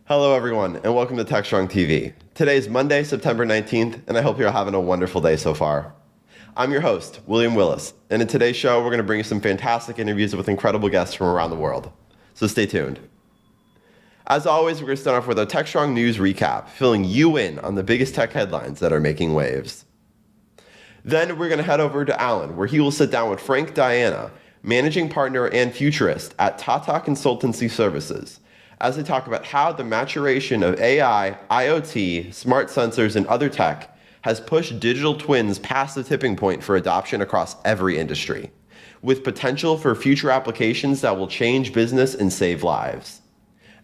Hello everyone, and welcome to Techstrong TV. Today is Monday, September 19th, and I hope you're having a wonderful day so far. I'm your host, William Willis, and in today's show, we're going to bring you some fantastic interviews with incredible guests from around the world. So stay tuned. As always, we're going to start off with our Techstrong News recap, filling you in on the biggest tech headlines that are making waves. Then we're going to head over to Alan, where he will sit down with Frank Diana, managing partner and futurist at Tata Consultancy Services, as they talk about how the maturation of AI, IoT, smart sensors, and other tech has pushed digital twins past the tipping point for adoption across every industry, with potential for future applications that will change business and save lives.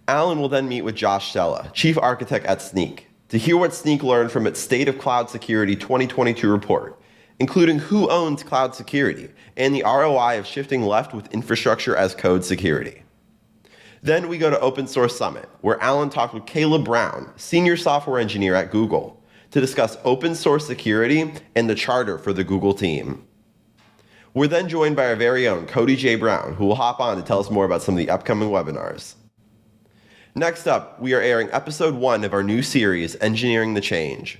Alan will then meet with Josh Stella, Chief Architect at Snyk, to hear what Snyk learned from its State of Cloud Security 2022 report, including who owns cloud security and the ROI of shifting left with infrastructure as code security. Then we go to Open Source Summit, where Alan talked with Caleb Brown, Senior Software Engineer at Google, to discuss open source security and the charter for the Google team. We're then joined by our very own Cody J. Brown, who will hop on to tell us more about some of the upcoming webinars. Next up, we are airing episode 1 of our new series, Engineering the Change.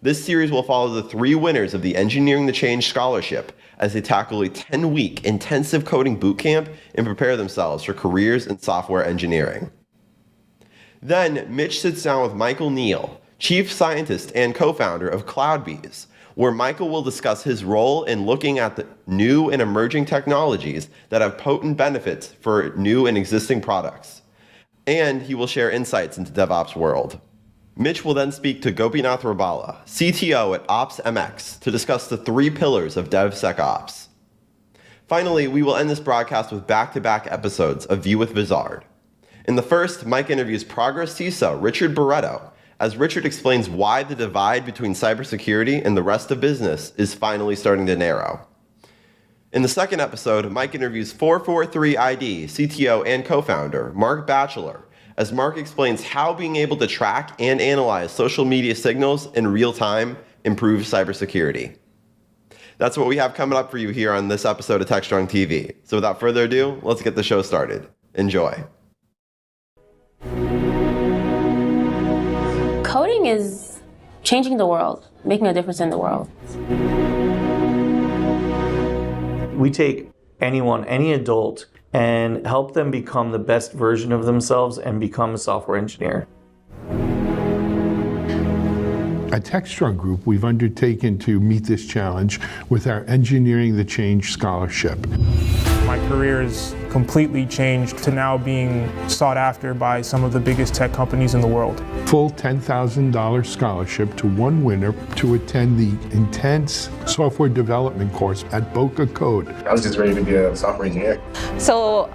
This series will follow the 3 winners of the Engineering the Change Scholarship as they tackle a 10-week intensive coding bootcamp and prepare themselves for careers in software engineering. Then, Mitch sits down with Michael Neal, Chief Scientist and co-founder of CloudBees, where Michael will discuss his role in looking at the new and emerging technologies that have potent benefits for new and existing products. And he will share insights into DevOps world. Mitch will then speak to Gopinath Rabala, CTO at OpsMX, to discuss the 3 pillars of DevSecOps. Finally, we will end this broadcast with back-to-back episodes of View with Vizard. In the first, Mike interviews Progress CISO Richard Barretto, as Richard explains why the divide between cybersecurity and the rest of business is finally starting to narrow. In the second episode, Mike interviews 443ID CTO and co-founder Mark Batchelor, as Mark explains how being able to track and analyze social media signals in real time improves cybersecurity. That's what we have coming up for you here on this episode of Techstrong TV. So without further ado, let's get the show started. Enjoy. Coding is changing the world, making a difference in the world. We take anyone, any adult, and help them become the best version of themselves and become a software engineer. At Techstrong Group, we've undertaken to meet this challenge with our Engineering the Change Scholarship. My career has completely changed to now being sought after by some of the biggest tech companies in the world. Full $10,000 scholarship to one winner to attend the intense software development course at Boca Code. I was just ready to be a software engineer. So,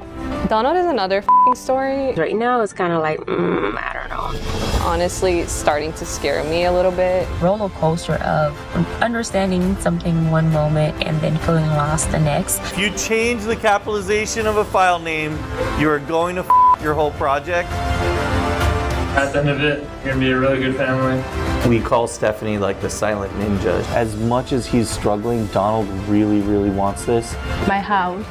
Donald is another story. Right now, it's kind of like, I don't know. Honestly, it's starting to scare me a little bit. Roller coaster of understanding something one moment and then feeling lost the next. If you change the capitalization of a file name, you are going to your whole project. At the end of it, you're gonna be a really good family. We call Stephanie like the silent ninja. As much as he's struggling, Donald really, really wants this. My house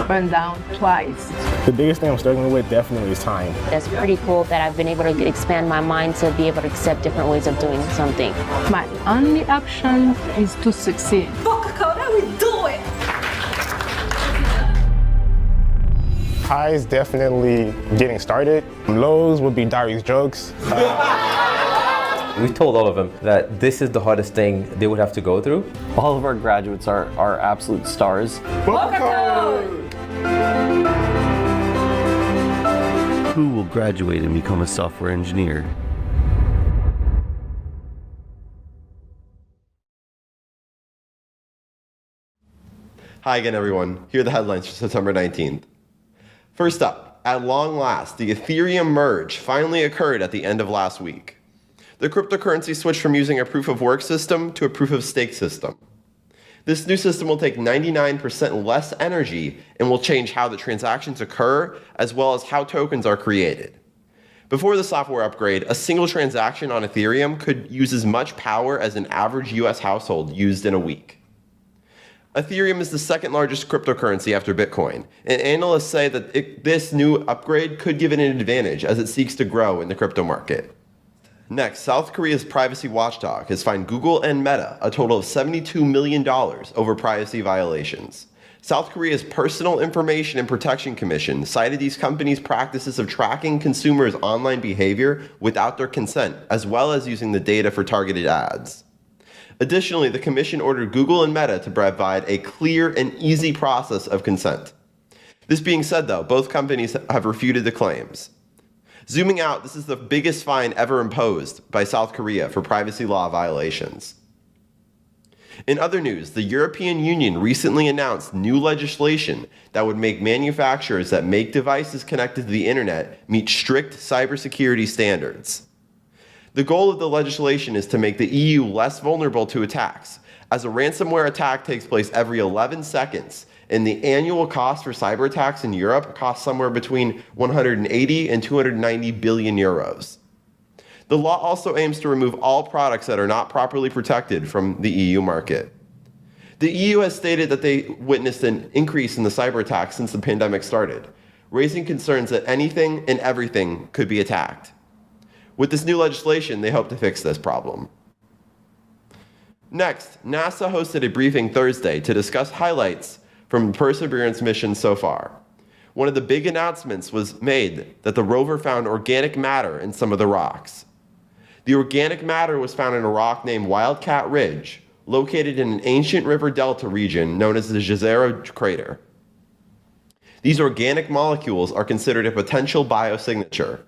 burned down twice. The biggest thing I'm struggling with definitely is time. That's pretty cool that I've been able to expand my mind to be able to accept different ways of doing something. My only option is to succeed. Boca Code, we do it! Highs definitely getting started. Lows would be Darius jokes. We told all of them that this is the hardest thing they would have to go through. All of our graduates are absolute stars. Boca Code! Who will graduate and become a software engineer? Hi again, everyone. Here are the headlines for September 19th. First up, at long last, the Ethereum merge finally occurred at the end of last week. The cryptocurrency switched from using a proof-of-work system to a proof-of-stake system. This new system will take 99% less energy and will change how the transactions occur, as well as how tokens are created. Before the software upgrade, a single transaction on Ethereum could use as much power as an average US household used in a week. Ethereum is the second largest cryptocurrency after Bitcoin, and analysts say that this new upgrade could give it an advantage as it seeks to grow in the crypto market. Next, South Korea's privacy watchdog has fined Google and Meta a total of $72 million over privacy violations. South Korea's Personal Information and Protection Commission cited these companies' practices of tracking consumers' online behavior without their consent, as well as using the data for targeted ads. Additionally, the commission ordered Google and Meta to provide a clear and easy process of consent. This being said, though, both companies have refuted the claims. Zooming out, this is the biggest fine ever imposed by South Korea for privacy law violations. In other news, the European Union recently announced new legislation that would make manufacturers that make devices connected to the internet meet strict cybersecurity standards. The goal of the legislation is to make the EU less vulnerable to attacks, as a ransomware attack takes place every 11 seconds, and the annual cost for cyber attacks in Europe costs somewhere between 180 and 290 billion euros. The law also aims to remove all products that are not properly protected from the EU market. The EU has stated that they witnessed an increase in the cyber attacks since the pandemic started, raising concerns that anything and everything could be attacked. With this new legislation, they hope to fix this problem. Next, NASA hosted a briefing Thursday to discuss highlights from the Perseverance mission so far. One of the big announcements was made that the rover found organic matter in some of the rocks. The organic matter was found in a rock named Wildcat Ridge, located in an ancient river delta region known as the Jezero Crater. These organic molecules are considered a potential biosignature,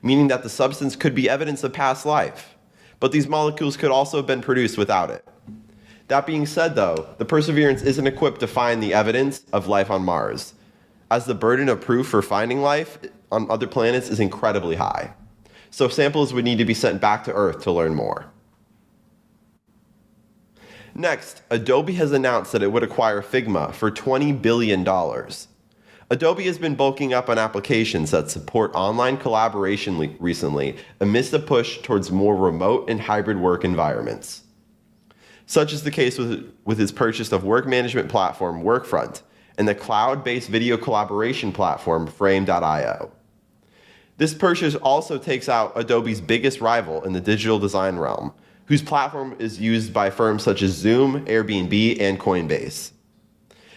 meaning that the substance could be evidence of past life, but these molecules could also have been produced without it. That being said, though, the Perseverance isn't equipped to find the evidence of life on Mars, as the burden of proof for finding life on other planets is incredibly high. So samples would need to be sent back to Earth to learn more. Next, Adobe has announced that it would acquire Figma for $20 billion. Adobe has been bulking up on applications that support online collaboration recently amidst a push towards more remote and hybrid work environments. Such is the case with its purchase of work management platform Workfront and the cloud-based video collaboration platform Frame.io. This purchase also takes out Adobe's biggest rival in the digital design realm, whose platform is used by firms such as Zoom, Airbnb, and Coinbase.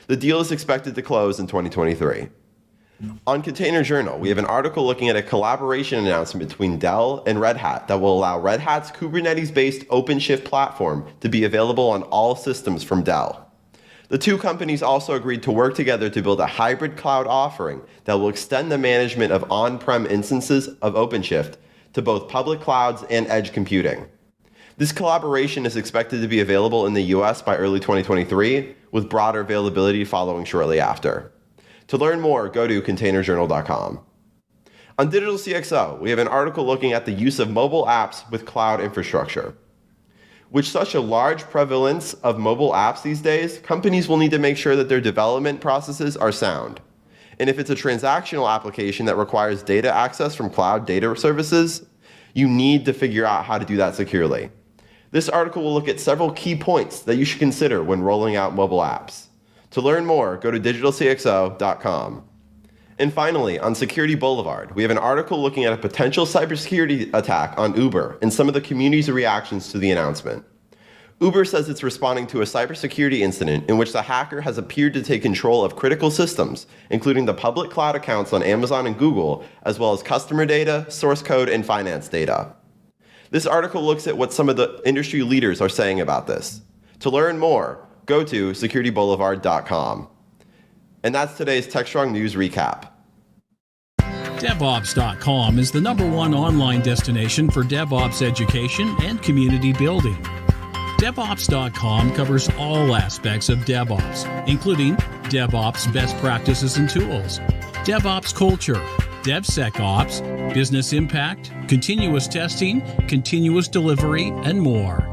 The deal is expected to close in 2023. On Container Journal, we have an article looking at a collaboration announcement between Dell and Red Hat that will allow Red Hat's Kubernetes-based OpenShift platform to be available on all systems from Dell. The two companies also agreed to work together to build a hybrid cloud offering that will extend the management of on-prem instances of OpenShift to both public clouds and edge computing. This collaboration is expected to be available in the US by early 2023, with broader availability following shortly after. To learn more, go to containerjournal.com. On Digital CXO, we have an article looking at the use of mobile apps with cloud infrastructure. With such a large prevalence of mobile apps these days, companies will need to make sure that their development processes are sound. And if it's a transactional application that requires data access from cloud data services, you need to figure out how to do that securely. This article will look at several key points that you should consider when rolling out mobile apps. To learn more, go to digitalcxo.com. And finally, on Security Boulevard, we have an article looking at a potential cybersecurity attack on Uber and some of the community's reactions to the announcement. Uber says it's responding to a cybersecurity incident in which the hacker has appeared to take control of critical systems, including the public cloud accounts on Amazon and Google, as well as customer data, source code, and finance data. This article looks at what some of the industry leaders are saying about this. To learn more, go to securityboulevard.com. And that's today's Techstrong News Recap. DevOps.com is the #1 online destination for DevOps education and community building. DevOps.com covers all aspects of DevOps, including DevOps best practices and tools, DevOps culture, DevSecOps, business impact, continuous testing, continuous delivery, and more.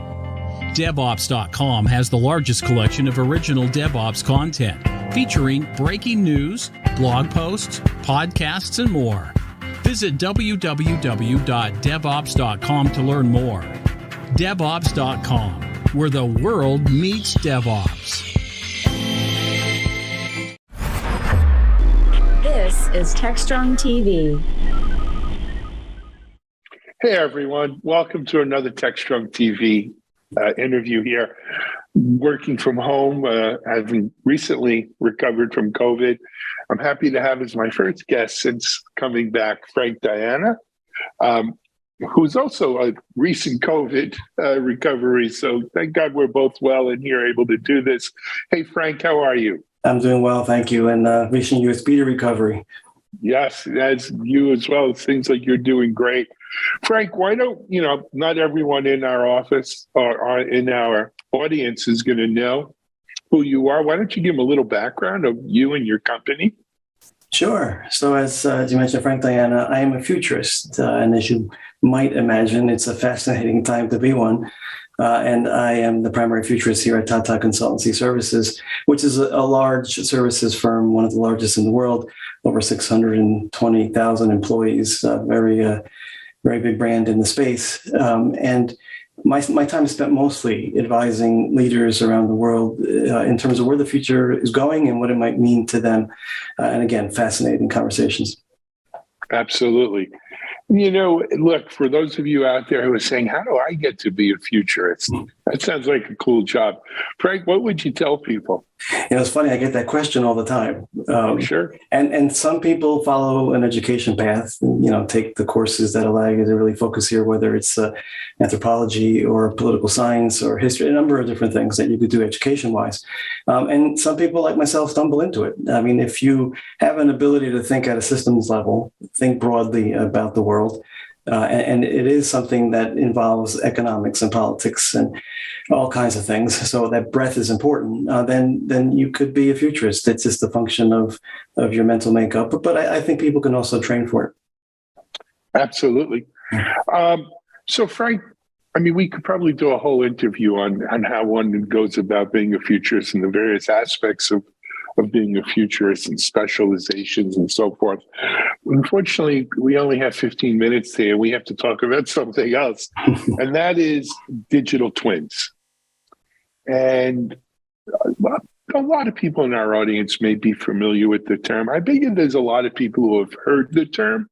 DevOps.com has the largest collection of original DevOps content, featuring breaking news, blog posts, podcasts, and more. Visit www.devops.com to learn more. DevOps.com, where the world meets DevOps. is Techstrong TV. Hey everyone, welcome to another Techstrong TV interview here. Working from home, having recently recovered from COVID. I'm happy to have as my first guest since coming back, Frank Diana, who's also a recent COVID recovery. So thank God we're both well and here able to do this. Hey Frank, how are you? I'm doing well, thank you, and wishing you a speedy recovery. Yes, that's you as well. It seems like you're doing great. Frank, why don't, not everyone in our office or in our audience is going to know who you are. Why don't you give them a little background of you and your company? Sure. So as you mentioned, Frank Diana, I am a futurist. And as you might imagine, it's a fascinating time to be one. And I am the primary futurist here at Tata Consultancy Services, which is a large services firm, one of the largest in the world, over 620,000 employees, very big brand in the space. And my time is spent mostly advising leaders around the world in terms of where the future is going and what it might mean to them. And again, fascinating conversations. Absolutely. Look, for those of you out there who are saying, how do I get to be a futurist? That sounds like a cool job. Frank, what would you tell people? It's funny, I get that question all the time. Sure. And some people follow an education path, take the courses that allow you to really focus here, whether it's anthropology or political science or history, a number of different things that you could do education-wise. And some people like myself stumble into it. I mean, if you have an ability to think at a systems level, think broadly about the world, and it is something that involves economics and politics and all kinds of things. So that breadth is important. Then you could be a futurist. It's just a function of your mental makeup. But I think people can also train for it. Absolutely. So Frank, we could probably do a whole interview on how one goes about being a futurist and the various aspects of being a futurist and specializations and so forth. Unfortunately, we only have 15 minutes here. We have to talk about something else, and that is digital twins. And a lot of people in our audience may be familiar with the term. I bet you there's a lot of people who have heard the term,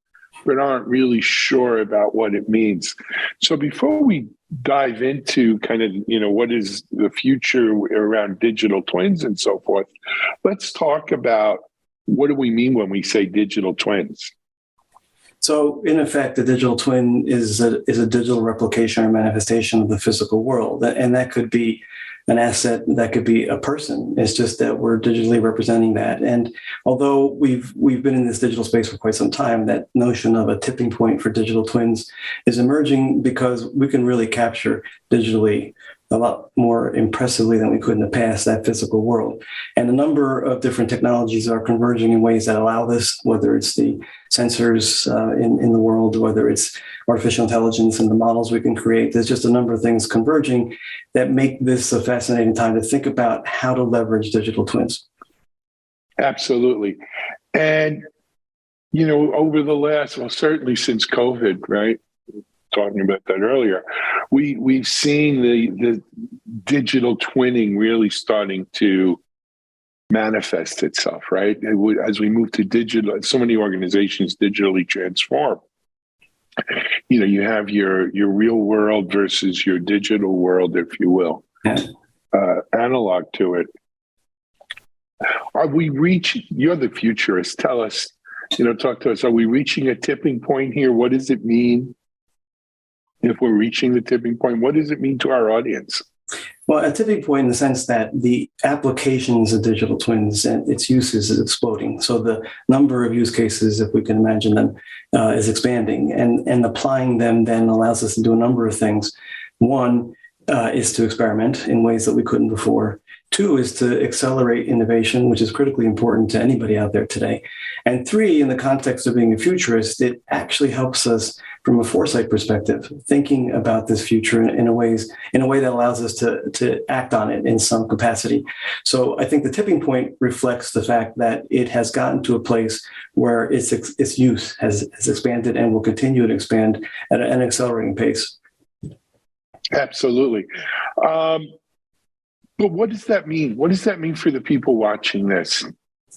but aren't really sure about what it means. So before we dive into kind of, what is the future around digital twins and so forth, let's talk about what do we mean when we say digital twins? So in effect, the digital twin is a digital replication or manifestation of the physical world. And that could be an asset, that could be a person. It's just that we're digitally representing that. And although we've been in this digital space for quite some time, that notion of a tipping point for digital twins is emerging because we can really capture digitally a lot more impressively than we could in the past, that physical world. And a number of different technologies are converging in ways that allow this, whether it's the sensors in the world, whether it's artificial intelligence and the models we can create. There's just a number of things converging that make this a fascinating time to think about how to leverage digital twins. Absolutely. And, over the last, certainly since COVID, right? Talking about that earlier, we've seen the digital twinning really starting to manifest itself, right? As we move to digital, so many organizations digitally transform. You have your real world versus your digital world, if you will, analog to it. Are we reaching? You're the futurist. Tell us, talk to us. Are we reaching a tipping point here? What does it mean? If we're reaching the tipping point, what does it mean to our audience? Well, a tipping point in the sense that the applications of digital twins and its uses is exploding. So the number of use cases, if we can imagine them, is expanding. And applying them then allows us to do a number of things. One is to experiment in ways that we couldn't before. Two is to accelerate innovation, which is critically important to anybody out there today. And three, in the context of being a futurist, it actually helps us from a foresight perspective, thinking about this future in a way that allows us to act on it in some capacity. So I think the tipping point reflects the fact that it has gotten to a place where its use has expanded and will continue to expand at an accelerating pace. Absolutely. But what does that mean? What does that mean for the people watching this?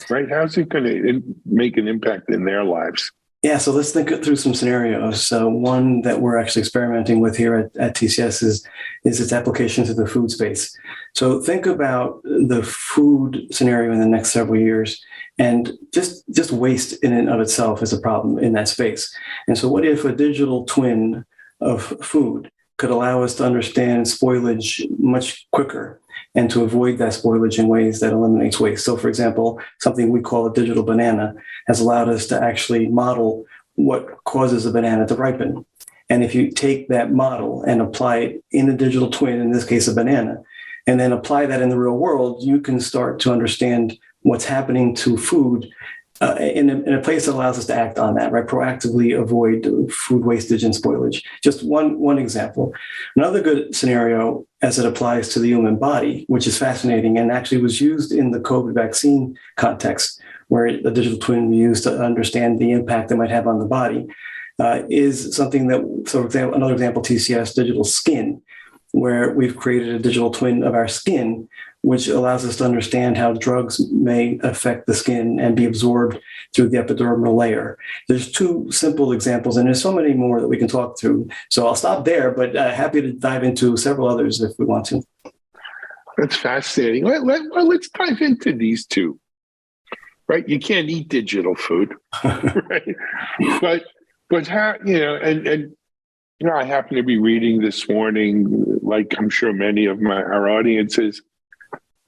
right? How's it going to make an impact in their lives? Yeah, so let's think through some scenarios. So one that we're actually experimenting with here at TCS is its application to the food space. So think about the food scenario in the next several years, and just waste in and of itself is a problem in that space. And so what if a digital twin of food could allow us to understand spoilage much quicker and to avoid that spoilage in ways that eliminates waste? So for example, something we call a digital banana has allowed us to actually model what causes a banana to ripen. And if you take that model and apply it in a digital twin, in this case a banana, and then apply that in the real world, you can start to understand what's happening to food in a place that allows us to act on that, right? Proactively avoid food wastage and spoilage. Just one example. Another good scenario as it applies to the human body, which is fascinating and actually was used in the COVID vaccine context, where the digital twin we use to understand the impact it might have on the body, is something that, so another example, TCS digital skin, where we've created a digital twin of our skin, which allows us to understand how drugs may affect the skin and be absorbed through the epidermal layer. There's two simple examples, and there's so many more that we can talk through. So I'll stop there, but happy to dive into several others if we want to. That's fascinating. Let's dive into these two. Right, you can't eat digital food, right? But how, and I happen to be reading this morning, like I'm sure many of our audiences,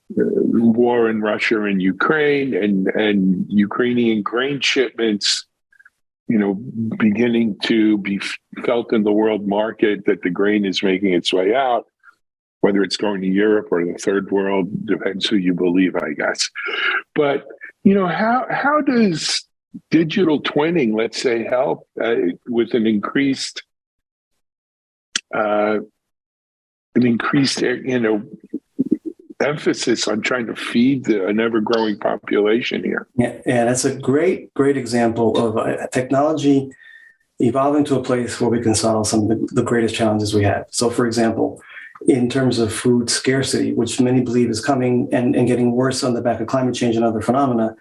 war in Russia and Ukraine, and Ukrainian grain shipments, beginning to be felt in the world market, that the grain is making its way out, whether it's going to Europe or the third world, depends who you believe, I guess. But how does digital twinning, let's say, help with an increased emphasis on trying to feed an ever-growing population here? Yeah, that's a great example of technology evolving to a place where we can solve some of the greatest challenges we have. So, for example, in terms of food scarcity, which many believe is coming and getting worse on the back of climate change and other phenomena,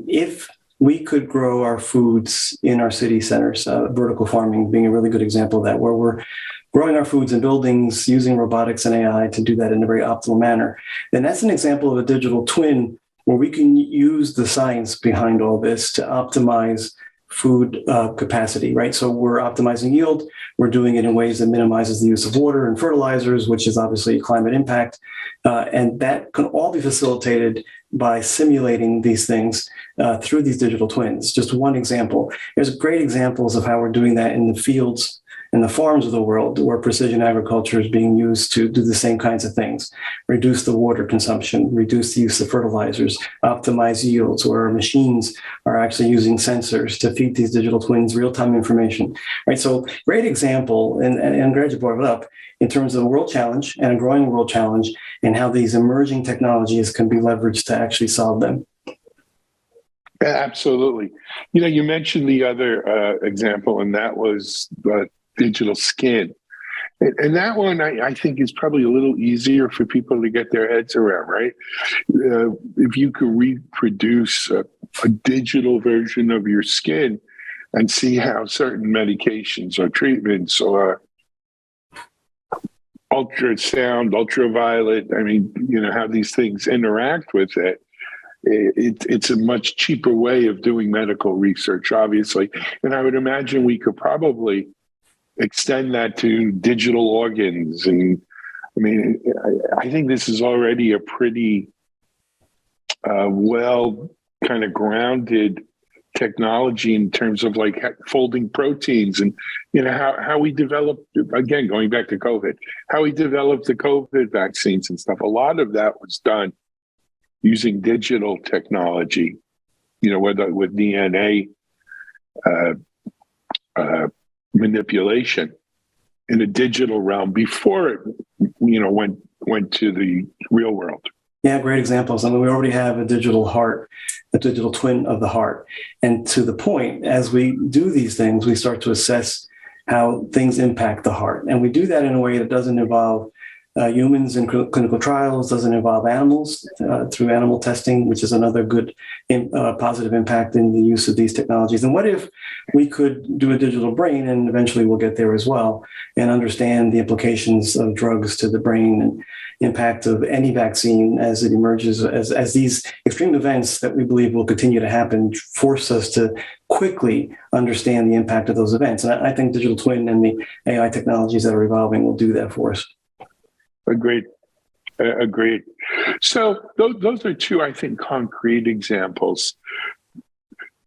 if we could grow our foods in our city centers, vertical farming being a really good example of that, where we're growing our foods in buildings using robotics and AI to do that in a very optimal manner, then that's an example of a digital twin where we can use the science behind all this to optimize food capacity, right? So we're optimizing yield. We're doing it in ways that minimizes the use of water and fertilizers, which is obviously climate impact. And that can all be facilitated by simulating these things through these digital twins. Just one example. There's great examples of how we're doing that in the fields and the farms of the world, where precision agriculture is being used to do the same kinds of things, reduce the water consumption, reduce the use of fertilizers, optimize yields, where our machines are actually using sensors to feed these digital twins real-time information, right? So great example, and I'm glad you brought it up, in terms of a world challenge and a growing world challenge, and how these emerging technologies can be leveraged to actually solve them. Absolutely. You mentioned the other example, and that was digital skin. And that one, I think, is probably a little easier for people to get their heads around, right? If you could reproduce a digital version of your skin and see how certain medications or treatments or ultrasound, ultraviolet, how these things interact with it, it's a much cheaper way of doing medical research, obviously. And I would imagine we could probably extend that to digital organs. And I think this is already a pretty well kind of grounded technology in terms of like folding proteins, and how we developed, again, going back to COVID, how we developed the COVID vaccines and stuff. A lot of that was done using digital technology, whether with DNA manipulation in a digital realm before it, went to the real world. Yeah, great examples. We already have a digital heart, a digital twin of the heart. And to the point, as we do these things, we start to assess how things impact the heart. And we do that in a way that doesn't involve humans in clinical trials, doesn't involve animals through animal testing, which is another good positive impact in the use of these technologies. And what if we could do a digital brain, and eventually we'll get there as well, and understand the implications of drugs to the brain and impact of any vaccine as it emerges, as these extreme events that we believe will continue to happen force us to quickly understand the impact of those events. And I think digital twin and the AI technologies that are evolving will do that for us. Agreed. So those are two, I think, concrete examples.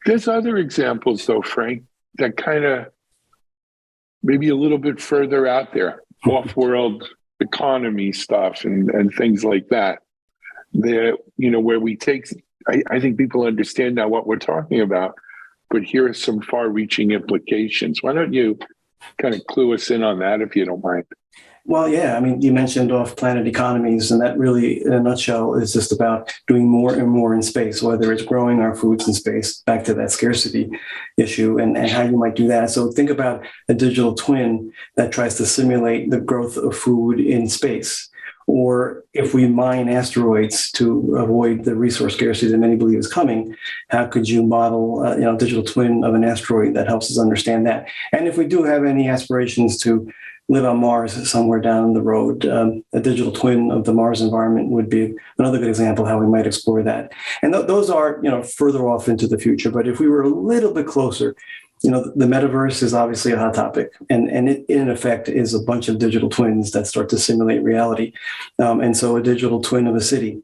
There's other examples, though, Frank, that kind of maybe a little bit further out there, off-world economy stuff and things like that. Where we take, I think people understand now what we're talking about, but here are some far-reaching implications. Why don't you kind of clue us in on that, if you don't mind? Well, yeah, I mean, you mentioned off-planet economies, and that really, in a nutshell, is just about doing more and more in space, whether it's growing our foods in space, back to that scarcity issue, and how you might do that. So think about a digital twin that tries to simulate the growth of food in space. Or if we mine asteroids to avoid the resource scarcity that many believe is coming, how could you model a digital twin of an asteroid that helps us understand that? And if we do have any aspirations to live on Mars somewhere down the road, a digital twin of the Mars environment would be another good example how we might explore that. And those are further off into the future. But if we were a little bit closer, the metaverse is obviously a hot topic, and it, in effect, is a bunch of digital twins that start to simulate reality. And so a digital twin of a city,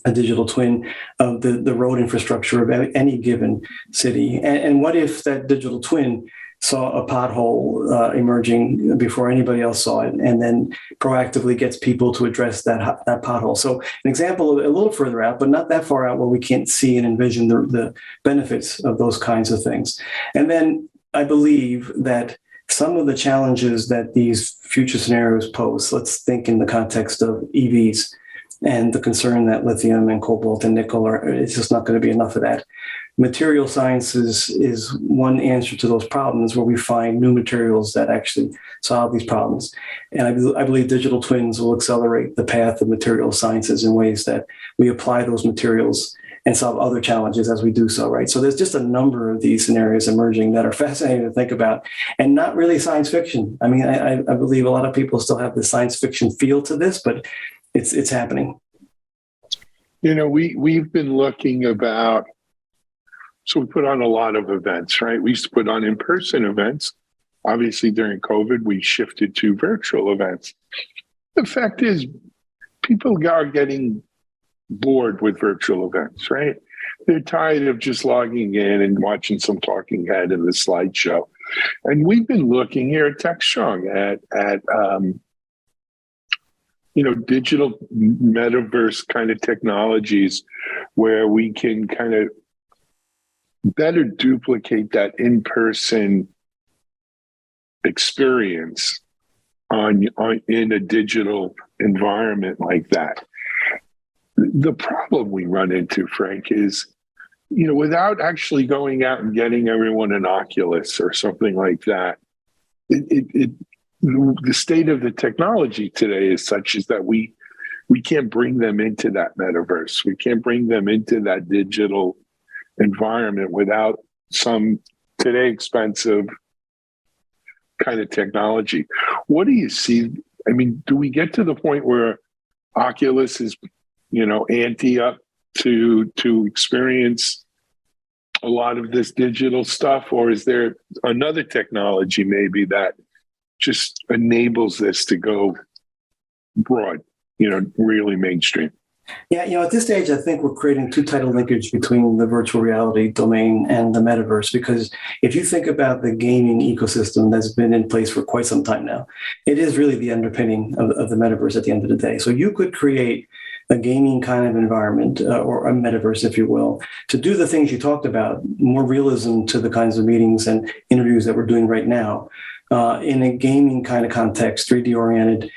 a digital twin of the road infrastructure of any given city. And what if that digital twin saw a pothole emerging before anybody else saw it, and then proactively gets people to address that pothole? So an example a little further out, but not that far out, where we can't see and envision the benefits of those kinds of things. And then I believe that some of the challenges that these future scenarios pose, let's think in the context of EVs and the concern that lithium and cobalt and nickel it's just not going to be enough of that. Material sciences is one answer to those problems, where we find new materials that actually solve these problems. And I believe digital twins will accelerate the path of material sciences in ways that we apply those materials and solve other challenges as we do so, right? So there's just a number of these scenarios emerging that are fascinating to think about, and not really science fiction. I mean, I believe a lot of people still have the science fiction feel to this, but it's happening. We've been looking about. So we put on a lot of events, right? We used to put on in-person events. Obviously, during COVID, we shifted to virtual events. The fact is, people are getting bored with virtual events, right? They're tired of just logging in and watching some talking head in the slideshow. And we've been looking here at Techstrong at digital metaverse kind of technologies where we can kind of better duplicate that in-person experience in a digital environment like that. The problem we run into, Frank, is, without actually going out and getting everyone an Oculus or something like that, the state of the technology today is such is that we can't bring them into that metaverse. We can't bring them into that digital environment without some today expensive kind of technology. What do you see? I mean, do we get to the point where Oculus is, ante up to experience a lot of this digital stuff, or is there another technology maybe that just enables this to go broad, really mainstream? Yeah, at this stage, I think we're creating too tight a linkage between the virtual reality domain and the metaverse, because if you think about the gaming ecosystem that's been in place for quite some time now, it is really the underpinning of the metaverse at the end of the day. So you could create a gaming kind of environment or a metaverse, if you will, to do the things you talked about, more realism to the kinds of meetings and interviews that we're doing right now. In a gaming kind of context, 3D oriented,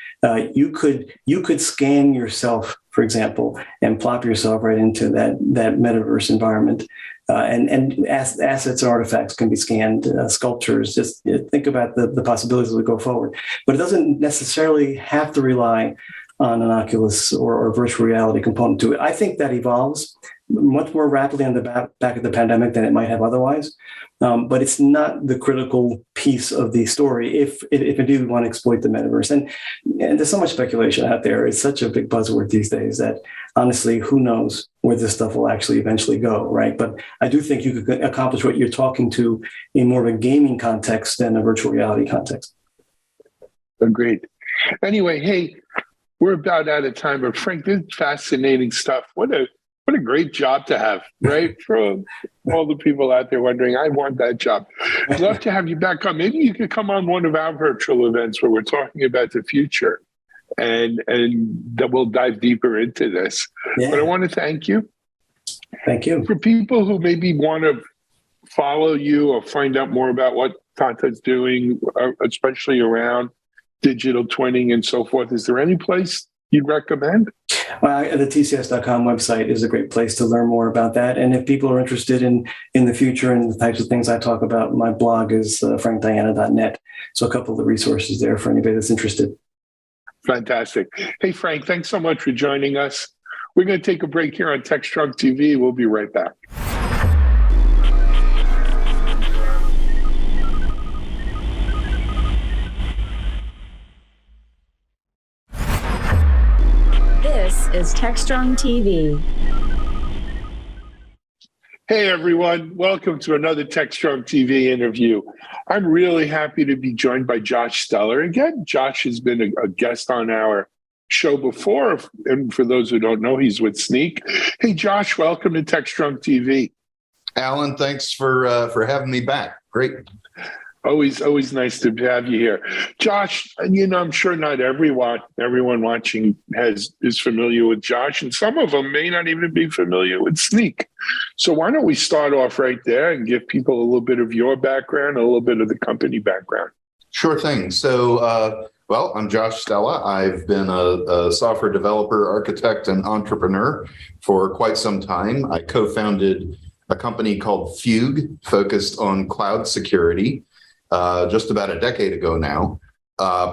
you could scan yourself, for example, and plop yourself right into that metaverse environment. assets and artifacts can be scanned, sculptures. Just think about the possibilities as we go forward. But it doesn't necessarily have to rely on an Oculus or virtual reality component to it. I think that evolves much more rapidly on the back of the pandemic than it might have otherwise. But it's not the critical piece of the story if indeed we want to exploit the metaverse. And there's so much speculation out there. It's such a big buzzword these days that honestly, who knows where this stuff will actually eventually go, right? But I do think you could accomplish what you're talking to in more of a gaming context than a virtual reality context. Agreed. Anyway, hey, we're about out of time, but Frank, this is fascinating stuff. What a great job to have, right? For all the people out there wondering, I want that job. I'd love to have you back on. Maybe you could come on one of our virtual events where we're talking about the future and that we'll dive deeper into this. Yeah. But I want to thank you. Thank you. For people who maybe want to follow you or find out more about what Tanta's doing, especially around digital twinning and so forth, is there any place you'd recommend? The TCS.com website is a great place to learn more about that. And if people are interested in the future and the types of things I talk about, my blog is frankdiana.net. So a couple of the resources there for anybody that's interested. Fantastic. Hey, Frank, thanks so much for joining us. We're going to take a break here on Techstrong TV. We'll be right back. This is Techstrong TV. Hey, everyone. Welcome to another Techstrong TV interview. I'm really happy to be joined by Josh Steller. Again, Josh has been a guest on our show before. And for those who don't know, he's with Sneak. Hey, Josh, welcome to Techstrong TV. Alan, thanks for having me back. Great. Always nice to have you here. Josh, I'm sure not everyone watching is familiar with Josh, and some of them may not even be familiar with Sneak. So why don't we start off right there and give people a little bit of your background, a little bit of the company background. Sure thing. So, I'm Josh Stella. I've been a software developer, architect, and entrepreneur for quite some time. I co-founded a company called Fugue, focused on cloud security. Just about a decade ago now.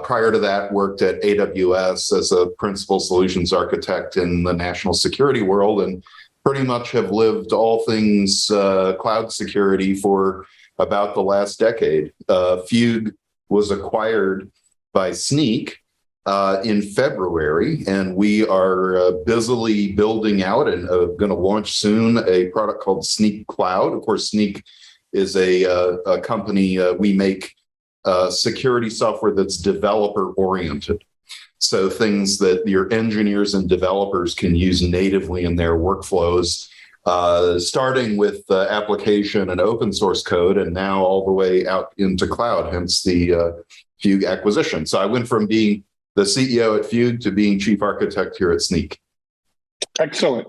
Prior to that, worked at AWS as a principal solutions architect in the national security world, and pretty much have lived all things cloud security for about the last decade. Fugue was acquired by Sneak in February, and we are busily building out and going to launch soon a product called Sneak Cloud. Of course, Sneak is a company, we make security software that's developer oriented. So things that your engineers and developers can use natively in their workflows, starting with application and open source code, and now all the way out into cloud, hence the Fugue acquisition. So I went from being the CEO at Fugue to being chief architect here at Sneak. Excellent.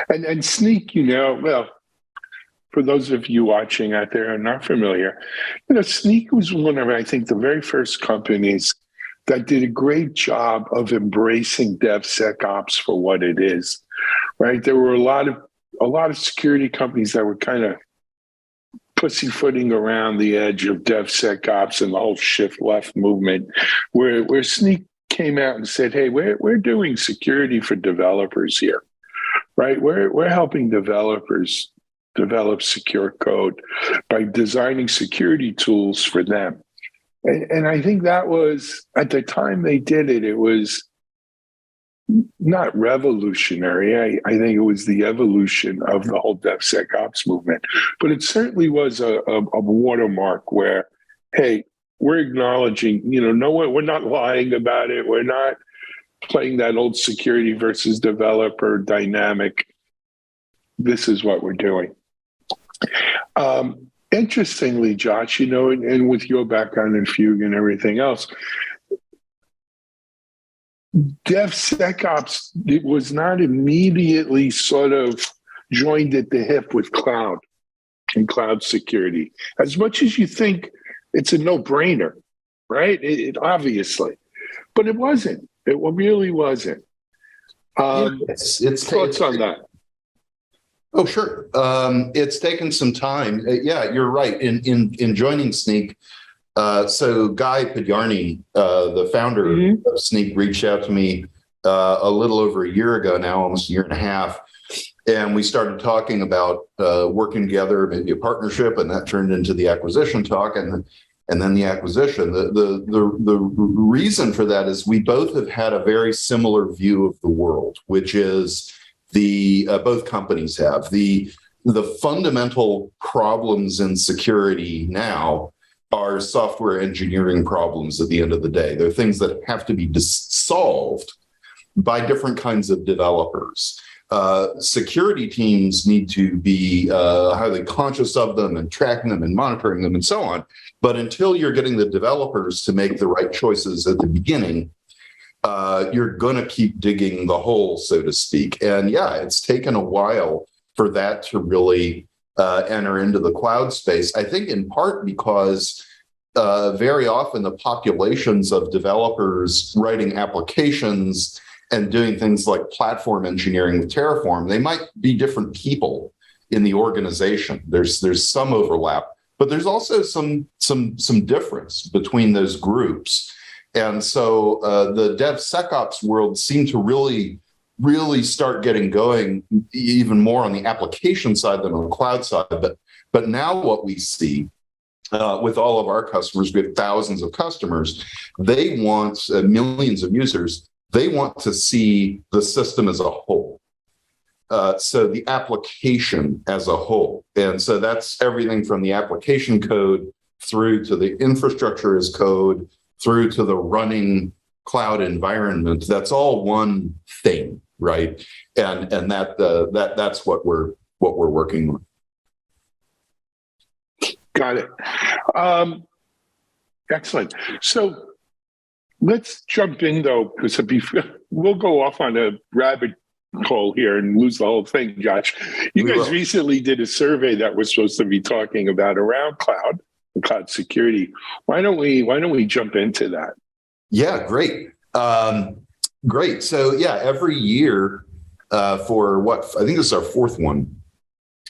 And Sneak, for those of you watching out there and not familiar, Sneak was one of, I think, the very first companies that did a great job of embracing DevSecOps for what it is, right? There were a lot of security companies that were kind of pussyfooting around the edge of DevSecOps and the whole shift left movement, where Sneak came out and said, hey, we're doing security for developers here, right? We're helping developers develop secure code by designing security tools for them. And I think that was, at the time they did it, it was not revolutionary. I think it was the evolution of the whole DevSecOps movement. But it certainly was a watermark where, hey, we're acknowledging, we're not lying about it. We're not playing that old security versus developer dynamic. This is what we're doing. Interestingly, Josh, and with your background in Fugue and everything else, DevSecOps, it was not immediately sort of joined at the hip with cloud and cloud security. As much as you think it's a no-brainer, right? It obviously, but it wasn't. It really wasn't. It's thoughts on that? Oh, sure. It's taken some time. Yeah, you're right. In joining Sneak, so Guy Padjarny, the founder of Sneak, reached out to me a little over a year ago now, almost a year and a half. And we started talking about working together, maybe a partnership, and that turned into the acquisition talk, and then the acquisition. The reason for that is we both have had a very similar view of the world, which is both companies have the fundamental problems in security now are software engineering problems at the end of the day. They're things that have to be solved by different kinds of developers. Security teams need to be highly conscious of them and tracking them and monitoring them and so on. But until you're getting the developers to make the right choices at the beginning, you're going to keep digging the hole, so to speak. And yeah, it's taken a while for that to really enter into the cloud space. I think in part because very often the populations of developers writing applications and doing things like platform engineering with Terraform, they might be different people in the organization. There's some overlap, but there's also some difference between those groups. And so the DevSecOps world seemed to really start getting going even more on the application side than on the cloud side. But now what we see with all of our customers, we have thousands of customers, they want millions of users. They want to see the system as a whole. So the application as a whole. And so that's everything from the application code through to the infrastructure as code, through to the running cloud environment. That's all one thing, right? And that's what we're working on. Got it. Excellent. So let's jump in, though, because we'll go off on a rabbit hole here and lose the whole thing, Josh. You guys recently did a survey that we're supposed to be talking about around cloud security. Why don't we jump into that? Yeah, great. Great. So yeah, every year for I think this is our fourth one,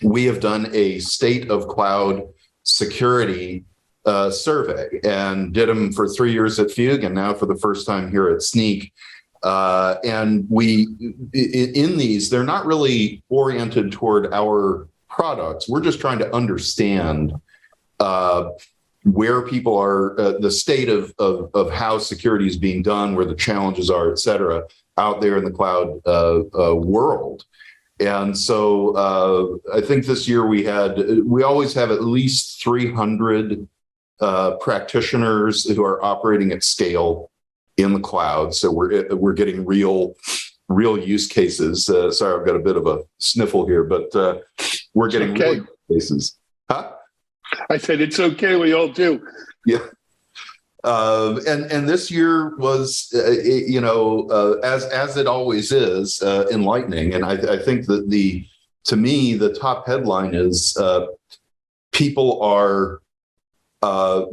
we have done a state of cloud security survey and did them for 3 years at Fugue and now for the first time here at Sneak. And in these, they're not really oriented toward our products. We're just trying to understand where people are, the state of how security is being done, where the challenges are, et cetera, out there in the cloud world. And so I think this year we always have at least 300 practitioners who are operating at scale in the cloud. So we're getting real use cases. Sorry, I've got a bit of a sniffle here, but we're getting real use cases. Huh? I said, it's okay. We all do. Yeah. And this year was, as it always is, enlightening. And I think that to me, the top headline is people are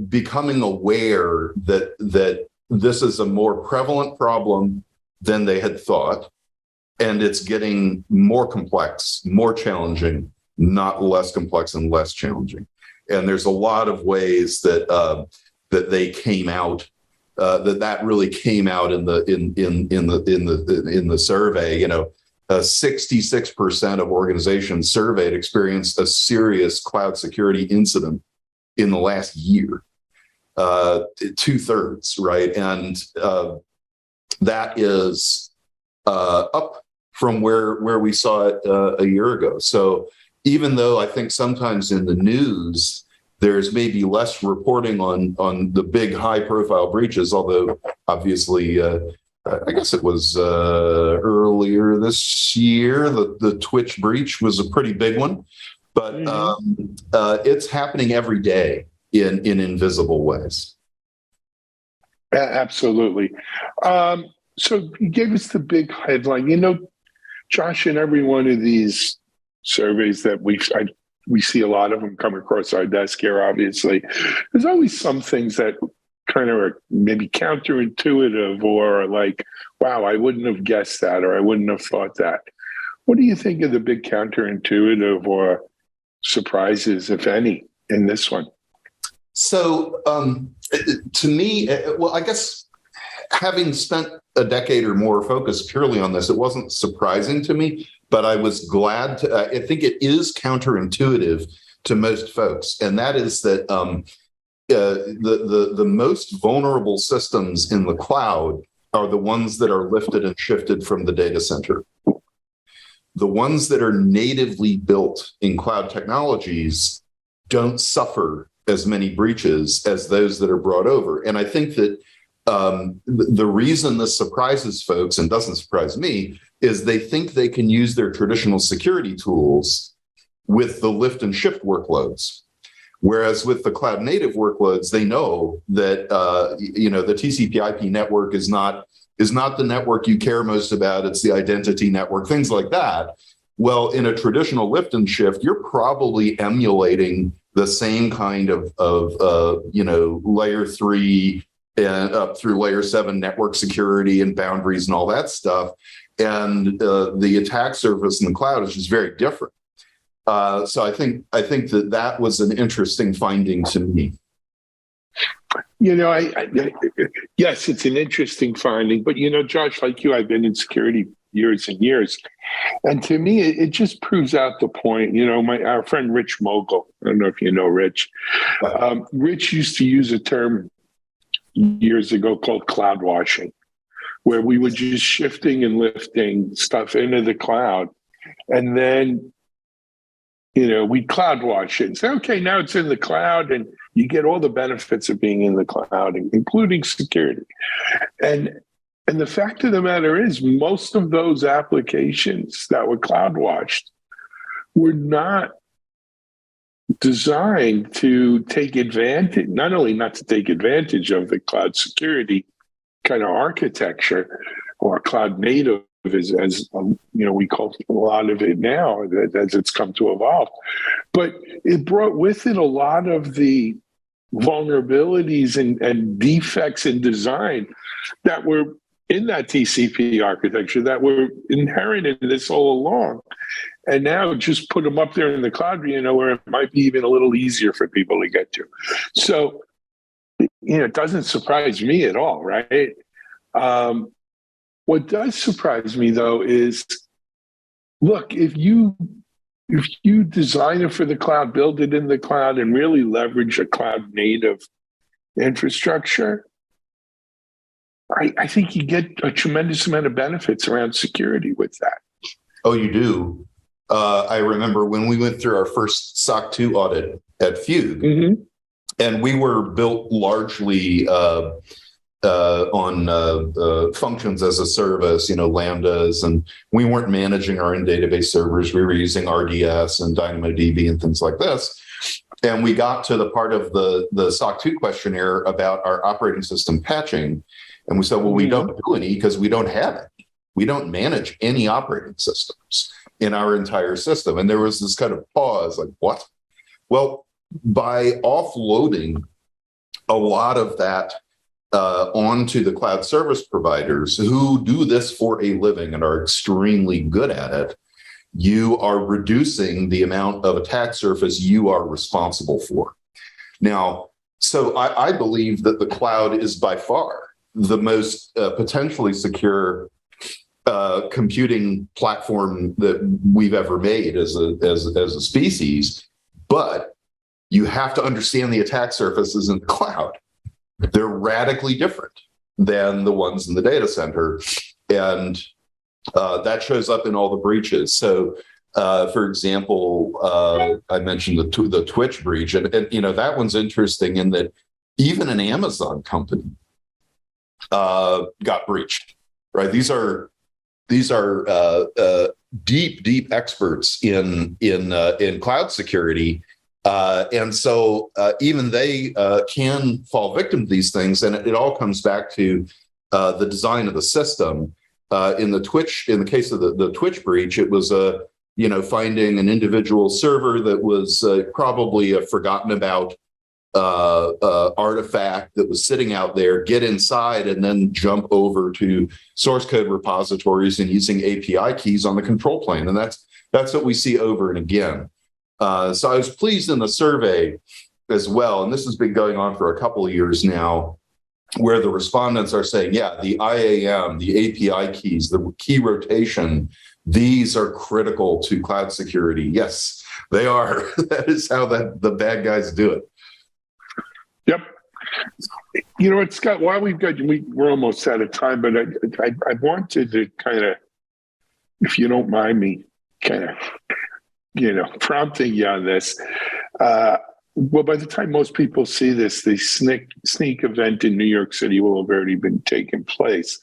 becoming aware that this is a more prevalent problem than they had thought, and it's getting more complex, more challenging, not less complex and less challenging. And there's a lot of ways that they came out, that really came out in the survey. 66% of organizations surveyed experienced a serious cloud security incident in the last year. 2/3, right? And that is up from where we saw it a year ago. So even though I think sometimes in the news there's maybe less reporting on the big high-profile breaches, although obviously I guess it was earlier this year the Twitch breach was a pretty big one, but it's happening every day in invisible ways. Absolutely. So you gave us the big headline. Josh, in every one of these surveys that we see a lot of them come across our desk here, obviously, there's always some things that kind of are maybe counterintuitive or like, wow, I wouldn't have guessed that, or I wouldn't have thought that. What do you think of the big counterintuitive or surprises, if any, in this one? So to me, well, I guess having spent a decade or more focused purely on this, it wasn't surprising to me, but I was glad to, I think it is counterintuitive to most folks. And that is that the most vulnerable systems in the cloud are the ones that are lifted and shifted from the data center. The ones that are natively built in cloud technologies don't suffer as many breaches as those that are brought over. And I think that the reason this surprises folks, and doesn't surprise me, is they think they can use their traditional security tools with the lift and shift workloads. Whereas with the cloud native workloads, they know that the TCP/IP network is not the network you care most about. It's the identity network, things like that. Well, in a traditional lift and shift, you're probably emulating the same kind of layer 3 and up through layer 7 network security and boundaries and all that stuff. And the attack surface in the cloud is just very different. So I think that was an interesting finding to me. Yes, it's an interesting finding, but Josh, like you, I've been in security years and years, and to me, it just proves out the point. Our friend Rich Mogul, I don't know if you know Rich. Rich used to use a term years ago called cloud washing, where we were just shifting and lifting stuff into the cloud, and then we cloud wash it and say, okay, now it's in the cloud, and you get all the benefits of being in the cloud, including security. And the fact of the matter is, most of those applications that were cloud washed were not designed to take advantage, not only not to take advantage of the cloud security kind of architecture or cloud native, as we call a lot of it now, as it's come to evolve, but it brought with it a lot of the vulnerabilities and defects in design that were in that TCP architecture that were inherent in this all along. And now just put them up there in the cloud, where it might be even a little easier for people to get to. So, it doesn't surprise me at all, right? What does surprise me, though, is, look, if you design it for the cloud, build it in the cloud, and really leverage a cloud native infrastructure, I think you get a tremendous amount of benefits around security with that. Oh, you do. I remember when we went through our first SOC 2 audit at Fugue, and we were built largely on functions as a service, lambdas, and we weren't managing our own database servers. We were using RDS and DynamoDB and things like this. And we got to the part of the SOC 2 questionnaire about our operating system patching. And we said, well, we don't do any because we don't have it. We don't manage any operating systems in our entire system. And there was this kind of pause, like, what? Well, by offloading a lot of that onto the cloud service providers who do this for a living and are extremely good at it, you are reducing the amount of attack surface you are responsible for. Now, so I believe that the cloud is by far the most potentially secure computing platform that we've ever made as a species, but you have to understand the attack surfaces in the cloud. They're radically different than the ones in the data center, and that shows up in all the breaches. So, for example, I mentioned the Twitch breach, and that one's interesting in that even an Amazon company got breached. Right? These are deep experts in cloud security. And so even they can fall victim to these things. And it all comes back to the design of the system. In the case of the Twitch breach, it was finding an individual server that was probably a forgotten about artifact that was sitting out there, get inside, and then jump over to source code repositories and using API keys on the control plane. And that's what we see over and again. So I was pleased in the survey as well, and this has been going on for a couple of years now, where the respondents are saying, yeah, the IAM, the API keys, the key rotation, these are critical to cloud security. Yes, they are. That is how the bad guys do it. Yep. You know what, Scott, while we're almost out of time, but I wanted to kind of, if you don't mind me, kind of, prompting you on this. Well, by the time most people see this, the sneak event in New York City will have already been taking place.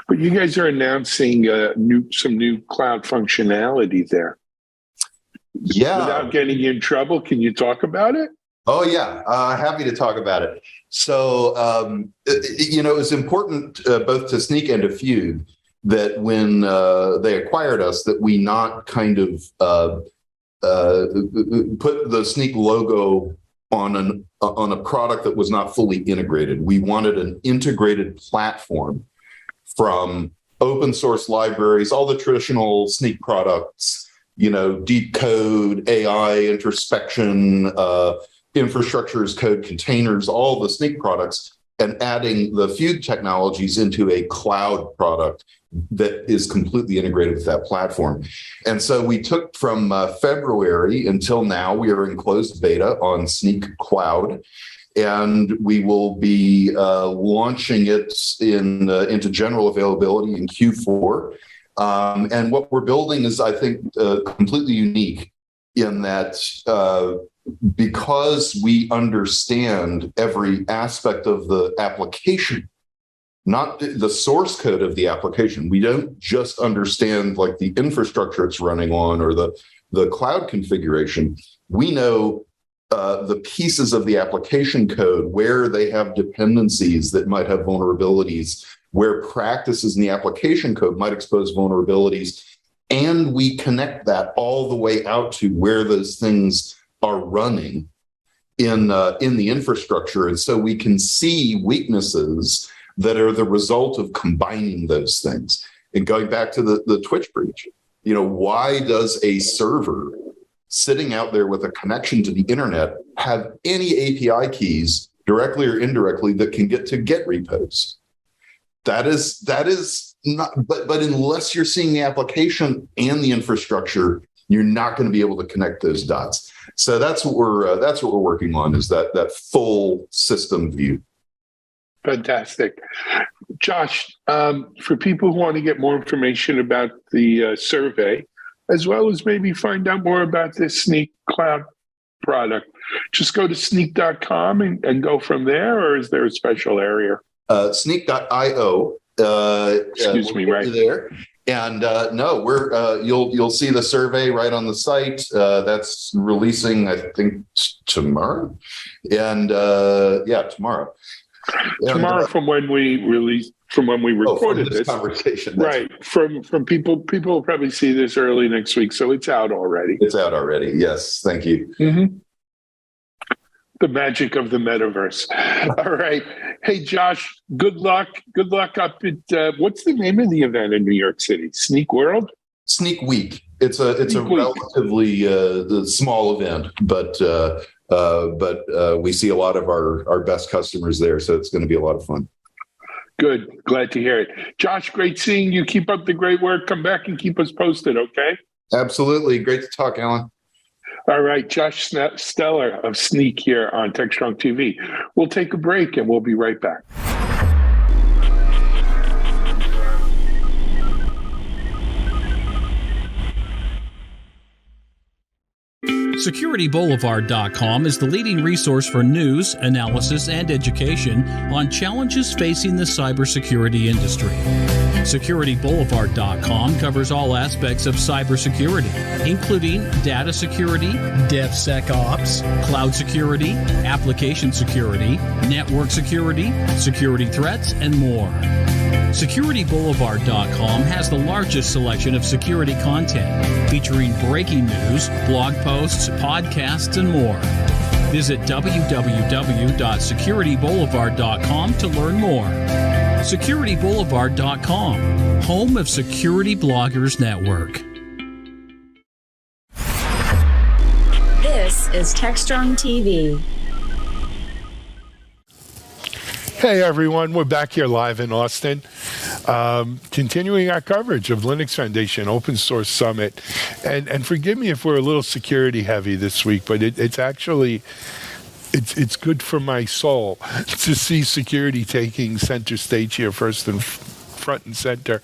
But you guys are announcing some new cloud functionality there. Yeah. Without getting in trouble, can you talk about it? Oh, yeah. Happy to talk about it. So, it was important both to Sneak and to Fugue that when they acquired us, that we not kind of put the Sneak logo on a product that was not fully integrated. We wanted an integrated platform from open source libraries, all the traditional Sneak products, deep code, AI, introspection, infrastructure as code, containers, all the Sneak products, and adding the Fugue technologies into a cloud product that is completely integrated with that platform. And so we took from February until now, we are in closed beta on Sneak Cloud, and we will be launching it into general availability in Q4. And what we're building is, I think, completely unique in that because we understand every aspect of the application, not the source code of the application. We don't just understand like the infrastructure it's running on or the cloud configuration. We know the pieces of the application code, where they have dependencies that might have vulnerabilities, where practices in the application code might expose vulnerabilities. And we connect that all the way out to where those things are running in the infrastructure. And so we can see weaknesses that are the result of combining those things. And going back to the Twitch breach, why does a server sitting out there with a connection to the internet have any API keys, directly or indirectly, that can get to Git repos? That is not, but unless you're seeing the application and the infrastructure, you're not going to be able to connect those dots. So that's what we're working on, is that full system view. Fantastic. Josh, for people who want to get more information about the survey, as well as maybe find out more about this Sneak Cloud product, just go to sneak.com and go from there, or is there a special area? Sneak.io. Excuse me, right there. And no, we're you'll see the survey right on the site. That's releasing, I think, tomorrow. And tomorrow. Tomorrow, from when we recorded this conversation, right? From people will probably see this early next week, so it's out already. It's out already. Yes, thank you. Mm-hmm. The magic of the metaverse. All right, hey Josh, good luck. Good luck up at what's the name of the event in New York City? Sneak World? Sneak Week. It's a relatively small event, but we see a lot of our best customers there, so it's going to be a lot of fun. Good. Glad to hear it. Josh, great seeing you. Keep up the great work. Come back and keep us posted, okay? Absolutely. Great to talk, Alan. All right. Josh Steller of Sneak here on Techstrong TV. We'll take a break and we'll be right back. SecurityBoulevard.com is the leading resource for news, analysis, and education on challenges facing the cybersecurity industry. SecurityBoulevard.com covers all aspects of cybersecurity, including data security, DevSecOps, cloud security, application security, network security, security threats, and more. SecurityBoulevard.com has the largest selection of security content, featuring breaking news, blog posts, podcasts, and more. Visit www.securityboulevard.com to learn more. SecurityBoulevard.com, home of Security Bloggers Network. This is Techstrong TV. Hey everyone, we're back here live in Austin, continuing our coverage of Linux Foundation Open Source Summit. And forgive me if we're a little security heavy this week, but it's actually, it's good for my soul to see security taking center stage here front and center.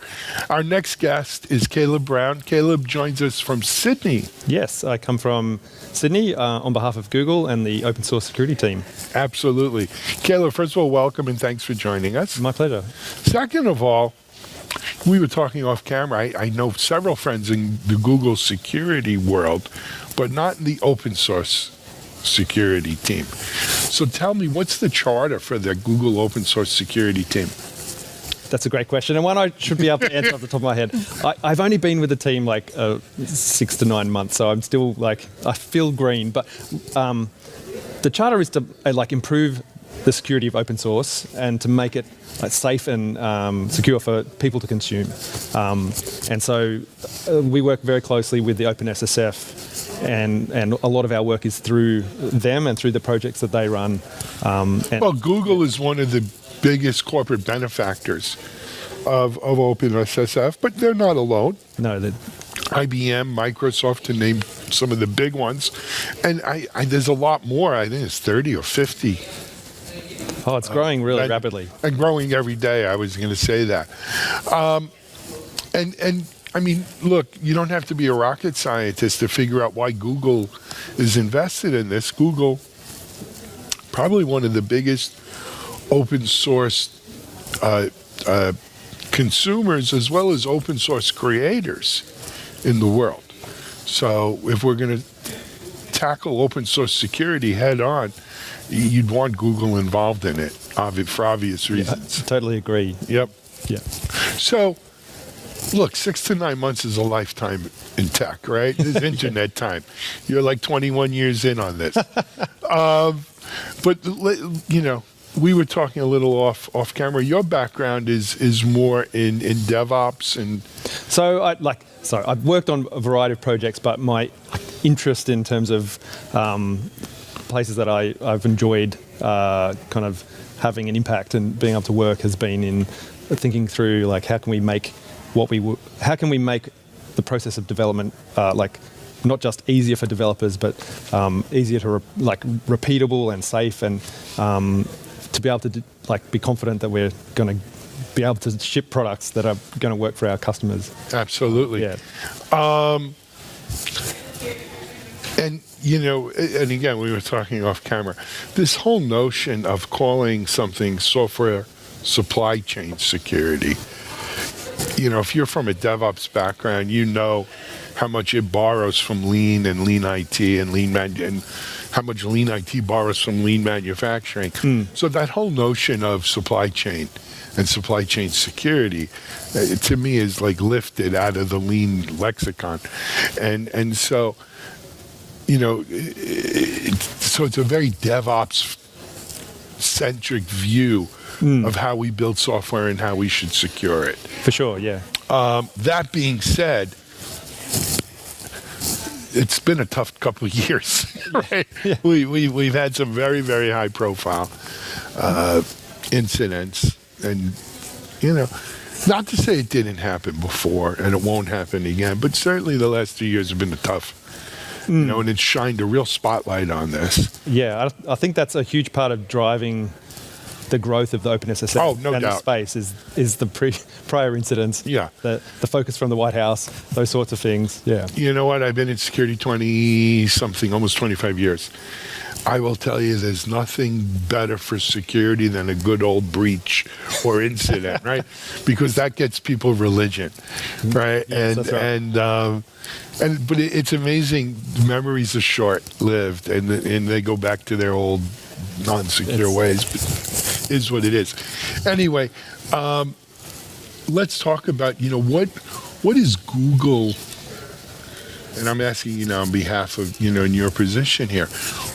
Our next guest is Caleb Brown. Caleb joins us from Sydney. Yes, I come from Sydney on behalf of Google and the open source security team. Absolutely. Caleb, first of all, welcome and thanks for joining us. My pleasure. Second of all, we were talking off camera. I know several friends in the Google security world, but not in the open source security team. So tell me, what's the charter for the Google open source security team? That's a great question, and one I should be able to answer off the top of my head. I've only been with the team like 6 to 9 months, so I'm still like, I feel green. But the charter is to improve the security of open source and to make it safe and secure for people to consume. And so we work very closely with the OpenSSF, and a lot of our work is through them and through the projects that they run. Well, Google is one of the biggest corporate benefactors of OpenSSF, but they're not alone. No, IBM, Microsoft, to name some of the big ones. And there's a lot more. I think it's 30 or 50. Oh, it's growing really rapidly. And growing every day, I was going to say that. And I mean, look, you don't have to be a rocket scientist to figure out why Google is invested in this. Google, probably one of the biggest open source consumers as well as open source creators in the world. So if we're going to tackle open source security head on, you'd want Google involved in it for obvious reasons. Yeah, I totally agree. Yep. Yeah. So, look, 6 to 9 months is a lifetime in tech, right? This is internet time. You're like 21 years in on this. But, you know, we were talking a little off camera. Your background is more in DevOps and... So I've worked on a variety of projects, but my interest in terms of places that I've enjoyed kind of having an impact and being able to work has been in thinking through how can we make the process of development not just easier for developers, but easier to repeatable and safe, and to be able to be confident that we're going to be able to ship products that are going to work for our customers. Absolutely. Yeah. And, you know, and again, we were talking off camera, this whole notion of calling something software supply chain security, you know, if you're from a DevOps background, you know how much it borrows from Lean and Lean IT and how much Lean IT borrows from Lean manufacturing. So that whole notion of supply chain and supply chain security, to me, is lifted out of the Lean lexicon. And so, you know, so it's a very DevOps-centric view of how we build software and how we should secure it. For sure, yeah. That being said, it's been a tough couple of years, right? Yeah. We've had some very, very high-profile incidents, and, you know, not to say it didn't happen before and it won't happen again, but certainly the last 2 years have been tough. You know, and it's shined a real spotlight on this. Yeah, I think that's a huge part of driving the growth of the OpenSSF no and doubt. the space is the prior incidents. Yeah. The focus from the White House, those sorts of things. Yeah. You know what? I've been in security 20-something, almost 25 years. I will tell you, there's nothing better for security than a good old breach or incident, right? Because that gets people religion, right? Yes, that's right. But it's amazing. Memories are short-lived, and they go back to their old non-secure ways. But is what it is. Anyway, let's talk about, you know, what is Google, and I'm asking you now on behalf of, you know, in your position here,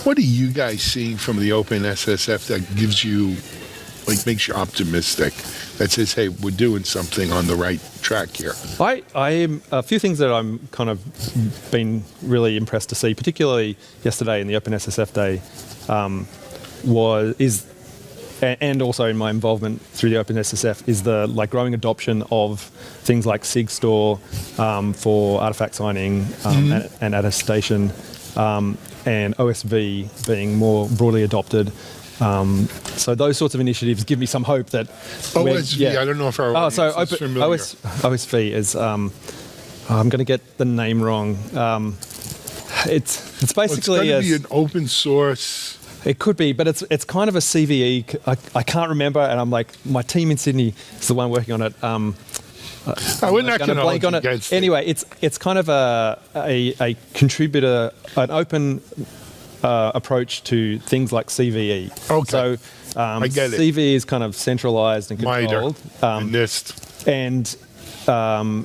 What are you guys seeing from the OpenSSF that gives you, like, makes you optimistic? That says, hey, we're doing something on the right track here. I am a few things that I'm kind of been really impressed to see, particularly yesterday in the OpenSSF Day, and also in my involvement through the OpenSSF, is the growing adoption of things like SigStore for artifact signing and attestation, and OSV being more broadly adopted. So those sorts of initiatives give me some hope that OSV, I don't know if our audience is familiar. OSV is I'm going to get the name wrong. It's basically it's going to be an open source. It could be, but it's kind of a CVE. I can't remember, and I'm like, my team in Sydney is the one working on it. We're not going to blank on it. Anyway, it's kind of a contributor, an open approach to things like CVE. Okay. So I get it. CVE is kind of centralized and controlled. NIST. And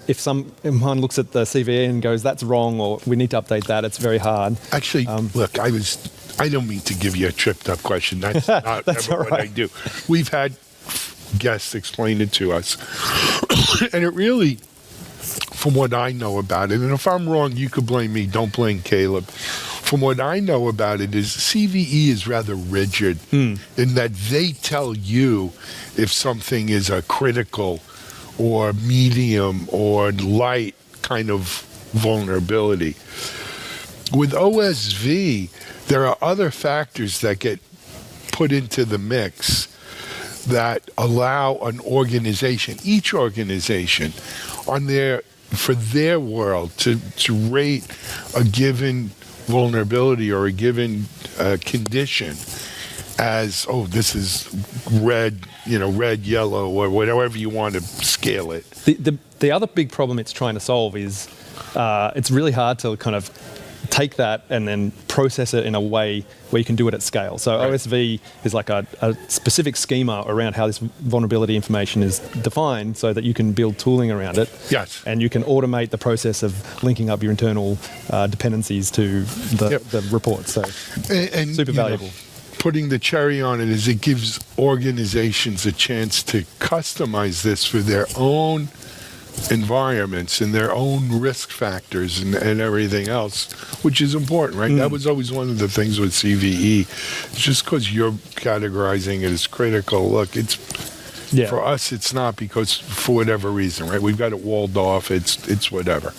if someone looks at the CVE and goes, that's wrong, or we need to update that, it's very hard. Actually, look, I don't mean to give you a tripped up question. That's not That's ever all what right. I do. We've had guests explain it to us. And it really, from what I know about it, and if I'm wrong, you could blame me, don't blame Caleb. From what I know about it is CVE is rather rigid in that they tell you if something is a critical or medium or light kind of vulnerability. With OSV, there are other factors that get put into the mix that allow an organization, each organization, for their world to rate a given vulnerability or a given condition as, oh, this is red, yellow, or whatever you want to scale it. The other big problem it's trying to solve is it's really hard to kind of take that and then process it in a way where you can do it at scale. So OSV is like a specific schema around how this vulnerability information is defined so that you can build tooling around it. Yes. And you can automate the process of linking up your internal dependencies to the report. So and super valuable. Putting the cherry on it is it gives organizations a chance to customize this for their own environments and their own risk factors and everything else, which is important, right? That was always one of the things with CVE. Just because you're categorizing it as critical, look, for us, it's not, because for whatever reason, right? We've got it walled off. It's whatever.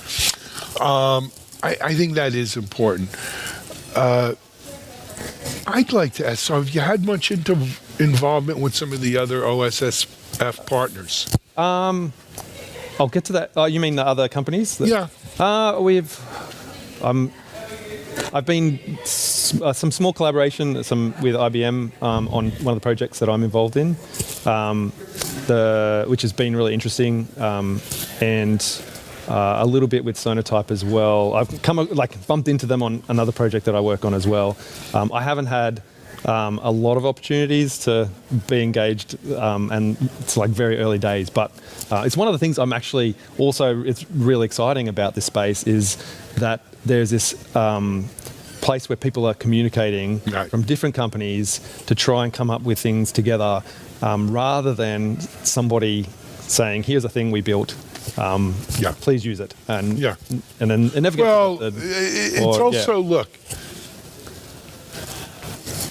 I think that is important. I'd like to ask, so have you had much involvement with some of the other OSSF partners? I'll get to that. Oh, you mean the other companies? Yeah. I've been some small collaboration, with IBM on one of the projects that I'm involved in, which has been really interesting, and a little bit with Sonotype as well. I've bumped into them on another project that I work on as well. I haven't had a lot of opportunities to be engaged, and it's very early days, but it's one of the things I'm actually also, it's really exciting about this space is that there's this place where people are communicating from different companies to try and come up with things together, rather than somebody saying, here's a thing we built, please use it, and then it never gets it's also, look,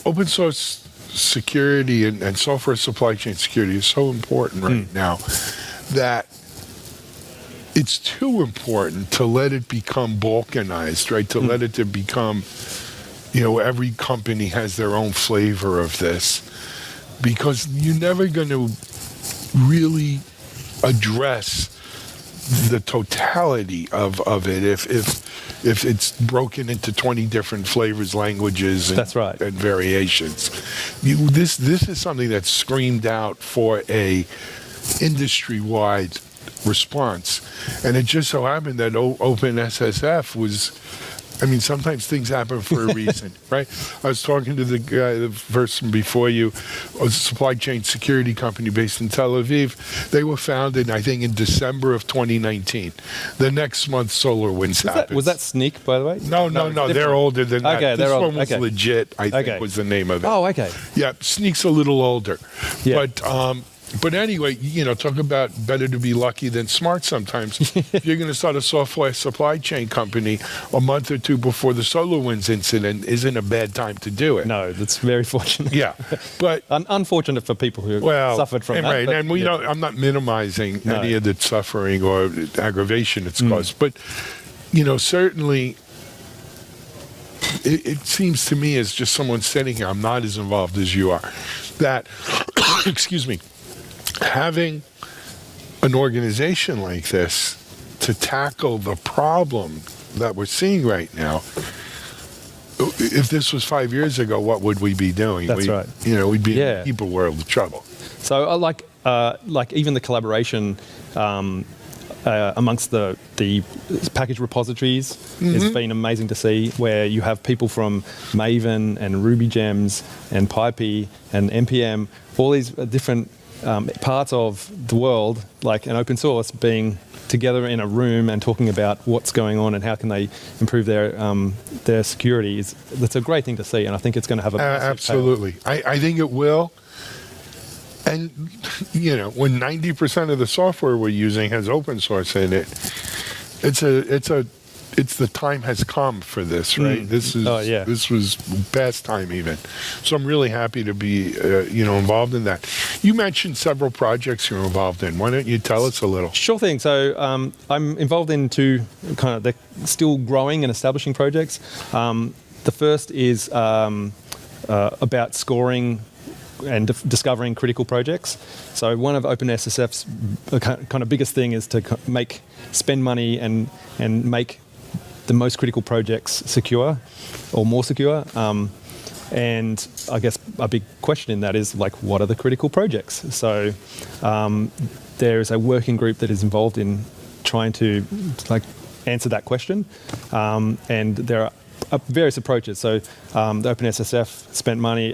open source security and software supply chain security is so important right now that it's too important to let it become balkanized, right? To let it to become, every company has their own flavor of this, because you're never going to really address the totality of it if it's broken into 20 different flavors, languages, and variations. This is something that's screamed out for a industry-wide response, and it just so happened that OpenSSF was I mean, sometimes things happen for a reason, right? I was talking to the person before you, a supply chain security company based in Tel Aviv. They were founded, I think, in December of 2019. The next month, SolarWinds happened. Was that Sneak, by the way? No. They're older than that. Okay, This they're one old. was Okay. legit, I think was the name of it. Oh, okay. Yeah, Sneak's a little older. Yeah. But anyway, talk about better to be lucky than smart sometimes. If you're going to start a software supply chain company a month or two before the SolarWinds incident isn't a bad time to do it. No, that's very fortunate. Yeah, but unfortunate for people who suffered from that. Right, but, and I'm not minimizing any of the suffering or aggravation it's caused, but certainly. It seems to me as just someone sitting here, I'm not as involved as you are, that, excuse me, having an organization like this to tackle the problem that we're seeing right now, if this was 5 years ago, what would we be doing? That's right. We'd be in a deeper world of trouble. So I like even the collaboration amongst the package repositories has been amazing to see, where you have people from Maven and Ruby Gems and PyPy and NPM, all these different parts of the world, like an open source, being together in a room and talking about what's going on and how can they improve their security. That's a great thing to see, and I think it's going to have a massive absolutely. I think it will. And when 90% of the software we're using has open source in it, it's the time has come for this, right? This was past time even. So I'm really happy to be involved in that. You mentioned several projects you're involved in. Why don't you tell us a little? Sure thing. So I'm involved in two they're still growing and establishing projects. The first is about scoring and discovering critical projects. So one of OpenSSF's kind of biggest thing is to spend money and make the most critical projects secure or more secure. And I guess a big question in that is, what are the critical projects? So there is a working group that is involved in trying to answer that question. And there are various approaches. So the OpenSSF spent money,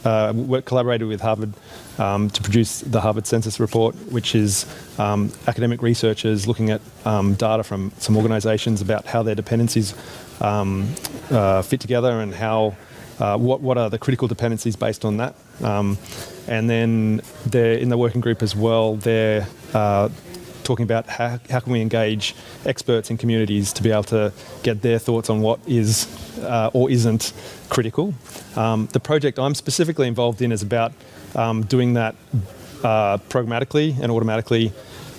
collaborated with Harvard to produce the Harvard Census Report, which is academic researchers looking at data from some organizations about how their dependencies fit together and how what are the critical dependencies based on that. And then they're in the working group as well, they're talking about how can we engage experts in communities to be able to get their thoughts on what is or isn't critical. The project I'm specifically involved in is about doing that programmatically and automatically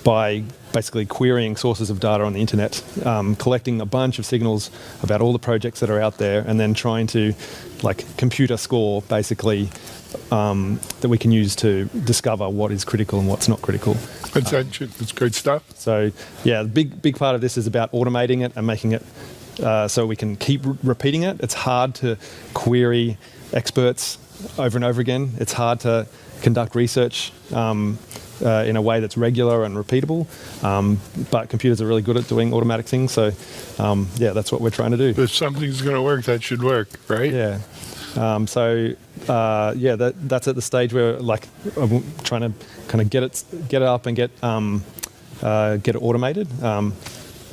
by basically querying sources of data on the internet, collecting a bunch of signals about all the projects that are out there, and then trying to computer score basically that we can use to discover what is critical and what's not critical. That's great stuff. So the big part of this is about automating it and making it so we can keep repeating it. It's hard to query experts over and over again. It's hard to conduct research in a way that's regular and repeatable. But computers are really good at doing automatic things. So that's what we're trying to do. If something's going to work, that should work, right? Yeah. That's at the stage where I'm trying to kind of get it up and get it automated.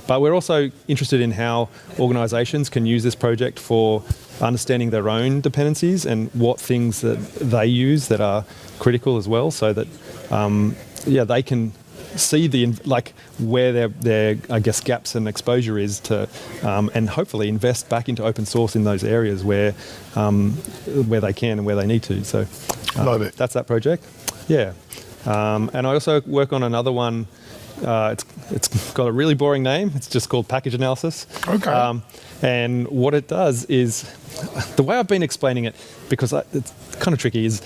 But we're also interested in how organizations can use this project for understanding their own dependencies and what things that they use that are critical as well, so that they can see where their I guess gaps and exposure is to, and hopefully invest back into open source in those areas where they can and where they need to. So love it. That's that project. Yeah, and I also work on another one. It's got a really boring name. It's just called Package Analysis. Okay. And what it does is, the way I've been explaining it, because it's kind of tricky, is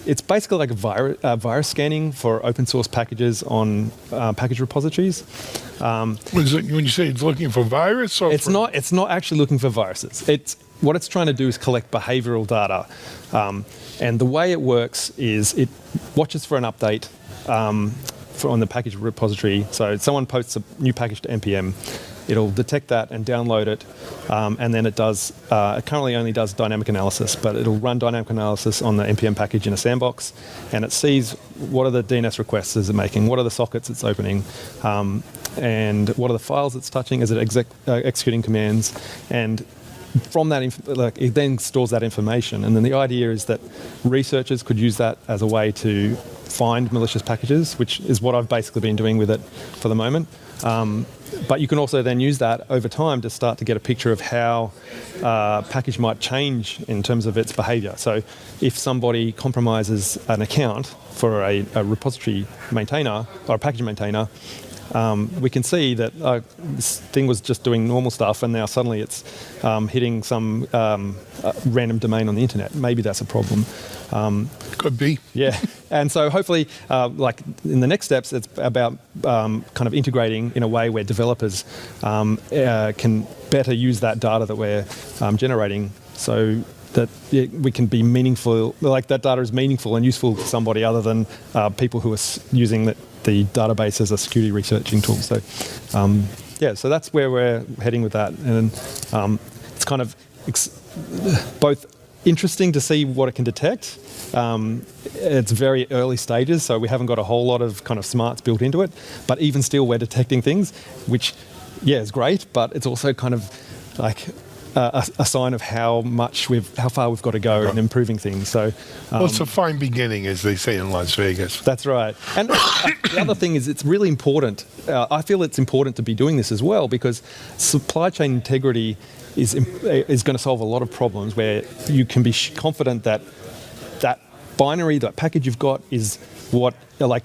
it's basically like a virus scanning for open source packages on package repositories. When you say it's looking for virus, or it's not actually looking for viruses. What it's trying to do is collect behavioral data, and the way it works is it watches for an update on the package repository. So someone posts a new package to NPM. it'll detect that and download it, and then it currently only does dynamic analysis, but it'll run dynamic analysis on the NPM package in a sandbox, and it sees what are the DNS requests is it making, what are the sockets it's opening, and what are the files it's touching, is it executing commands, and from that, it then stores that information. And then the idea is that researchers could use that as a way to find malicious packages, which is what I've basically been doing with it for the moment. But you can also then use that over time to start to get a picture of how a package might change in terms of its behavior. So if somebody compromises an account for a repository maintainer or a package maintainer, we can see that this thing was just doing normal stuff and now suddenly it's hitting some random domain on the internet. Maybe that's a problem. Could be. Yeah. And so hopefully, like in the next steps, it's about kind of integrating in a way where developers can better use that data that we're generating so that we can be meaningful, like that data is meaningful and useful to somebody other than people who are using the database as a security researching tool. So, so that's where we're heading with that. And it's kind of both interesting to see what it can detect. It's very early stages, so we haven't got a whole lot of kind of smarts built into it. But even still, we're detecting things, which, is great, but it's also kind of like a sign of how far we've got to go in improving things. So, well, it's a fine beginning, as they say in Las Vegas. That's right. And the other thing is, it's really important. I feel it's important to be doing this as well because supply chain integrity is going to solve a lot of problems where you can be confident that that binary, that package you've got, is what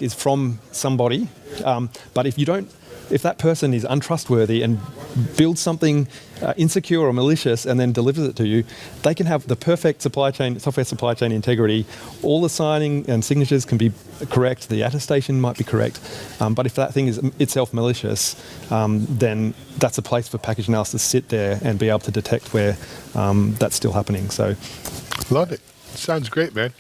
is from somebody. But if that person is untrustworthy and builds something insecure or malicious and then delivers it to you, they can have the perfect software supply chain integrity. All the signing and signatures can be correct. The attestation might be correct. But if that thing is itself malicious, then that's a place for package analysis to sit there and be able to detect where that's still happening. So, love it. Sounds great, man.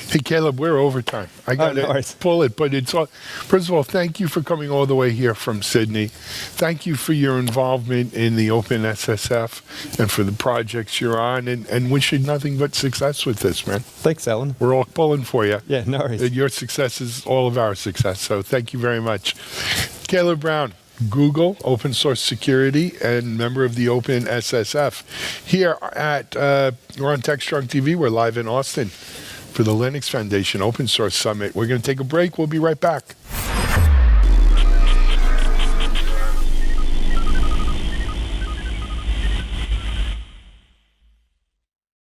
Hey, Caleb, we're over time. I got to pull it, but it's all. First of all, thank you for coming all the way here from Sydney. Thank you for your involvement in the Open SSF and for the projects you're on, and wish you nothing but success with this, man. Thanks, Alan. We're all pulling for you. Yeah, no worries. Your success is all of our success, so thank you very much. Caleb Brown, Google, open source security, and member of the Open SSF. Here we're on Techstrong TV. We're live in Austin for the Linux Foundation Open Source Summit. We're going to take a break. We'll be right back.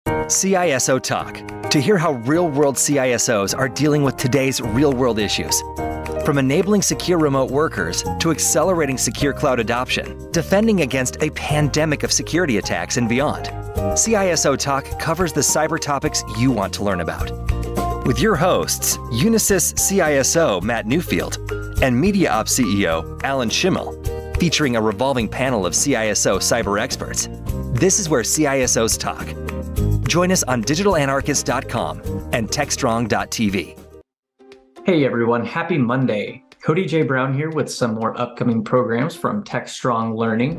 CISO Talk, to hear how real-world CISOs are dealing with today's real-world issues. From enabling secure remote workers to accelerating secure cloud adoption, defending against a pandemic of security attacks and beyond, CISO Talk covers the cyber topics you want to learn about. With your hosts, Unisys CISO Matt Newfield and MediaOps CEO Alan Schimmel, featuring a revolving panel of CISO cyber experts. This is where CISOs talk. Join us on digitalanarchist.com and techstrong.tv. Hey everyone, happy Monday. Cody J. Brown here with some more upcoming programs from Techstrong Learning.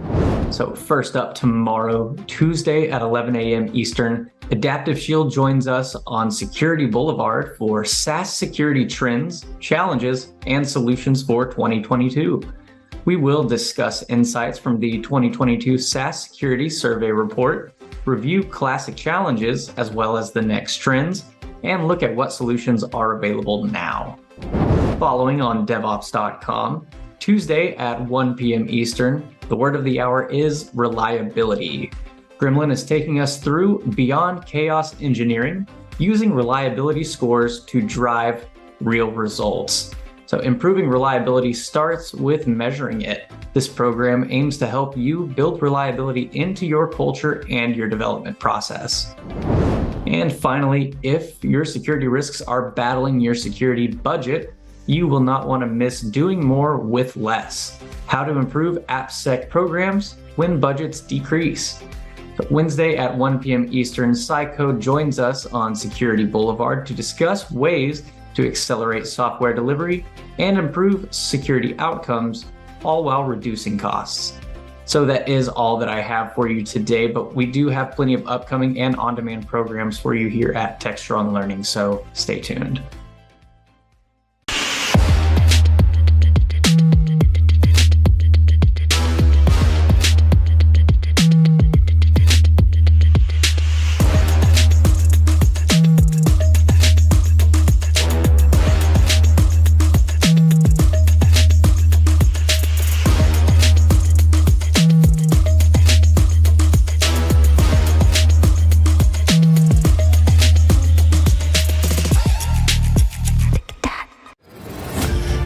So first up tomorrow, Tuesday at 11 a.m. Eastern, Adaptive Shield joins us on Security Boulevard for SaaS security trends, challenges, and solutions for 2022. We will discuss insights from the 2022 SaaS Security Survey Report, review classic challenges as well as the next trends, and look at what solutions are available now. Following on DevOps.com, Tuesday at 1 p.m. Eastern, the word of the hour is reliability. Gremlin is taking us through Beyond Chaos Engineering, using reliability scores to drive real results. So improving reliability starts with measuring it. This program aims to help you build reliability into your culture and your development process. And finally, if your security risks are battling your security budget, you will not want to miss Doing More with Less: How to Improve AppSec Programs When Budgets Decrease. Wednesday at 1 p.m. Eastern, Psycode joins us on Security Boulevard to discuss ways to accelerate software delivery and improve security outcomes, all while reducing costs. So that is all that I have for you today, but we do have plenty of upcoming and on-demand programs for you here at Techstrong Learning, so stay tuned.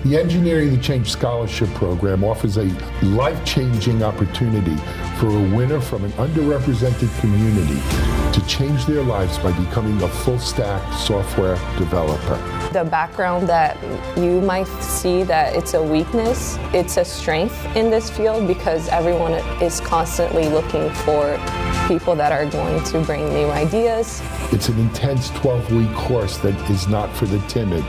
The Engineering the Change Scholarship Program offers a life-changing opportunity for a winner from an underrepresented community to change their lives by becoming a full-stack software developer. The background that you might see that it's a weakness, it's a strength in this field because everyone is constantly looking for people that are going to bring new ideas. It's an intense 12-week course that is not for the timid.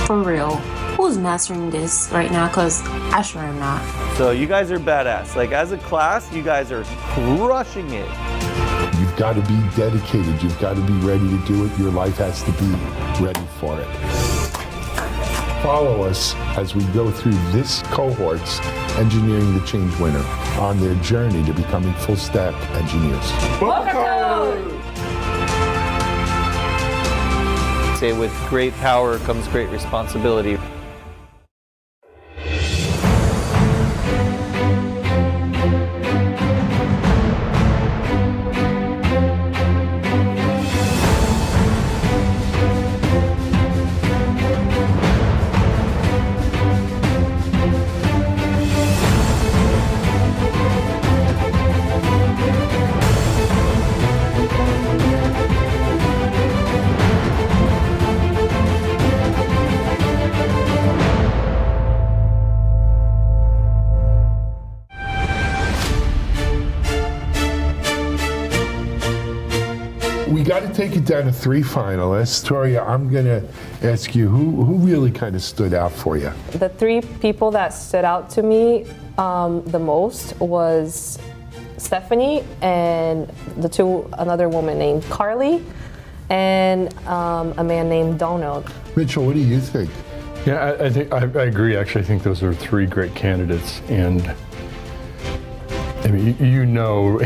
For real, who's mastering this right now? Because I sure am not. So you guys are badass. Like as a class, you guys are crushing it. You've got to be dedicated. You've got to be ready to do it. Your life has to be ready for it. Follow us as we go through this cohort's Engineering the Change winner on their journey to becoming full-stack engineers. Say with great power comes great responsibility. We got to take it down to 3 finalists. Toria, I'm going to ask you, who really kind of stood out for you? The 3 people that stood out to me the most was Stephanie and another woman named Carly and a man named Donald. Mitchell, what do you think? Yeah, I think I agree. Actually, I think those are 3 great candidates, and I mean, you know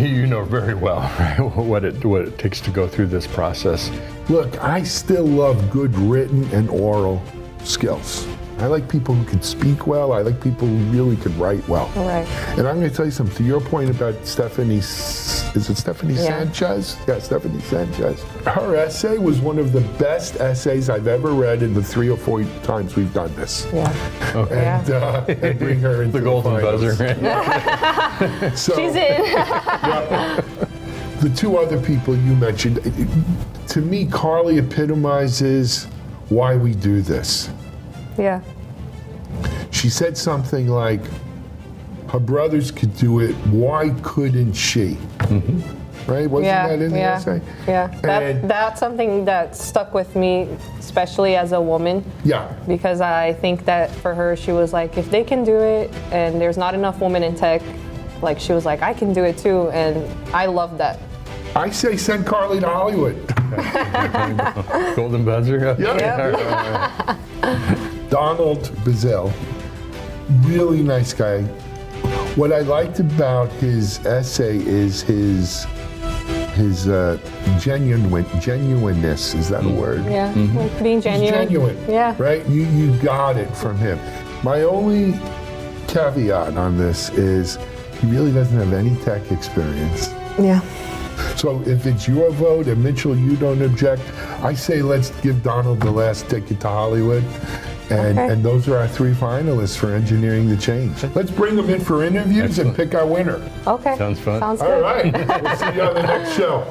very well, right, what it takes to go through this process. Look, I still love good written and oral skills. I like people who can speak well. I like people who really can write well. Right. And I'm going to tell you something. To your point about Stephanie, is it Stephanie Sanchez? Yeah, Stephanie Sanchez. Her essay was one of the best essays I've ever read in the 3 or 4 times we've done this. Yeah. Okay. And bring her into the golden buzzer. So, she's in. The 2 other people you mentioned, to me, Carly epitomizes why we do this. Yeah. She said something like, her brothers could do it, why couldn't she? Mm-hmm. Right? Wasn't that in the essay? Yeah, that's something that stuck with me, especially as a woman. Yeah. Because I think that for her, she was like, if they can do it and there's not enough women in tech, like she was like, I can do it too, and I love that. I say send Carly to Hollywood. Golden buzzer? Yeah. Donald Bazell, really nice guy. What I liked about his essay is his genuineness. Is that a word? Yeah, like being genuine. He's genuine. Yeah. Right? You got it from him. My only caveat on this is he really doesn't have any tech experience. Yeah. So if it's your vote and Mitchell, you don't object, I say let's give Donald the last ticket to Hollywood. And those are our 3 finalists for Engineering the Change. Let's bring them in for interviews and pick our winner. Okay. Sounds fun. Sounds All good. right. We'll see you on the next show.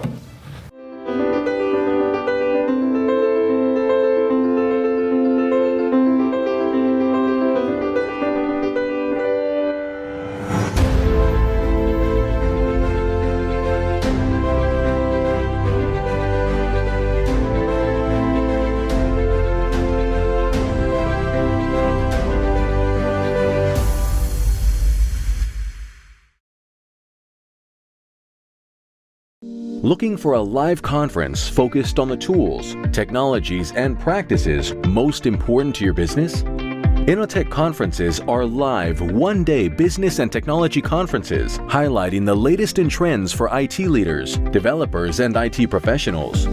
Looking for a live conference focused on the tools, technologies, and practices most important to your business? Innotech conferences are live one-day business and technology conferences highlighting the latest in trends for IT leaders, developers, and IT professionals.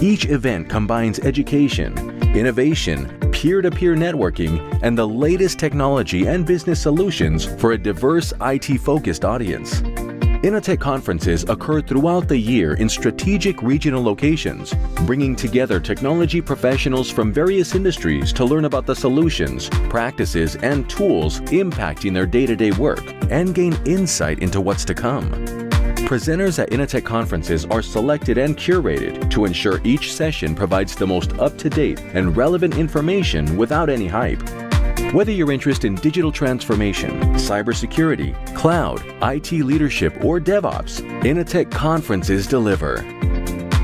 Each event combines education, innovation, peer-to-peer networking, and the latest technology and business solutions for a diverse IT-focused audience. Innotech conferences occur throughout the year in strategic regional locations, bringing together technology professionals from various industries to learn about the solutions, practices, and tools impacting their day-to-day work and gain insight into what's to come. Presenters at Innotech conferences are selected and curated to ensure each session provides the most up-to-date and relevant information without any hype. Whether you're interested in digital transformation, cybersecurity, cloud, IT leadership, or DevOps, Innotech conferences deliver.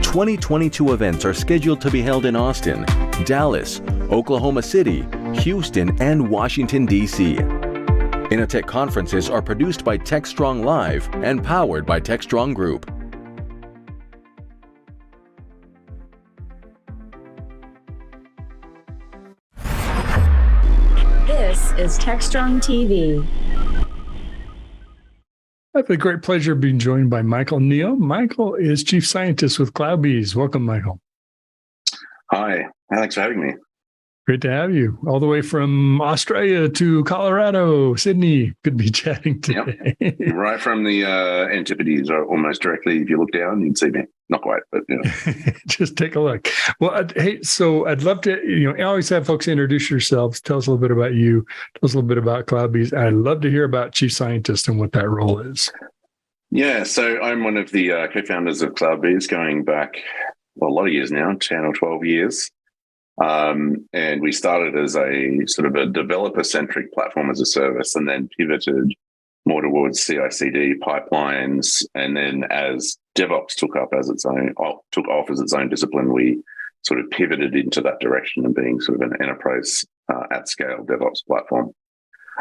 2022 events are scheduled to be held in Austin, Dallas, Oklahoma City, Houston, and Washington, D.C. Innotech conferences are produced by Techstrong Live and powered by Techstrong Group. This is Techstrong TV. I have the great pleasure of being joined by Michael Neo. Michael is Chief Scientist with CloudBees. Welcome, Michael. Hi, thanks for having me. Great to have you. All the way from Australia to Colorado, Sydney. Good to be chatting today. Yep. Right from the Antipodes, or almost directly. If you look down, you'd see me. Not quite, but you know. Just take a look. Well, hey, so I'd love to, I always have folks introduce yourselves. Tell us a little bit about you. Tell us a little bit about CloudBees. I'd love to hear about Chief Scientist and what that role is. Yeah, so I'm one of the co-founders of CloudBees, going back a lot of years now, 10 or 12 years. And we started as a sort of a developer-centric platform as a service, and then pivoted more towards CI/CD pipelines. And then as DevOps took off as its own discipline, we sort of pivoted into that direction and being sort of an enterprise at-scale DevOps platform.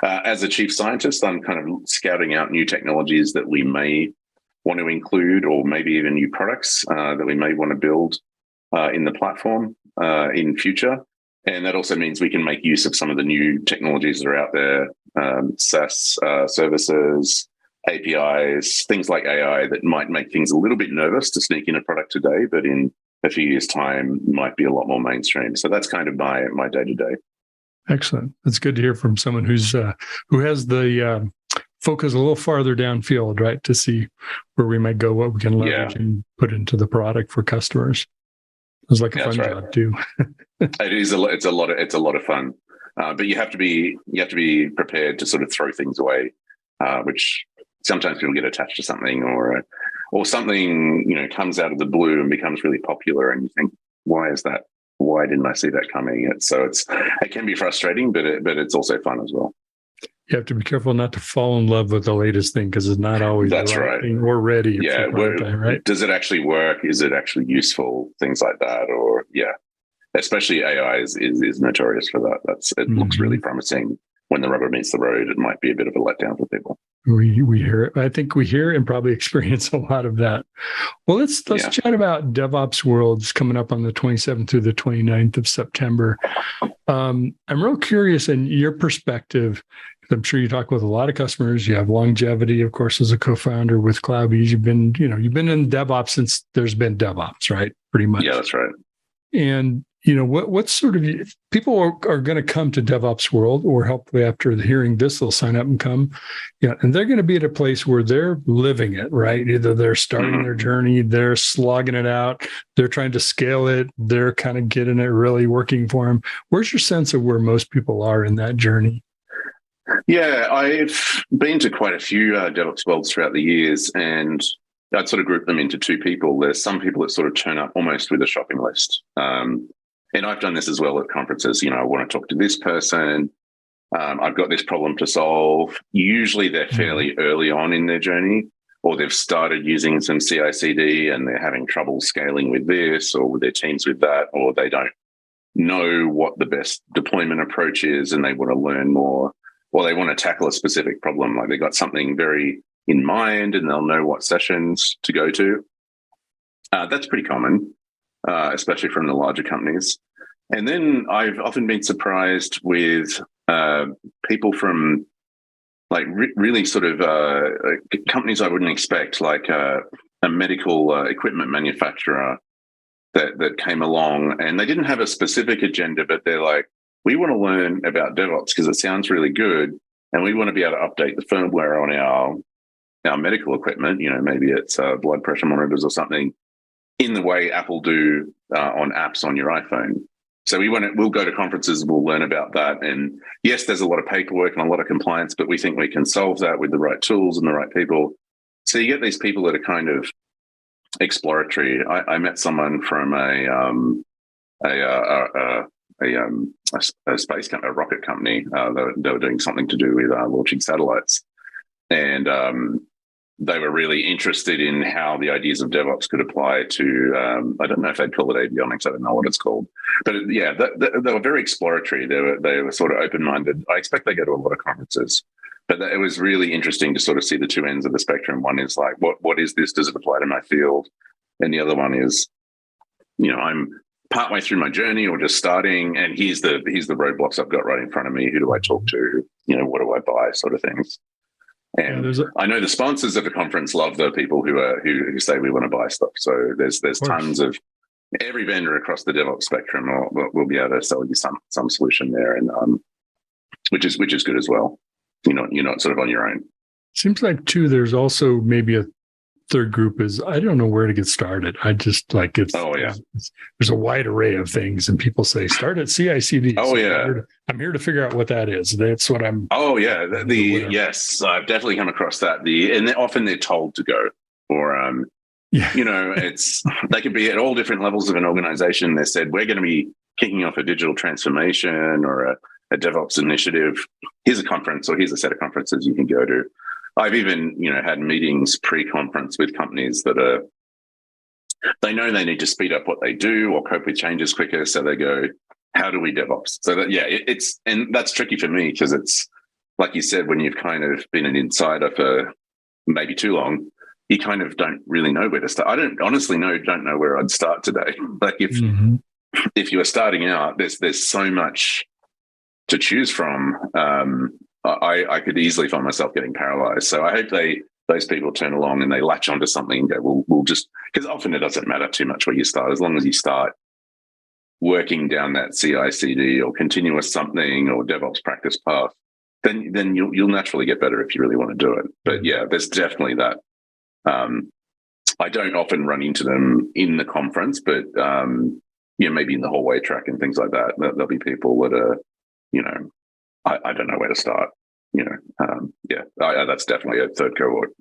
As a chief scientist, I'm kind of scouting out new technologies that we may want to include, or maybe even new products that we may want to build in the platform in future. And that also means we can make use of some of the new technologies that are out there, SaaS services, APIs, things like AI that might make things a little bit nervous to sneak in a product today, but in a few years' time might be a lot more mainstream. So that's kind of my day-to-day. Excellent. That's good to hear from someone who has the focus a little farther downfield, right, to see where we might go, what we can leverage and put into the product for customers. It was like a fun job too. It is it's a lot of fun, but you have to be prepared to sort of throw things away, which sometimes people get attached to something, or something comes out of the blue and becomes really popular, and you think, why is that? Why didn't I see that coming? It can be frustrating, but it's also fun as well. You have to be careful not to fall in love with the latest thing, because it's not always the right thing or ready. Yeah, right? Does it actually work? Is it actually useful? Things like that, or especially AI is notorious for that. It looks really promising. When the rubber meets the road, it might be a bit of a letdown for people. We hear it. I think we hear and probably experience a lot of that. Well, let's chat about DevOps Worlds coming up on the 27th through the 29th of September. I'm real curious in your perspective. I'm sure you talk with a lot of customers. You have longevity, of course, as a co-founder with CloudBees. You've been in DevOps since there's been DevOps, right? Pretty much. Yeah, that's right. And what sort of people are going to come to DevOps World, or hopefully after hearing this, they'll sign up and come. And they're going to be at a place where they're living it, right? Either they're starting their journey, they're slogging it out, they're trying to scale it, they're kind of getting it really working for them. Where's your sense of where most people are in that journey? Yeah, I've been to quite a few DevOps Worlds throughout the years, and I'd sort of group them into two people. There's some people that sort of turn up almost with a shopping list. And I've done this as well at conferences. I want to talk to this person. I've got this problem to solve. Usually they're fairly early on in their journey, or they've started using some CI/CD and they're having trouble scaling with this or with their teams with that, or they don't know what the best deployment approach is and they want to learn more, or they want to tackle a specific problem. Like they've got something very in mind and they'll know what sessions to go to. That's pretty common, especially from the larger companies. And then I've often been surprised with people from like really sort of companies I wouldn't expect, like a medical equipment manufacturer that came along, and they didn't have a specific agenda, but they're like, we want to learn about DevOps because it sounds really good, and we want to be able to update the firmware on our medical equipment. You know, maybe it's blood pressure monitors or something, in the way Apple do on apps on your iPhone. So we'll go to conferences, we'll learn about that. And yes, there's a lot of paperwork and a lot of compliance, but we think we can solve that with the right tools and the right people. So you get these people that are kind of exploratory. I met someone from a space company, a rocket company. They were doing something to do with launching satellites. And they were really interested in how the ideas of DevOps could apply to, I don't know if they'd call it avionics, I don't know what it's called. But yeah, they were very exploratory. They were sort of open-minded. I expect they go to a lot of conferences. But it was really interesting to sort of see the two ends of the spectrum. One is like, what is this? Does it apply to my field? And the other one is, you know, I'm partway through my journey or just starting, and here's the roadblocks I've got right in front of me. Who do I talk to? You know, what do I buy? Sort of things. And I know the sponsors of the conference love the people who say we want to buy stuff. So there's tons of every vendor across the DevOps spectrum will be able to sell you some solution there, and which is good as well. You're not sort of on your own. Seems like too. There's also maybe a third group is I don't know where to get started. I just like it's. Oh yeah. There's a wide array of things, and people say start at CI/CD. Oh so yeah. I'm here to figure out what that is. That's what I'm. Oh yeah. Yes, I've definitely come across that. And often they're told to go, or you know, they could be at all different levels of an organization. They said we're going to be kicking off a digital transformation or a DevOps initiative. Here's a conference, or here's a set of conferences you can go to. I've even, had meetings pre-conference with companies that they know they need to speed up what they do or cope with changes quicker. So they go, how do we DevOps? So that, and that's tricky for me because it's like you said, when you've kind of been an insider for maybe too long, you kind of don't really know where to start. I don't know where I'd start today. Like if you were starting out, there's so much to choose from. I could easily find myself getting paralyzed. So I hope those people turn along and they latch onto something and go, we'll just, because often it doesn't matter too much where you start, as long as you start working down that CI/CD or continuous something or DevOps practice path, then you'll naturally get better if you really want to do it. But yeah, there's definitely that. I don't often run into them in the conference, but maybe in the hallway track and things like that. There'll be people that are, I don't know where to start. That's definitely a third cohort.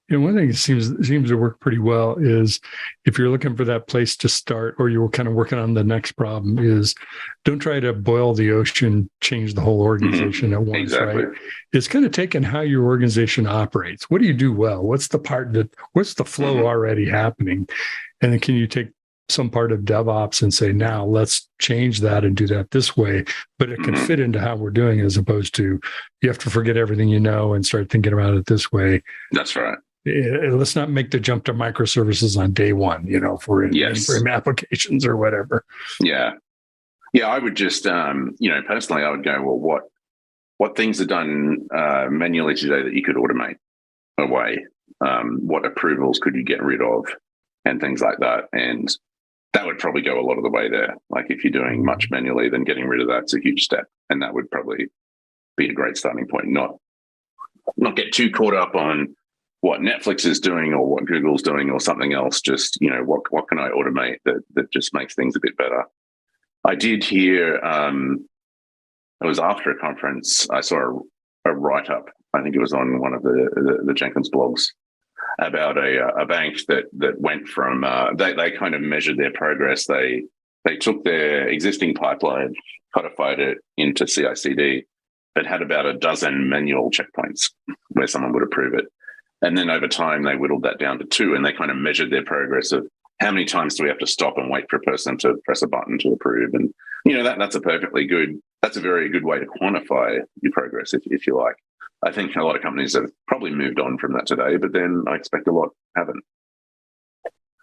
One thing that seems to work pretty well is if you're looking for that place to start, or you're kind of working on the next problem, is don't try to boil the ocean, change the whole organization at once. Exactly. Right? It's kind of taking how your organization operates. What do you do well? What's the flow already happening? And then can you take some part of DevOps and say, now let's change that and do that this way, but it can fit into how we're doing, as opposed to you have to forget everything you know and start thinking about it this way. That's right. Let's not make the jump to microservices on day one, for mainframe applications or whatever. Yeah. Yeah. I would just, personally, I would go, well, what things are done manually today that you could automate away? What approvals could you get rid of and things like that? And that would probably go a lot of the way there. Like if you're doing much manually, then getting rid of that's a huge step. And that would probably be a great starting point. Not get too caught up on what Netflix is doing or what Google's doing or something else. Just, what can I automate that just makes things a bit better? I did hear, it was after a conference, I saw a write-up. I think it was on one of the Jenkins blogs, about a bank that went from they kind of measured their progress. They took their existing pipeline, codified it into CI/CD, but had about a dozen manual checkpoints where someone would approve it. And then over time, they whittled that down to 2, and they kind of measured their progress of how many times do we have to stop and wait for a person to press a button to approve. And that's a very good way to quantify your progress, if you like. I think a lot of companies have probably moved on from that today, but then I expect a lot haven't.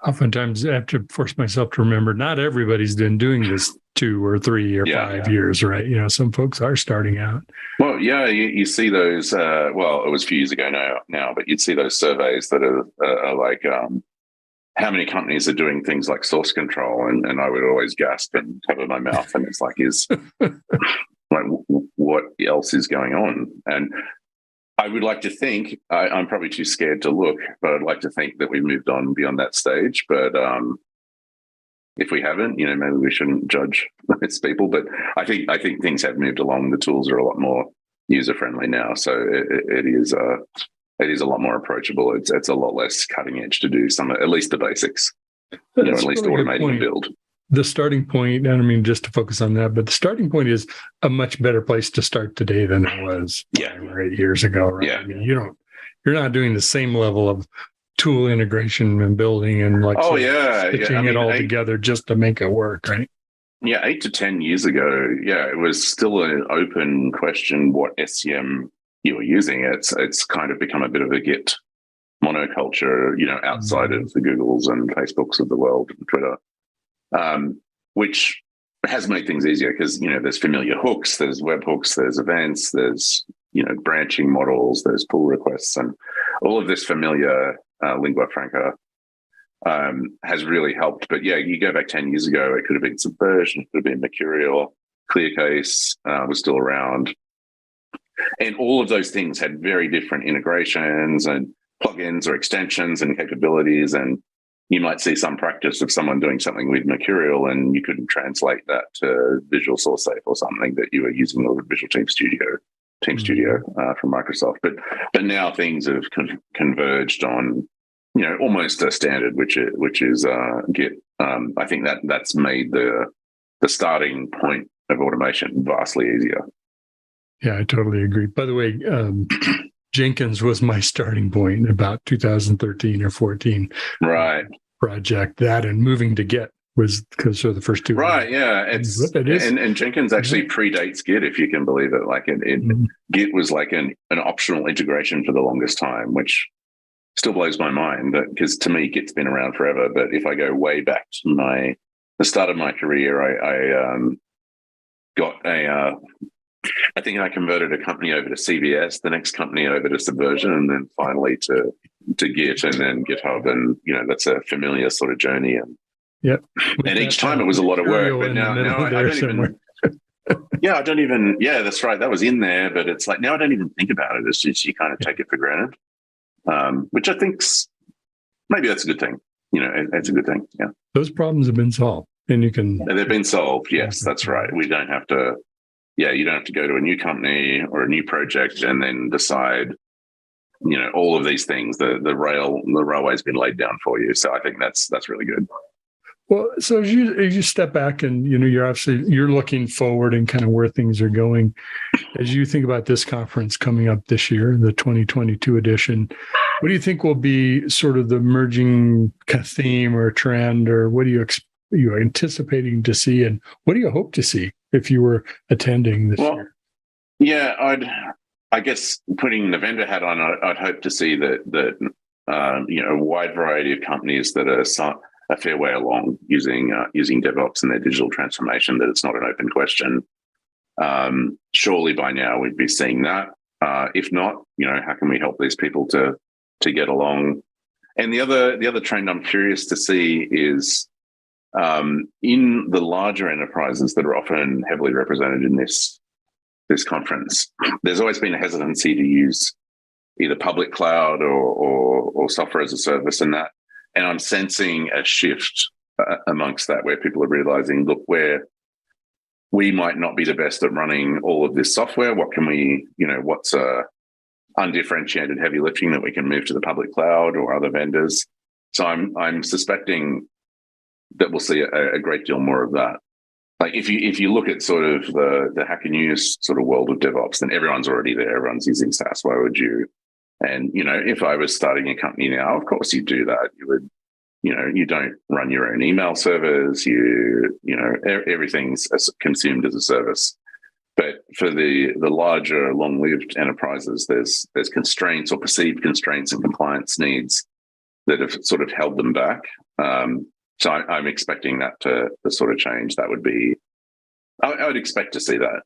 Oftentimes I have to force myself to remember not everybody's been doing this 2 or 3 or 5 years, right? Some folks are starting out. Well, yeah, you see those, well, it was a few years ago now, but you'd see those surveys that are like, how many companies are doing things like source control? And I would always gasp and cover my mouth. And it's like, like, what else is going on? And I would like to think, I'm probably too scared to look, but I'd like to think that we've moved on beyond that stage. But if we haven't, maybe we shouldn't judge its people. But I think things have moved along. The tools are a lot more user friendly now, so it is a lot more approachable. It's a lot less cutting edge to do at least the basics. At least really automating a build. The starting point, I don't mean just to focus on that, but the starting point is a much better place to start today than it was 5 or 8 years ago. Right? Yeah. I mean, you're not doing the same level of tool integration and building and stitching it all together just to make it work, right? Yeah, 8 to 10 years ago, it was still an open question what SCM you were using. It's kind of become a bit of a Git monoculture, outside of the Googles and Facebooks of the world and Twitter. Which has made things easier because, there's familiar hooks, there's webhooks, there's events, there's, branching models, there's pull requests, and all of this familiar lingua franca has really helped. But you go back 10 years ago, it could have been Subversion, it could have been Mercurial, ClearCase was still around. And all of those things had very different integrations and plugins or extensions and capabilities, and you might see some practice of someone doing something with Mercurial and you couldn't translate that to Visual Source Safe or something that you were using with Visual Team Studio from Microsoft. But now things have converged on, almost a standard, which is Git. I think that's made the starting point of automation vastly easier. Yeah, I totally agree. By the way, Jenkins was my starting point about 2013 or 14. Right. Project that and moving to Git was because of the first two. Right. Yeah. And Jenkins actually predates Git, if you can believe it. Like Git was like an optional integration for the longest time, which still blows my mind because to me, Git's been around forever. But if I go way back to the start of my career, I got I think I converted a company over to CVS, the next company over to Subversion, and then finally to Git and then GitHub. And, that's a familiar sort of journey. And and each time it was a lot of work. But now I don't even... I don't even... Yeah, that's right. That was in there. But it's like now I don't even think about it. It's just you kind of take it for granted, which I think's... Maybe that's a good thing. It's a good thing. Yeah. Those problems have been solved. And you can... They've been solved. Yes, that's right. We don't have to... you don't have to go to a new company or a new project and then decide, all of these things. The railway's been laid down for you. So I think that's really good. Well, so as you step back and you're looking forward and kind of where things are going, as you think about this conference coming up this year, the 2022 edition, what do you think will be sort of the emerging theme or trend, or what are you anticipating to see, and what do you hope to see if you were attending this year? Yeah, I guess putting the vendor hat on, I'd hope to see that a wide variety of companies that are a fair way along using DevOps in their digital transformation, that it's not an open question. Surely by now we'd be seeing that. If not, how can we help these people to get along? And the other trend I'm curious to see is in the larger enterprises that are often heavily represented in this conference, there's always been a hesitancy to use either public cloud or software as a service and that. And I'm sensing a shift amongst that, where people are realizing, look, we might not be the best at running all of this software. What can we, what's undifferentiated heavy lifting that we can move to the public cloud or other vendors? So I'm suspecting that we'll see a great deal more of that. Like if you look at sort of the Hacker News sort of world of DevOps, then everyone's already there. Everyone's using SaaS. Why would you? And, if I was starting a company now, of course you do that. You would, you don't run your own email servers. Everything's consumed as a service. But for the larger, long-lived enterprises, there's constraints or perceived constraints and compliance needs that have sort of held them back. So I'm expecting that to sort of change. That would be, I would expect to see that.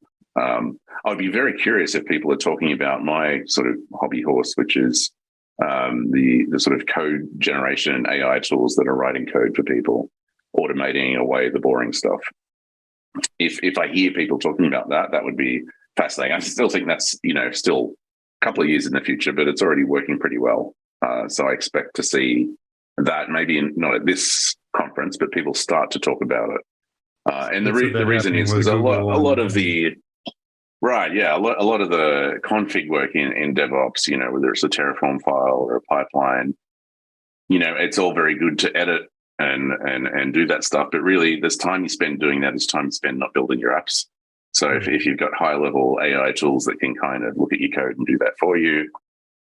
I'd be very curious if people are talking about my sort of hobby horse, which is the sort of code generation AI tools that are writing code for people, automating away the boring stuff. If I hear people talking about that, that would be fascinating. I still think that's, still a couple of years in the future, but it's already working pretty well. So I expect to see that maybe not at this conference, but people start to talk about it. And the reason is there's a lot of the right, yeah, a lot of the config work in DevOps, whether it's a Terraform file or a pipeline, it's all very good to edit and do that stuff, but really, there's time you spend doing that is time you spend not building your apps. So if you've got high level AI tools that can kind of look at your code and do that for you,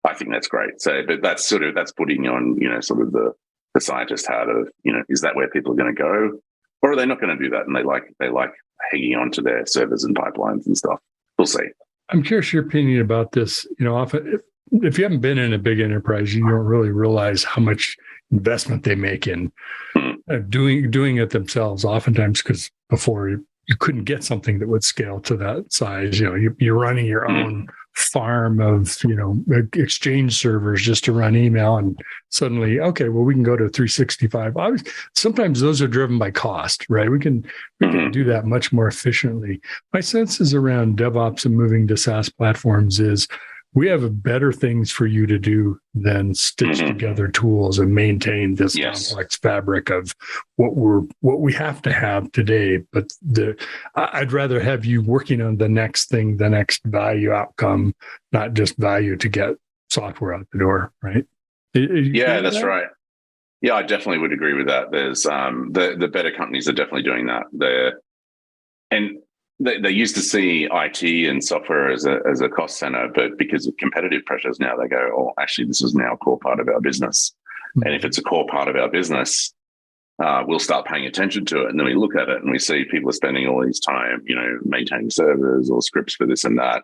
I think that's great. So, but that's putting on, sort of the scientist hat of, is that where people are going to go, or are they not going to do that? And they like hanging on to their servers and pipelines and stuff. We'll see. I'm curious your opinion about this. Often if you haven't been in a big enterprise, you don't really realize how much investment they make in doing it themselves. Oftentimes, because before you couldn't get something that would scale to that size. You're running your own farm of exchange servers just to run email, and suddenly, okay, well, we can go to 365. Sometimes those are driven by cost, right? We can do that much more efficiently. My sense is around DevOps and moving to SaaS platforms is we have better things for you to do than stitch together tools and maintain this complex fabric of what we have to have today. But I'd rather have you working on the next thing, the next value outcome, not just value to get software out the door, right? Yeah, that's right. Yeah, I definitely would agree with that. There's the better companies are definitely doing that. They used to see IT and software as a cost center, but because of competitive pressures now, they go, oh, actually, this is now a core part of our business. And if it's a core part of our business, we'll start paying attention to it. And then we look at it and we see people are spending all this time, maintaining servers or scripts for this and that,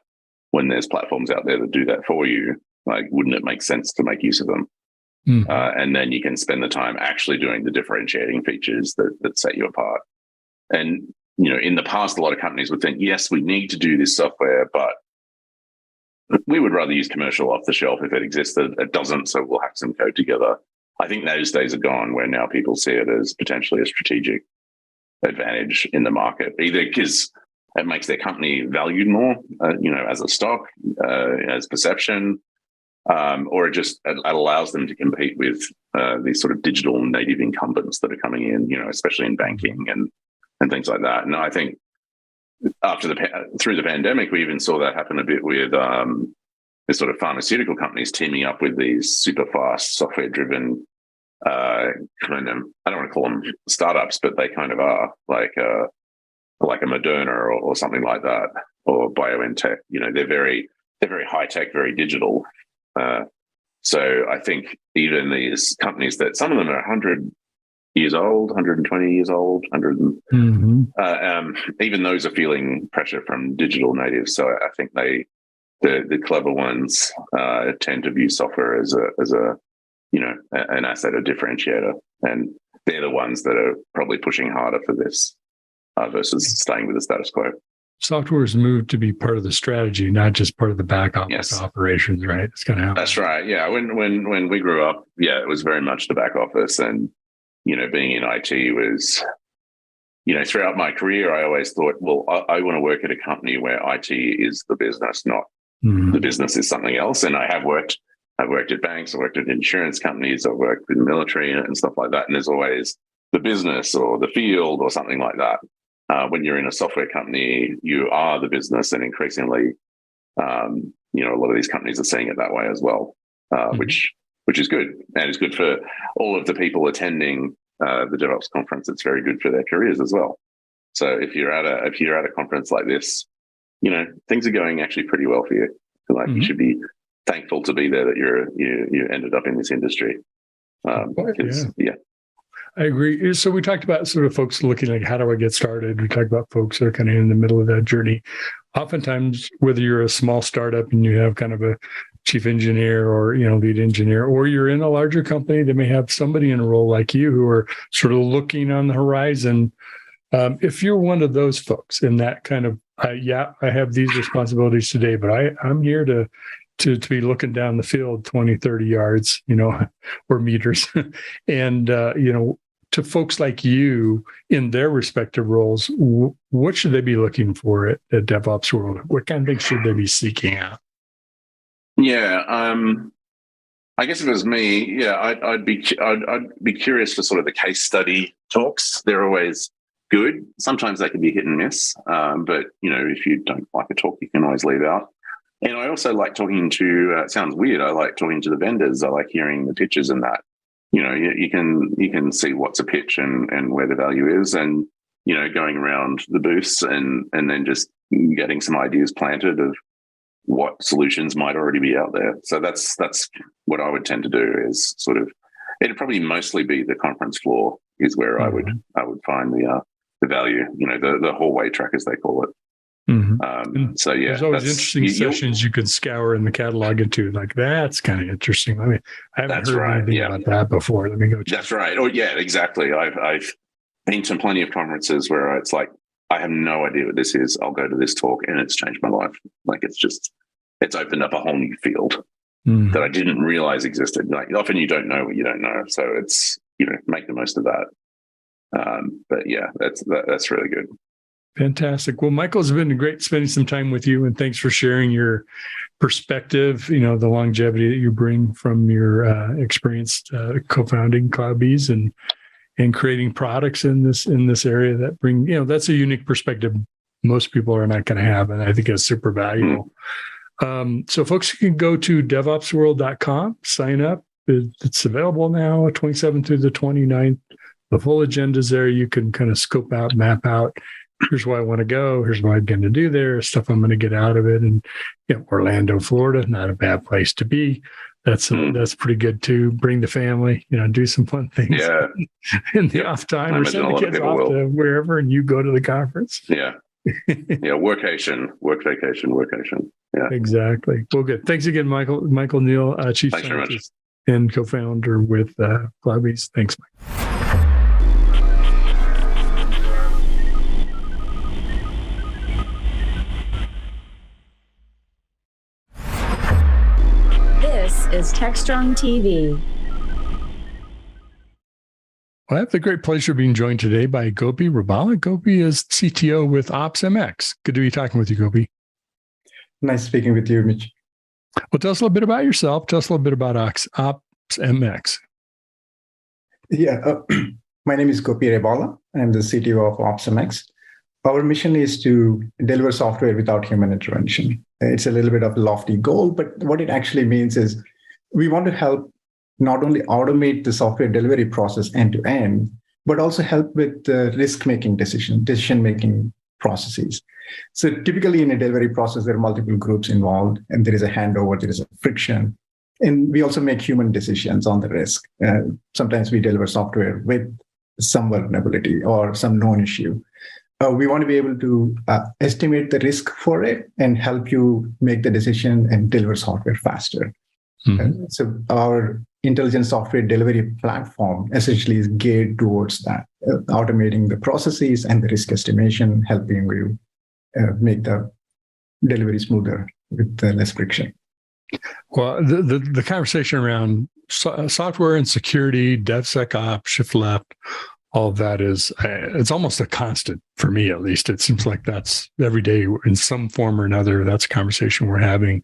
when there's platforms out there that do that for you. Like, wouldn't it make sense to make use of them? And then you can spend the time actually doing the differentiating features that set you apart. And in the past, a lot of companies would think, yes, we need to do this software, but we would rather use commercial off the shelf if it existed. It doesn't, so we'll hack some code together. I think those days are gone, where now people see it as potentially a strategic advantage in the market, either because it makes their company valued more, as a stock, as perception, or it allows them to compete with these sort of digital native incumbents that are coming in, especially in banking and things like that. And I think through the pandemic, we even saw that happen a bit with the sort of pharmaceutical companies teaming up with these super fast software-driven I don't want to call them startups, but they kind of are, like a Moderna or something like that, or BioNTech. They're very high tech, very digital. So I think even these companies that some of them are 100 years old, 120 years old, 100. Even those are feeling pressure from digital natives. So I think the clever ones tend to view software as an asset, a differentiator, and they're the ones that are probably pushing harder for this versus staying with the status quo. Software has moved to be part of the strategy, not just part of the back office operations, right? It's kind of that's right. Yeah, when we grew up, it was very much the back office, and being in IT was, throughout my career, I always thought, well, I want to work at a company where IT is the business, not the business is something else. And I've worked at banks, I worked at insurance companies, I've worked with the military and stuff like that. And there's always the business or the field or something like that. When you're in a software company, you are the business, and increasingly, a lot of these companies are seeing it that way as well, which is good, and it's good for all of the people attending the DevOps conference. It's very good for their careers as well. So if you're at a conference like this, things are going actually pretty well for you. You should be thankful to be there that you ended up in this industry. I agree. So we talked about sort of folks looking like, how do I get started? We talked about folks that are kind of in the middle of that journey. Oftentimes, whether you're a small startup and you have kind of a chief engineer or lead engineer, or you're in a larger company that may have somebody in a role like you who are sort of looking on the horizon. If you're one of those folks in that kind of, I have these responsibilities today, but I'm here to be looking down the field 20, 30 yards, or meters. And, to folks like you in their respective roles, what should they be looking for at DevOps World? What kind of things should they be seeking out? Yeah, I guess if it was me, I'd be curious for sort of the case study talks. They're always good. Sometimes they can be hit and miss, but if you don't like a talk, you can always leave out. And I also like talking to. It sounds weird. I like talking to the vendors. I like hearing the pitches and that. You can see what's a pitch and where the value is, and going around the booths and then just getting some ideas planted of what solutions might already be out there. So that's what I would tend to do. Is sort of, it'd probably mostly be the conference floor is where I would find the value. The hallway track, as they call it. Mm-hmm. So yeah, there's always interesting sessions you can scour in the catalog into. Like, that's kind of interesting. I haven't heard anything about that before. Let me go check. That's right. Oh yeah, exactly. I've been to plenty of conferences where it's like, I have no idea what this is. I'll go to this talk and it's changed my life. Like, it's opened up a whole new field that I didn't realize existed. Like, often you don't know what you don't know. So it's, make the most of that. But yeah, that's really good. Fantastic. Well, Michael, it's been great spending some time with you, and thanks for sharing your perspective, the longevity that you bring from your experience co-founding CloudBees and creating products in this area that bring, that's a unique perspective most people are not going to have, and I think it's super valuable. So folks can go to devopsworld.com, sign up. It's available now, 27th through the 29th. The full agenda is there. You can kind of scope out, map out. Here's where I want to go. Here's what I'm going to do there. Stuff I'm going to get out of it. And Orlando, Florida, not a bad place to be. That's pretty good too. Bring the family. Do some fun things. Yeah. In the off time, or send the kids off to wherever, and you go to the conference. Yeah. Yeah. Work vacation. Yeah. Exactly. Well, good. Thanks again, Michael. Michael Neal, Chief Scientist and co-founder with CloudBees. Thanks, Mike. This is Techstrong TV. Well, I have the great pleasure of being joined today by Gopi Rabala. Gopi is CTO with OpsMX. Good to be talking with you, Gopi. Nice speaking with you, Mitch. Well, tell us a little bit about yourself. Tell us a little bit about OpsMX. Yeah, my name is Gopi Rabala. I'm the CTO of OpsMX. Our mission is to deliver software without human intervention. It's a little bit of a lofty goal, but what it actually means is we want to help not only automate the software delivery process end to end, but also help with the risk-making decision-making processes. So typically in a delivery process, there are multiple groups involved, and there is a handover, there is a friction. And we also make human decisions on the risk. Sometimes we deliver software with some vulnerability or some known issue. We want to be able to estimate the risk for it and help you make the decision and deliver software faster. Mm-hmm. So our intelligent software delivery platform essentially is geared towards that, automating the processes and the risk estimation, helping you make the delivery smoother with less friction. Well, the conversation around software and security, DevSecOps, shift left, all of that it's almost a constant for me, at least. It seems like that's every day in some form or another. That's a conversation we're having.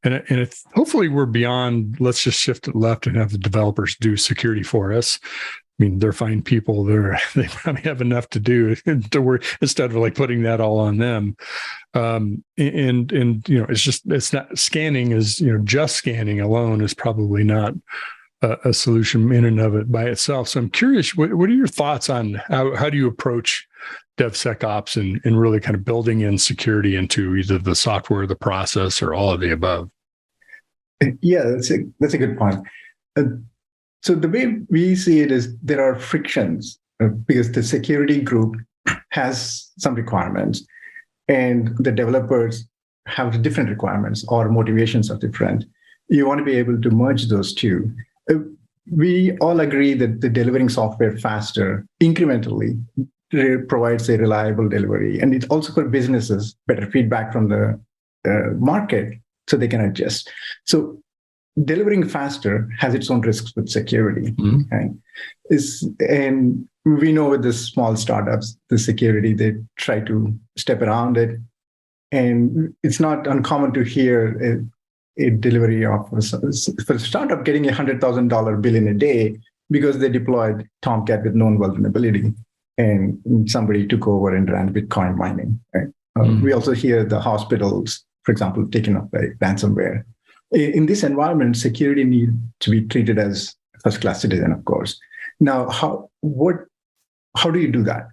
And hopefully we're beyond, let's just shift it left and have the developers do security for us. I mean, they're fine people. They probably have enough to do to work instead of like putting that all on them. It's not scanning is, just scanning alone is probably not a solution in and of it by itself. So I'm curious, what are your thoughts on how do you approach DevSecOps and really kind of building in security into either the software, the process, or all of the above? Yeah, that's a good point. So the way we see it is there are frictions because the security group has some requirements and the developers have different requirements or motivations are different. you want to be able to merge those two. We all agree that the delivering software faster, incrementally, provides a reliable delivery. And it's also for businesses, better feedback from the market so they can adjust. So delivering faster has its own risks with security. Right? And we know with the small startups, the security, they try to step around it. And it's not uncommon to hear a delivery of for a startup getting $100,000 bill in a day because they deployed Tomcat with known vulnerability and somebody took over and ran Bitcoin mining. Right? We also hear the hospitals, for example, taken up by ransomware. In this environment, security needs to be treated as first-class citizen, of course. Now, how do you do that?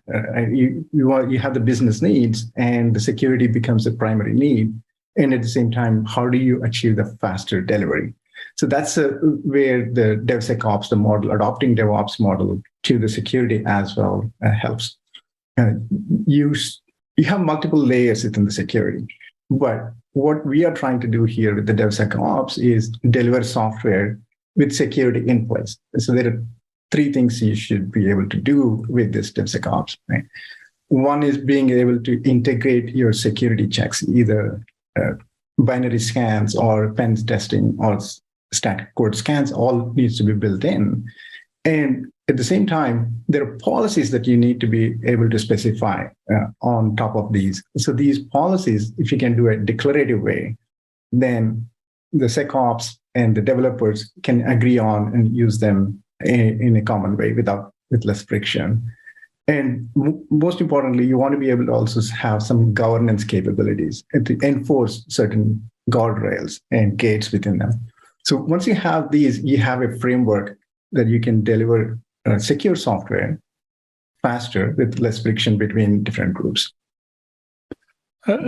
You have the business needs, and the security becomes a primary need. And at the same time, how do you achieve the faster delivery? So that's where the DevSecOps, the model, adopting DevOps model to the security as well helps. You have multiple layers within the security, but what we are trying to do here with the DevSecOps is deliver software with security in place. So there are three things you should be able to do with this DevSecOps. Right? One is being able to integrate your security checks, either binary scans or pen testing or static code scans, all needs to be built in. And at the same time, there are policies that you need to be able to specify on top of these. So these policies, if you can do a declarative way, then the SecOps and the developers can agree on and use them in a common way with less friction. And most importantly, you want to be able to also have some governance capabilities and to enforce certain guardrails and gates within them. So once you have these, you have a framework that you can deliver secure software faster with less friction between different groups.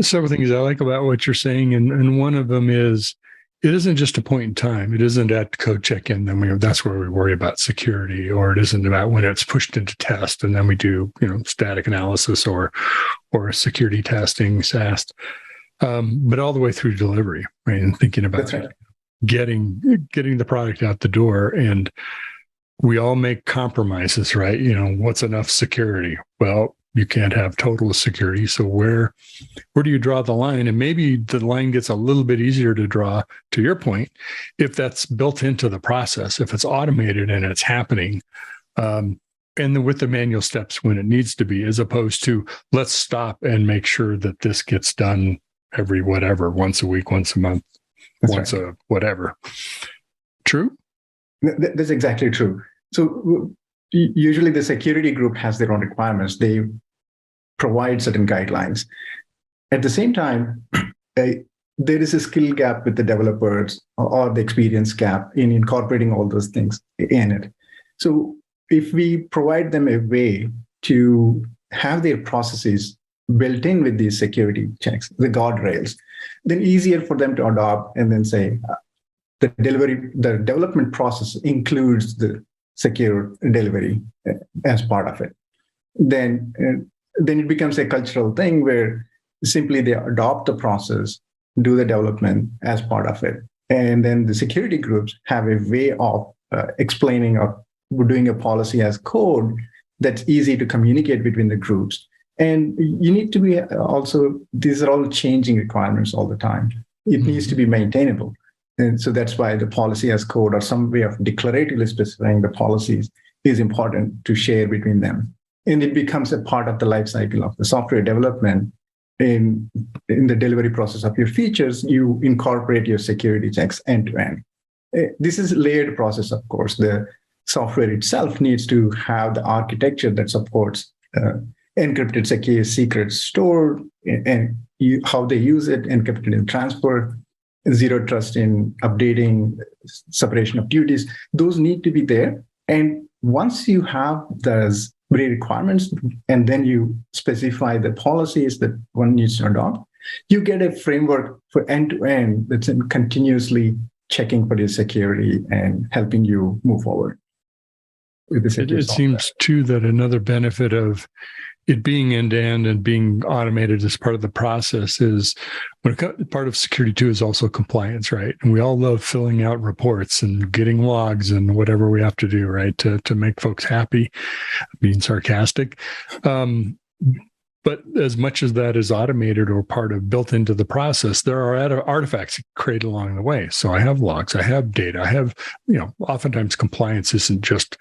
Several things I like about what you're saying, and one of them is it isn't just a point in time. It isn't at code check-in, then that's where we worry about security, or it isn't about when it's pushed into test, and then we do static analysis or security testing, SAST, but all the way through delivery, right? And thinking about getting the product out the door. And we all make compromises, right? What's enough security? Well, you can't have total security. So where do you draw the line? And maybe the line gets a little bit easier to draw, to your point, if that's built into the process, if it's automated and it's happening, and then with the manual steps when it needs to be, as opposed to let's stop and make sure that this gets done every whatever, once a week, once a month, a whatever. True? That's exactly true. So usually the security group has their own requirements. They provide certain guidelines. At the same time, there is a skill gap with the developers or the experience gap in incorporating all those things in it. So if we provide them a way to have their processes built in with these security checks, the guardrails, then easier for them to adopt and then say, the development process includes the secure delivery as part of it. Then it becomes a cultural thing where simply they adopt the process, do the development as part of it. And then the security groups have a way of explaining or doing a policy as code that's easy to communicate between the groups. And you need to be also, these are all changing requirements all the time. It needs to be maintainable. And so that's why the policy as code or some way of declaratively specifying the policies is important to share between them. And it becomes a part of the life cycle of the software development. In the delivery process of your features, you incorporate your security checks end to end. This is a layered process, of course. The software itself needs to have the architecture that supports encrypted secure secrets stored and how they use it, encrypted in transfer, zero trust in updating, separation of duties. Those need to be there. And once you have those requirements and then you specify the policies that one needs to adopt, you get a framework for end-to-end that's continuously checking for your security and helping you move forward with the security It seems too that another benefit of it being end-to-end and being automated as part of the process is part of security too is also compliance, right? And we all love filling out reports and getting logs and whatever we have to do, right, to make folks happy, being sarcastic. But as much as that is automated or part of built into the process, there are artifacts created along the way. So I have logs, I have data, I have, oftentimes compliance isn't just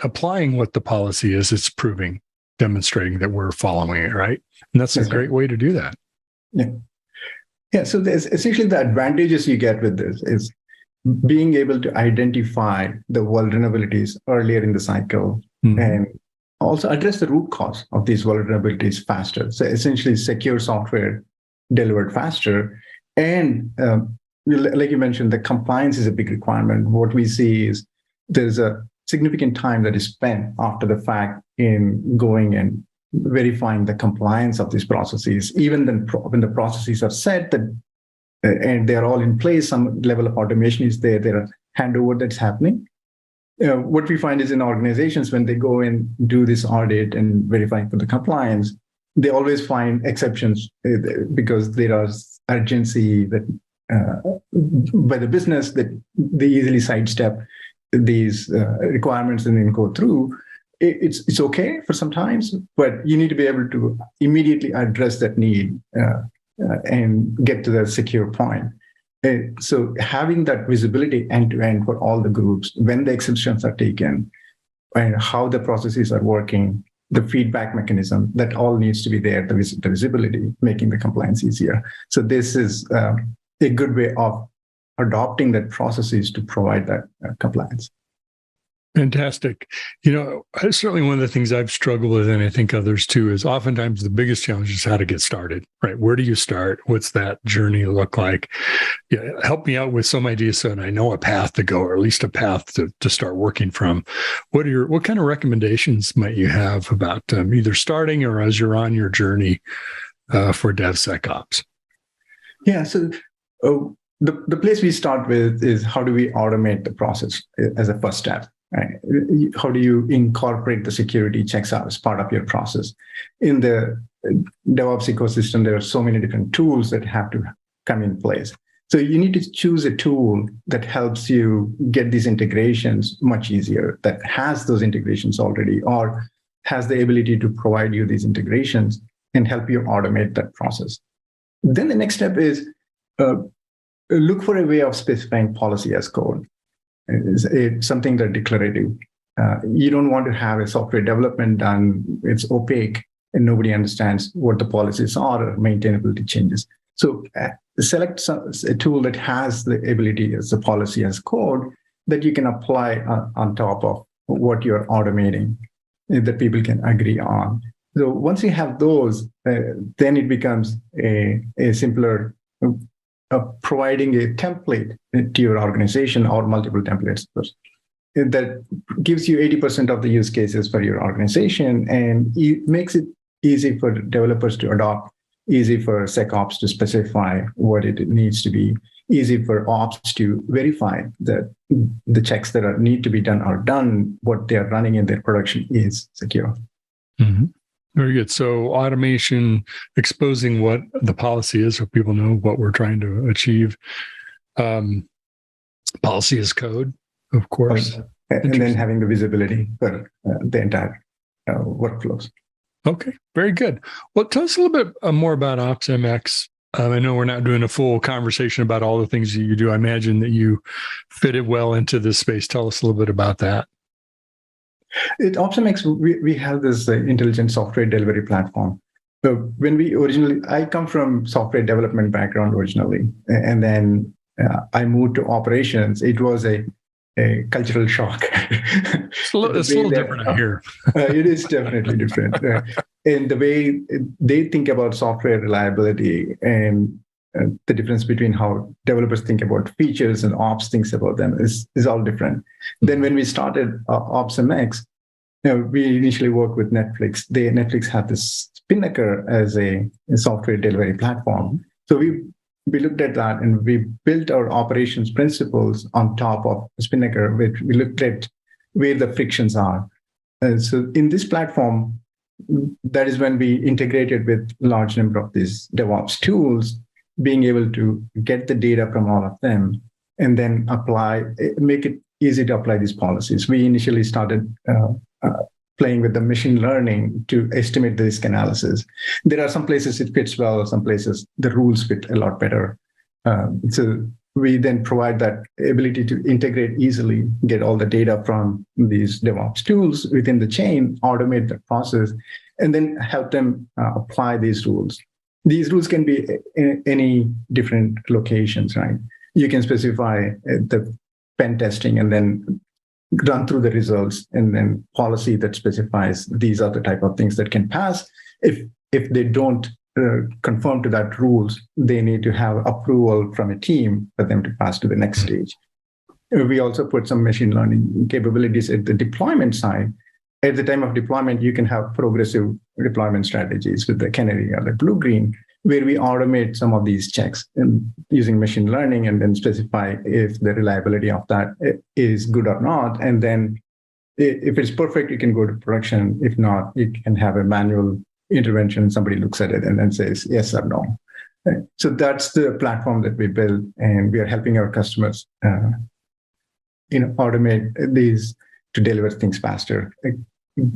applying what the policy is, it's demonstrating that we're following it, right? And that's a great way to do that. Yeah. Yeah. So there's essentially the advantages you get with this is being able to identify the vulnerabilities earlier in the cycle and also address the root cause of these vulnerabilities faster. So essentially secure software delivered faster. And like you mentioned, the compliance is a big requirement. What we see is there's a significant time that is spent after the fact in going and verifying the compliance of these processes. Even then, when the processes are set and they're all in place, some level of automation is there, there are handover that's happening. What we find is in organizations, when they go and do this audit and verify for the compliance, they always find exceptions because there is urgency that by the business that they easily sidestep these requirements and then go through. It's okay for sometimes, but you need to be able to immediately address that need and get to the secure point. So having that visibility end-to-end for all the groups, when the exceptions are taken, and how the processes are working, the feedback mechanism, that all needs to be there, the visibility, making the compliance easier. So this is a good way of adopting that processes to provide that compliance. Fantastic. Certainly one of the things I've struggled with, and I think others too, is oftentimes the biggest challenge is how to get started, right? Where do you start? What's that journey look like? Yeah, help me out with some ideas so I know a path to go, or at least a path to start working from. What kind of recommendations might you have about either starting or as you're on your journey for DevSecOps? Yeah, so the place we start with is how do we automate the process as a first step? Right? How do you incorporate the security checks as part of your process? In the DevOps ecosystem, there are so many different tools that have to come in place. So you need to choose a tool that helps you get these integrations much easier, that has those integrations already, or has the ability to provide you these integrations and help you automate that process. Then the next step is look for a way of specifying policy as code. It's something that declarative. You don't want to have a software development done, it's opaque, and nobody understands what the policies are or maintainability changes. So select a tool that has the ability as a policy as code that you can apply on top of what you're automating that people can agree on. So once you have those, then it becomes a simpler providing a template to your organization or multiple templates that gives you 80% of the use cases for your organization, and it makes it easy for developers to adopt, easy for SecOps to specify what it needs to be, easy for ops to verify that the checks that need to be done are done, what they're running in their production is secure. Mm-hmm. Very good. So automation, exposing what the policy is so people know what we're trying to achieve. Policy as code, of course. And then having the visibility for the entire workflows. Okay, very good. Well, tell us a little bit more about OpsMX. I know we're not doing a full conversation about all the things that you do. I imagine that you fit it well into this space. Tell us a little bit about that. At OpsMX, we have this intelligent software delivery platform. So when I come from software development background originally, and then I moved to operations. It was a cultural shock. It's a little different here. It is definitely different. And the way they think about software reliability and the difference between how developers think about features and ops thinks about them is all different. Then when we started OpsMX, we initially worked with Netflix. Netflix had this Spinnaker as a software delivery platform. So we looked at that and we built our operations principles on top of Spinnaker, which we looked at where the frictions are. So in this platform, that is when we integrated with large number of these DevOps tools, being able to get the data from all of them and then make it easy to apply these policies. We initially started playing with the machine learning to estimate the risk analysis. There are some places it fits well, some places the rules fit a lot better. So we then provide that ability to integrate easily, get all the data from these DevOps tools within the chain, automate the process, and then help them apply these rules. These rules can be in any different locations, right? You can specify the pen testing and then run through the results, and then policy that specifies these are the type of things that can pass. If they don't conform to that rules, they need to have approval from a team for them to pass to the next stage. We also put some machine learning capabilities at the deployment side. At the time of deployment, you can have progressive deployment strategies with the canary or the blue-green, where we automate some of these checks and using machine learning and then specify if the reliability of that is good or not. And then if it's perfect, you can go to production. If not, you can have a manual intervention. Somebody looks at it and then says yes or no. So that's the platform that we build, and we are helping our customers automate these to deliver things faster,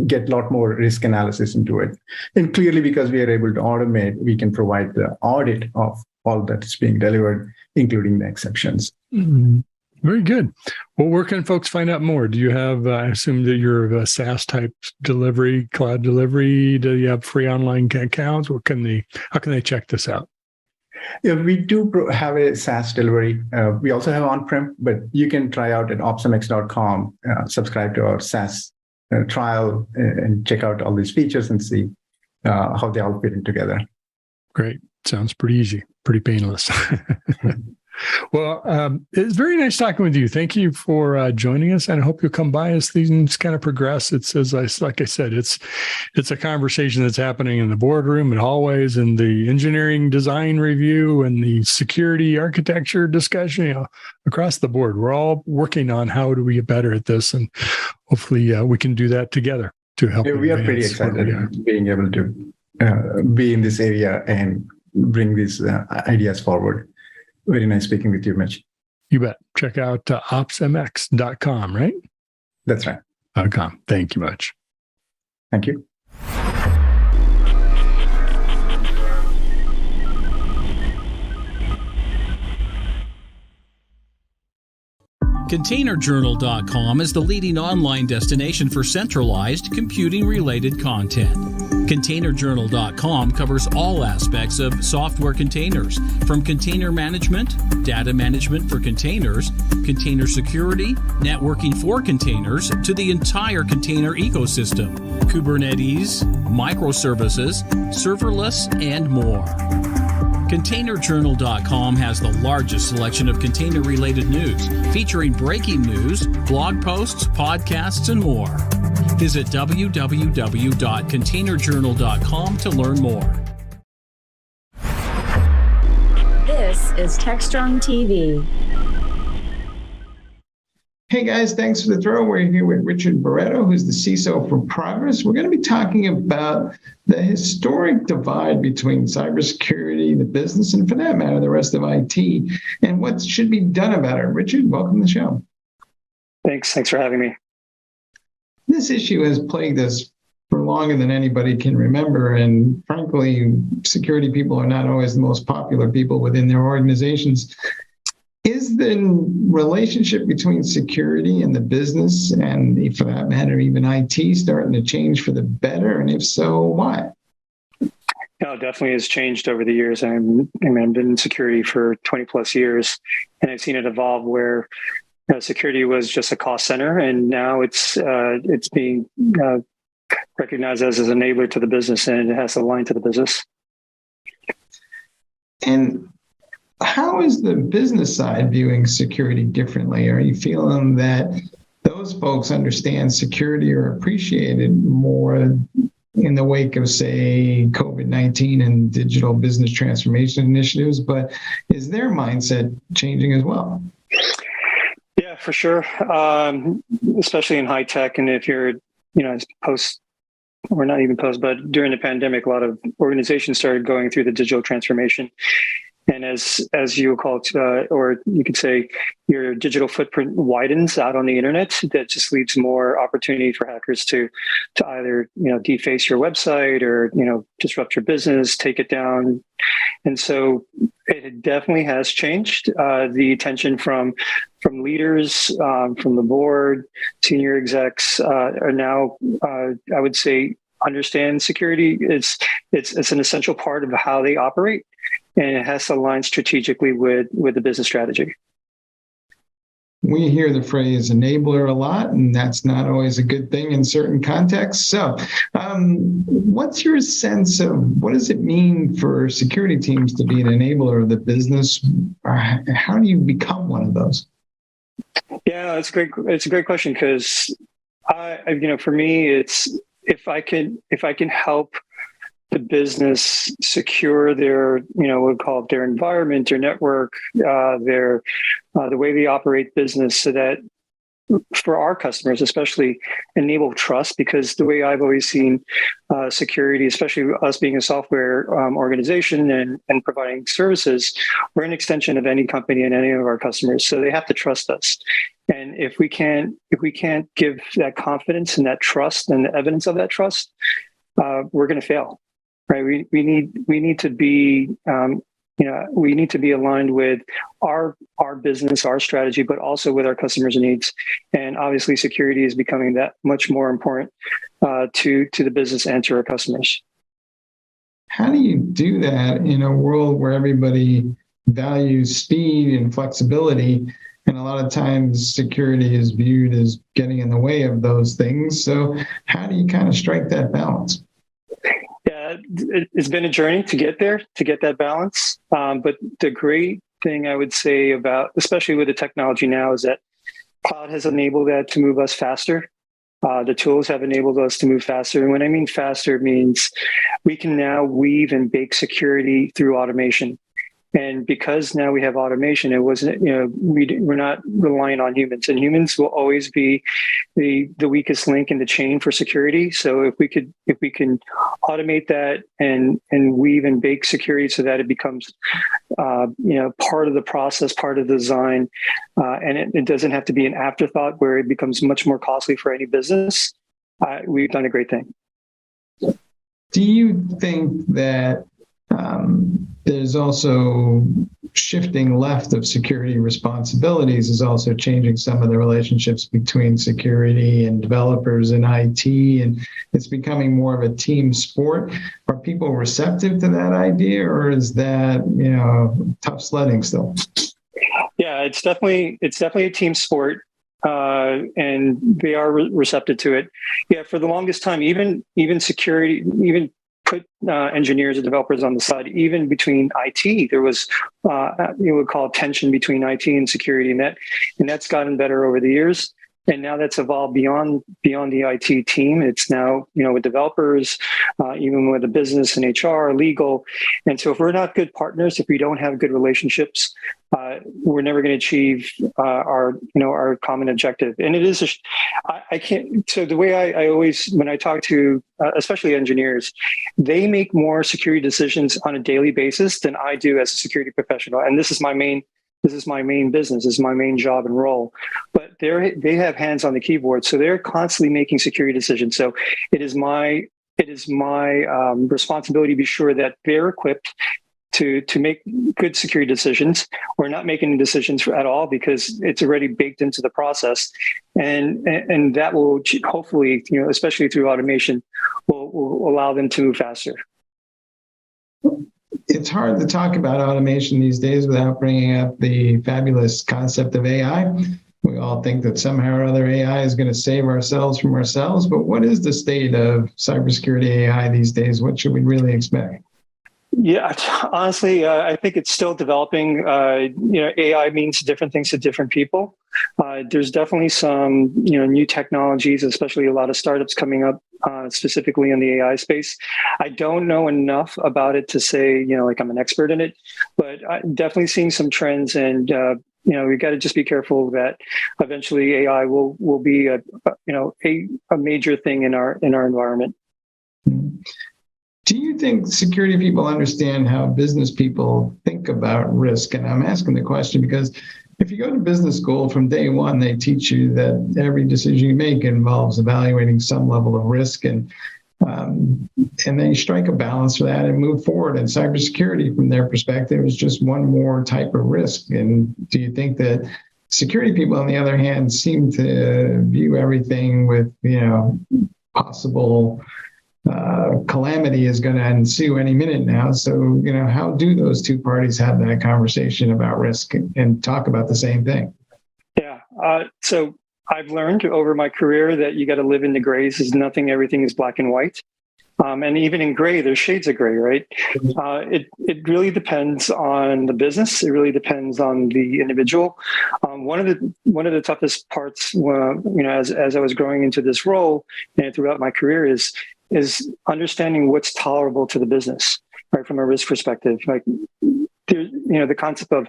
get a lot more risk analysis into it. And clearly, because we are able to automate, we can provide the audit of all that is being delivered, including the exceptions. Mm-hmm. Very good. Well, where can folks find out more? Do you have, I assume that you're a SaaS type delivery, cloud delivery? Do you have free online accounts? How can they check this out? Yeah, we do have a SaaS delivery. We also have on-prem, but you can try out at opsmx.com, subscribe to our SaaS trial and check out all these features and see how they all fit in together. Great. Sounds pretty easy, pretty painless. Well, it's very nice talking with you. Thank you for joining us, and I hope you'll come by as things kind of progress. It's like I said, it's a conversation that's happening in the boardroom and hallways, and the engineering design review and the security architecture discussion. Across the board, we're all working on how do we get better at this, and hopefully we can do that together to help. Yeah, we are pretty excited being able to be in this area and bring these ideas forward. Very nice speaking with you, Mitch. You bet. Check out opsmx.com, right? That's right. .com. Thank you much. Thank you. ContainerJournal.com is the leading online destination for centralized computing-related content. ContainerJournal.com covers all aspects of software containers, from container management, data management for containers, container security, networking for containers, to the entire container ecosystem, Kubernetes, microservices, serverless, and more. ContainerJournal.com has the largest selection of container-related news, featuring breaking news, blog posts, podcasts, and more. Visit www.containerjournal.com to learn more. This is Techstrong TV. Hey guys, thanks for the throw. We're here with Richard Barreto, who's the CISO for Progress. We're going to be talking about the historic divide between cybersecurity, the business, and for that matter, the rest of IT, and what should be done about it. Richard, welcome to the show. Thanks for having me. This issue has plagued us for longer than anybody can remember, and frankly, security people are not always the most popular people within their organizations. Is the relationship between security and the business, and for that matter, even IT, starting to change for the better? And if so, why? No, it definitely has changed over the years. I've been in security for 20 plus years, and I've seen it evolve where security was just a cost center, and now it's being recognized as an enabler to the business, and it has to align to the business. And how is the business side viewing security differently? Are you feeling that those folks understand security or appreciate it more in the wake of, say, COVID-19 and digital business transformation initiatives? But is their mindset changing as well? Yeah, for sure. Especially in high tech. And if you're, post or not even post, but during the pandemic, a lot of organizations started going through the digital transformation. And as you call it, or you could say your digital footprint widens out on the internet, that just leaves more opportunity for hackers to either, deface your website or, disrupt your business, take it down. And so it definitely has changed. The attention from leaders, from the board, senior execs are now, I would say, understand security. It's an essential part of how they operate, and it has to align strategically with the business strategy. We hear the phrase enabler a lot, and that's not always a good thing in certain contexts. So what's your sense of what does it mean for security teams to be an enabler of the business? How do you become one of those? Yeah, it's a great question, because for me, it's if I can help the business secure their, we'll call it their environment, their network, the way they operate business, so that for our customers, especially enable trust, because the way I've always seen security, especially us being a software organization and providing services, we're an extension of any company and any of our customers. So they have to trust us. And if we can't give that confidence and that trust and the evidence of that trust, we're going to fail. Right? We need to be we need to be aligned with our business, our strategy, but also with our customers' needs. And obviously, security is becoming that much more important to the business and to our customers. How do you do that in a world where everybody values speed and flexibility? And a lot of times security is viewed as getting in the way of those things. So how do you kind of strike that balance? Yeah, it's been a journey to get there, to get that balance. But the great thing I would say about, especially with the technology now, is that cloud has enabled that to move us faster. The tools have enabled us to move faster. And when I mean faster, it means we can now weave and bake security through automation. And because now we have automation, it wasn't, we're not relying on humans, and humans will always be the weakest link in the chain for security. So if we can automate that and weave and bake security so that it becomes, part of the process, part of the design, and it doesn't have to be an afterthought where it becomes much more costly for any business, we've done a great thing. Do you think that there's also shifting left of security responsibilities is also changing some of the relationships between security and developers and IT, and it's becoming more of a team sport? Are people receptive to that idea, or is that, tough sledding still? Yeah, it's definitely a team sport. And they are receptive to it. Yeah, for the longest time, even security, even put engineers and developers on the side, even between IT, there was you would call tension between IT and security, and that's gotten better over the years. And now that's evolved beyond the IT team. It's now, with developers, even with the business and HR, legal. And so if we're not good partners, if we don't have good relationships, we're never going to achieve our common objective. And it is, I can't, so the way I always, when I talk to, especially engineers, they make more security decisions on a daily basis than I do as a security professional. And this is my main business, this is my main job and role, but they have hands on the keyboard. So they're constantly making security decisions. So it is my responsibility to be sure that they're equipped to make good security decisions, or not making decisions at all, because it's already baked into the process. And that will hopefully, especially through automation, will allow them to move faster. It's hard to talk about automation these days without bringing up the fabulous concept of AI. We all think that somehow or other AI is going to save ourselves from ourselves, but what is the state of cybersecurity AI these days? What should we really expect? Yeah, honestly, I think it's still developing. AI means different things to different people. There's definitely some, new technologies, especially a lot of startups coming up, specifically in the AI space. I don't know enough about it to say, like I'm an expert in it, but I'm definitely seeing some trends, and we got to just be careful that eventually AI will be a major thing in our environment. Do you think security people understand how business people think about risk? And I'm asking the question because if you go to business school from day one, they teach you that every decision you make involves evaluating some level of risk, and then you strike a balance for that and move forward. And cybersecurity, from their perspective, is just one more type of risk. And do you think that security people, on the other hand, seem to view everything with, possible calamity is going to ensue any minute now? So, how do those two parties have that conversation about risk and talk about the same thing? Yeah. So I've learned over my career that you got to live in the grays. Is nothing, everything is black and white. And even in gray, there's shades of gray, right? It really depends on the business. It really depends on the individual. One of the toughest parts, as I was growing into this role and throughout my career is understanding what's tolerable to the business, right? From a risk perspective, like the concept of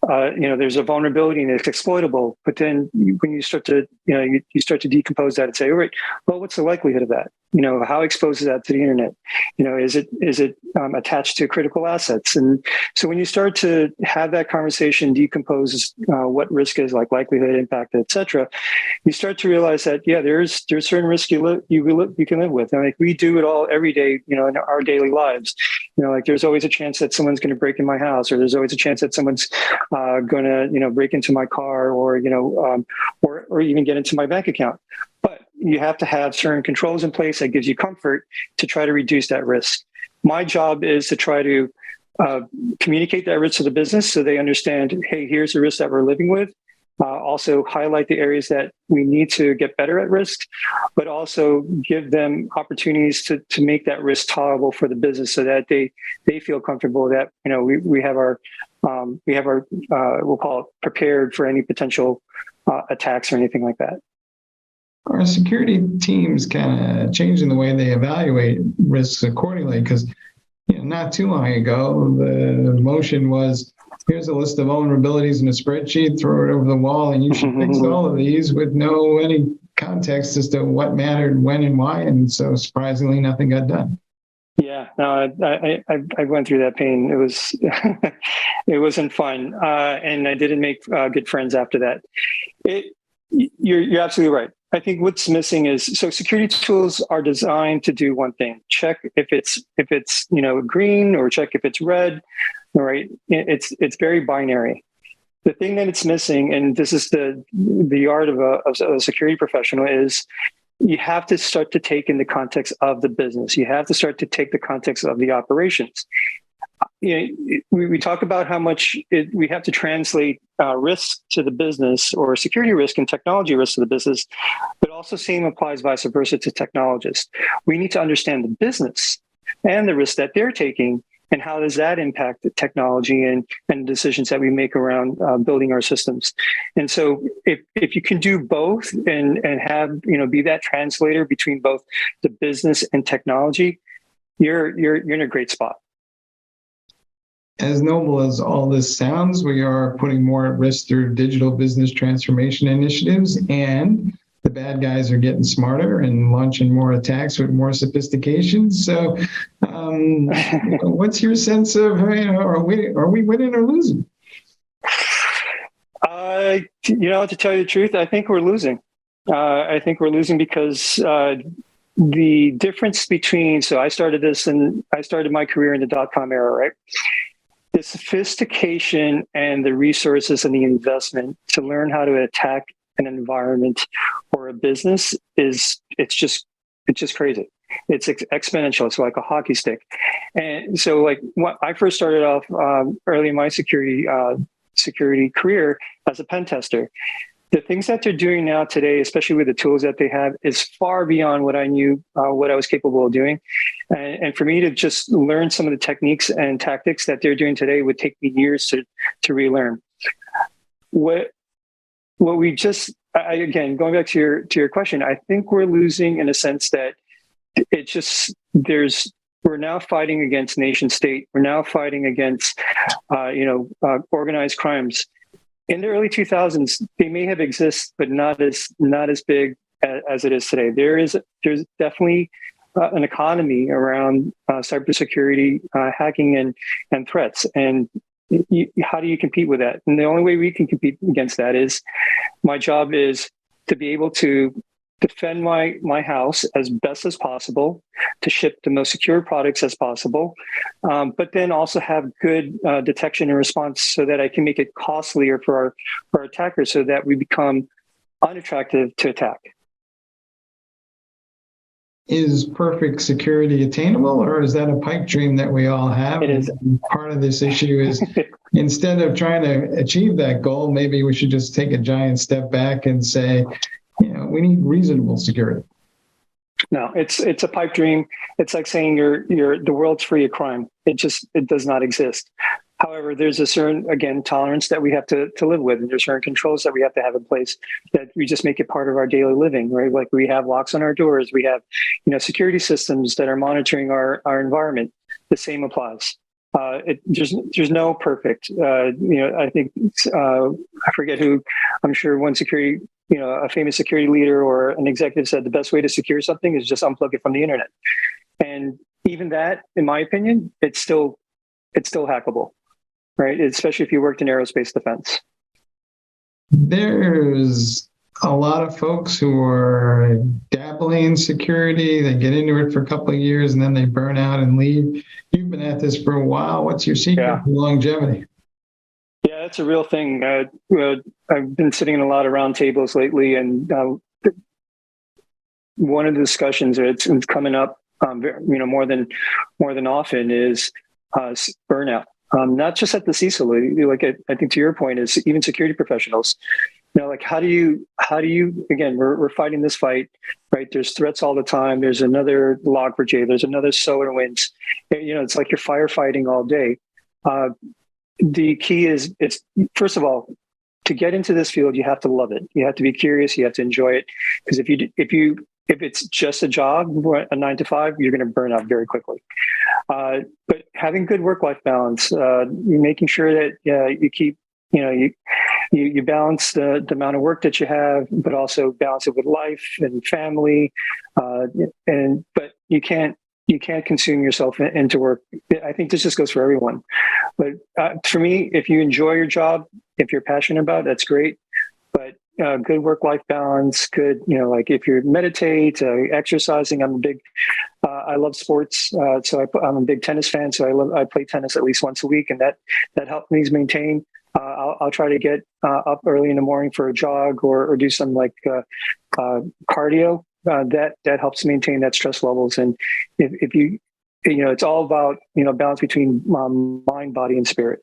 there's a vulnerability and it's exploitable, but then when you start to you start to decompose that and say, all right, well, what's the likelihood of that? How exposed is that to the internet? Is it attached to critical assets? And so when you start to have that conversation, decompose what risk is, like likelihood, impact, etc., you start to realize that there's certain risks you can live with, and like we do it all every day, in our daily lives. Like there's always a chance that someone's going to break in my house, or there's always a chance that someone's going to break into my car, or even get into my bank account. But you have to have certain controls in place that gives you comfort to try to reduce that risk. My job is to try to communicate that risk to the business so they understand, hey, here's the risk that we're living with. Also highlight the areas that we need to get better at risk, but also give them opportunities to make that risk tolerable for the business so that they feel comfortable that, we have our we'll call it prepared for any potential attacks or anything like that. Are security teams kind of changing the way they evaluate risks accordingly? Because not too long ago, the motion was, here's a list of vulnerabilities in a spreadsheet, throw it over the wall, and you should fix all of these with any context as to what mattered, when, and why. And so surprisingly, nothing got done. Yeah, no, I went through that pain. It was, it wasn't fun. And I didn't make good friends after that. You're absolutely right. I think what's missing is, so security tools are designed to do one thing: check if it's green, or check if it's red. All right, it's very binary. The thing that it's missing, and this is the art of a security professional, is you have to start to take in the context of the business. You have to start to take the context of the operations. We talk about how much we have to translate risk to the business, or security risk and technology risk to the business, but also same applies vice versa to technologists. We need to understand the business and the risk that they're taking, and how does that impact the technology and decisions that we make around building our systems. And so if you can do both and have, be that translator between both the business and technology, you're in a great spot. As noble as all this sounds, we are putting more at risk through digital business transformation initiatives, and the bad guys are getting smarter and launching more attacks with more sophistication. So what's your sense of, are we winning or losing? To tell you the truth, I think we're losing. I think we're losing because the difference between, so I started my career in the .com era, right? The sophistication and the resources and the investment to learn how to attack an environment or a business it's just crazy. It's exponential. It's like a hockey stick. And so, like, when I first started off early in my security career as a pen tester, the things that they're doing now today, especially with the tools that they have, is far beyond what I knew, what I was capable of doing. And for me to just learn some of the techniques and tactics that they're doing today would take me years to relearn. What we just, again, going back to your question, I think we're losing in a sense that we're now fighting against nation state. We're now fighting against, organized crimes. In the early 2000s, they may have existed, but not as big as it is today. There's definitely, the an economy around cybersecurity, hacking, and threats. And how do you compete with that? And the only way we can compete against that is my job is to be able to defend my house as best as possible, to ship the most secure products as possible, but then also have good detection and response so that I can make it costlier for our attackers so that we become unattractive to attack. Is perfect security attainable, or is that a pipe dream that we all have? It is. And part of this issue is instead of trying to achieve that goal, maybe we should just take a giant step back and say, we need reasonable security. No, it's a pipe dream. It's like saying the world's free of crime. It does not exist. However, there's a certain, again, tolerance that we have to live with, and there's certain controls that we have to have in place that we just make it part of our daily living, right? Like we have locks on our doors, we have, security systems that are monitoring our environment. The same applies. There's no perfect. I think I forget who. I'm sure one security, a famous security leader or an executive said the best way to secure something is just unplug it from the internet. And even that, in my opinion, it's still hackable. Right, especially if you worked in aerospace defense. There's a lot of folks who are dabbling in security. They get into it for a couple of years and then they burn out and leave. You've been at this for a while. What's your secret for longevity? Yeah, that's a real thing. I've been sitting in a lot of roundtables lately, and one of the discussions that's coming up, more than often is burnout. Not just at the CISO, I think to your point is even security professionals. How do you again, we're fighting this fight, right? There's threats all the time. There's another Log4j. There's another SolarWinds. It's like you're firefighting all day. The key is, it's first of all, to get into this field, you have to love it. You have to be curious. You have to enjoy it. Because if it's just a job, a 9 to 5, you're going to burn out very quickly. But having good work-life balance, making sure that you keep, you balance the amount of work that you have, but also balance it with life and family. But you can't consume yourself into work. I think this just goes for everyone. But for me, if you enjoy your job, if you're passionate about it, that's great. But good work-life balance, good, if you meditate, exercising. I love sports. So I'm a big tennis fan. So I play tennis at least once a week, and that helps me maintain. I'll try to get up early in the morning for a jog or do some cardio. That helps maintain that stress levels. And if you, it's all about, balance between mind, body, and spirit.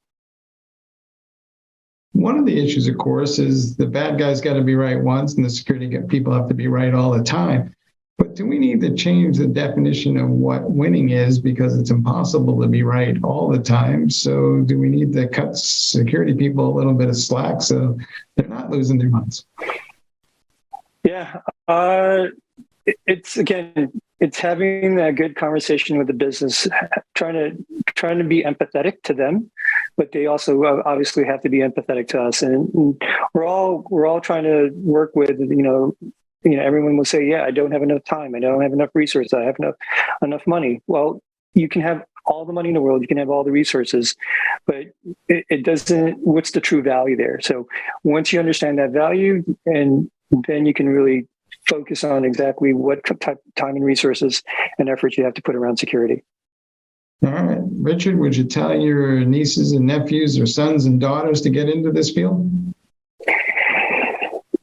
One of the issues, of course, is the bad guys got to be right once and the security people have to be right all the time. But do we need to change the definition of what winning is, because it's impossible to be right all the time? So do we need to cut security people a little bit of slack so they're not losing their minds? Yeah. It's having a good conversation with the business, trying to be empathetic to them, but they also obviously have to be empathetic to us. And we're all trying to work with, everyone will say, yeah, I don't have enough time. I don't have enough resources. I have enough money. Well, you can have all the money in the world. You can have all the resources, but it doesn't, what's the true value there? So once you understand that value, and then you can really focus on exactly what type of time and resources and effort you have to put around security. All right. Richard, would you tell your nieces and nephews or sons and daughters to get into this field?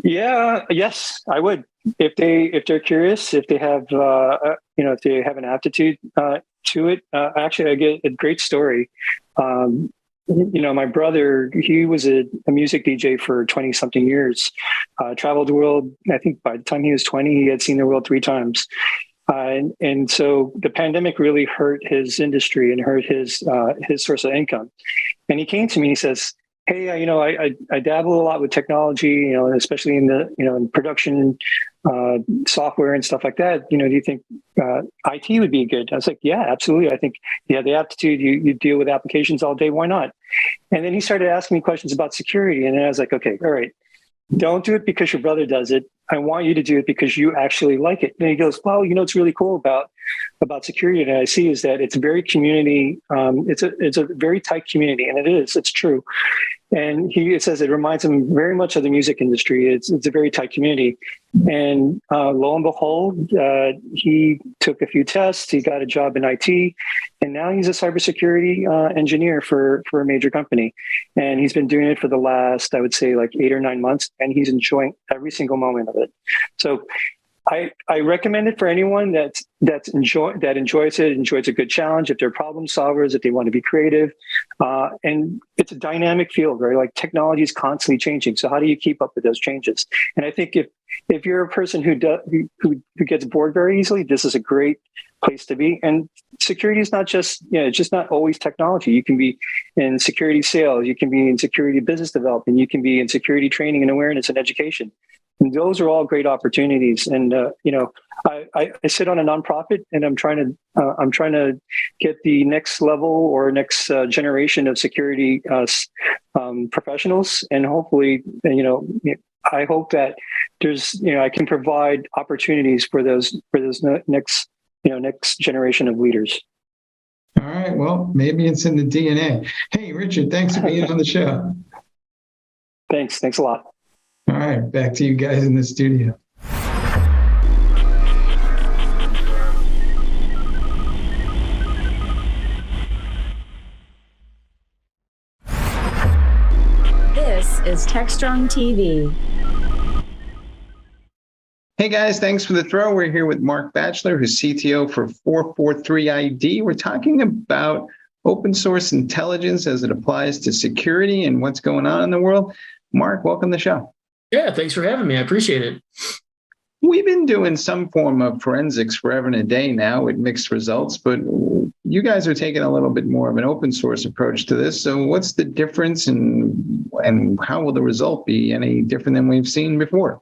Yes, I would. If they're curious, if they have, if they have an aptitude to it. Actually, I get a great story. My brother, he was a music DJ for 20 something years, traveled the world. I think by the time he was 20, he had seen the world 3 times. And so the pandemic really hurt his industry and hurt his source of income. And he came to me and he says, hey, I dabble a lot with technology, especially in the, in production, software and stuff like that. Do you think IT would be good? I was like, yeah, absolutely. I think you have the aptitude. You deal with applications all day. Why not? And then he started asking me questions about security. And then I was like, okay, all right. don't do it because your brother does it. I want you to do it because you actually like it. And he goes, well, what's really cool about security that I see is that it's very community. It's a very tight community, and it's true. And he says it reminds him very much of the music industry. It's a very tight community. And lo and behold, he took a few tests. He got a job in IT, and now he's a cybersecurity engineer for a major company. And he's been doing it for the last, I would say, like 8 or 9 months, and he's enjoying every single moment of it. So I recommend it for anyone that enjoys it, enjoys a good challenge. If they're problem solvers, if they want to be creative, and it's a dynamic field, right? Like technology is constantly changing. So how do you keep up with those changes? And I think if you're a person who gets bored very easily, this is a great place to be. And security is not just, it's just not always technology. You can be in security sales, you can be in security business development, you can be in security training and awareness and education. And those are all great opportunities. And I sit on a nonprofit, and I'm trying to get the next level or next generation of security professionals, and hopefully, I hope that there's, I can provide opportunities for those next generation of leaders. All right. Well, maybe it's in the DNA. Hey, Richard, thanks for being on the show. Thanks a lot. All right, back to you guys in the studio. This is Techstrong TV. Hey guys, thanks for the throw. We're here with Mark Batchelor, who's CTO for 443ID. We're talking about open source intelligence as it applies to security and what's going on in the world. Mark, welcome to the show. Yeah, thanks for having me. I appreciate it. We've been doing some form of forensics forever and a day now with mixed results, but you guys are taking a little bit more of an open source approach to this. So what's the difference, and how will the result be any different than we've seen before?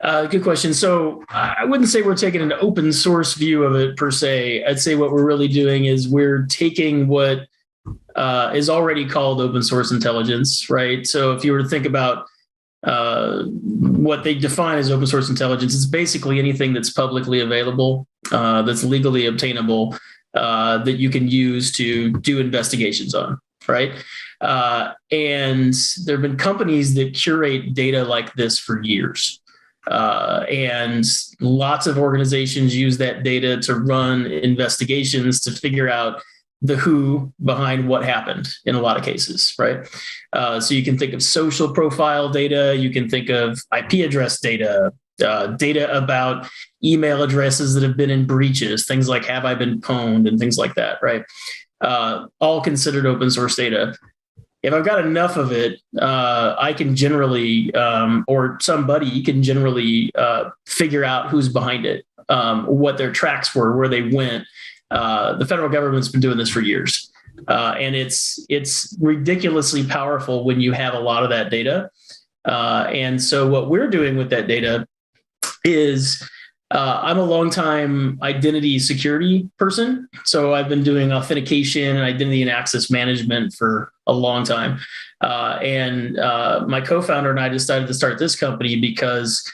Good question. So I wouldn't say we're taking an open source view of it per se. I'd say what we're really doing is we're taking what is already called open source intelligence, right? So if you were to think about what they define as open source intelligence, it's basically anything that's publicly available, that's legally obtainable, that you can use to do investigations on, right? And there have been companies that curate data like this for years. And lots of organizations use that data to run investigations to figure out the who behind what happened in a lot of cases, right? So you can think of social profile data, you can think of IP address data, data about email addresses that have been in breaches, things like have I been pwned and things like that, right? All considered open source data. If I've got enough of it, I can generally, or somebody can generally figure out who's behind it, what their tracks were, where they went. The federal government's been doing this for years, and it's ridiculously powerful when you have a lot of that data. And so what we're doing with that data is I'm a longtime identity security person. So I've been doing authentication and identity and access management for a long time. And my co-founder and I decided to start this company because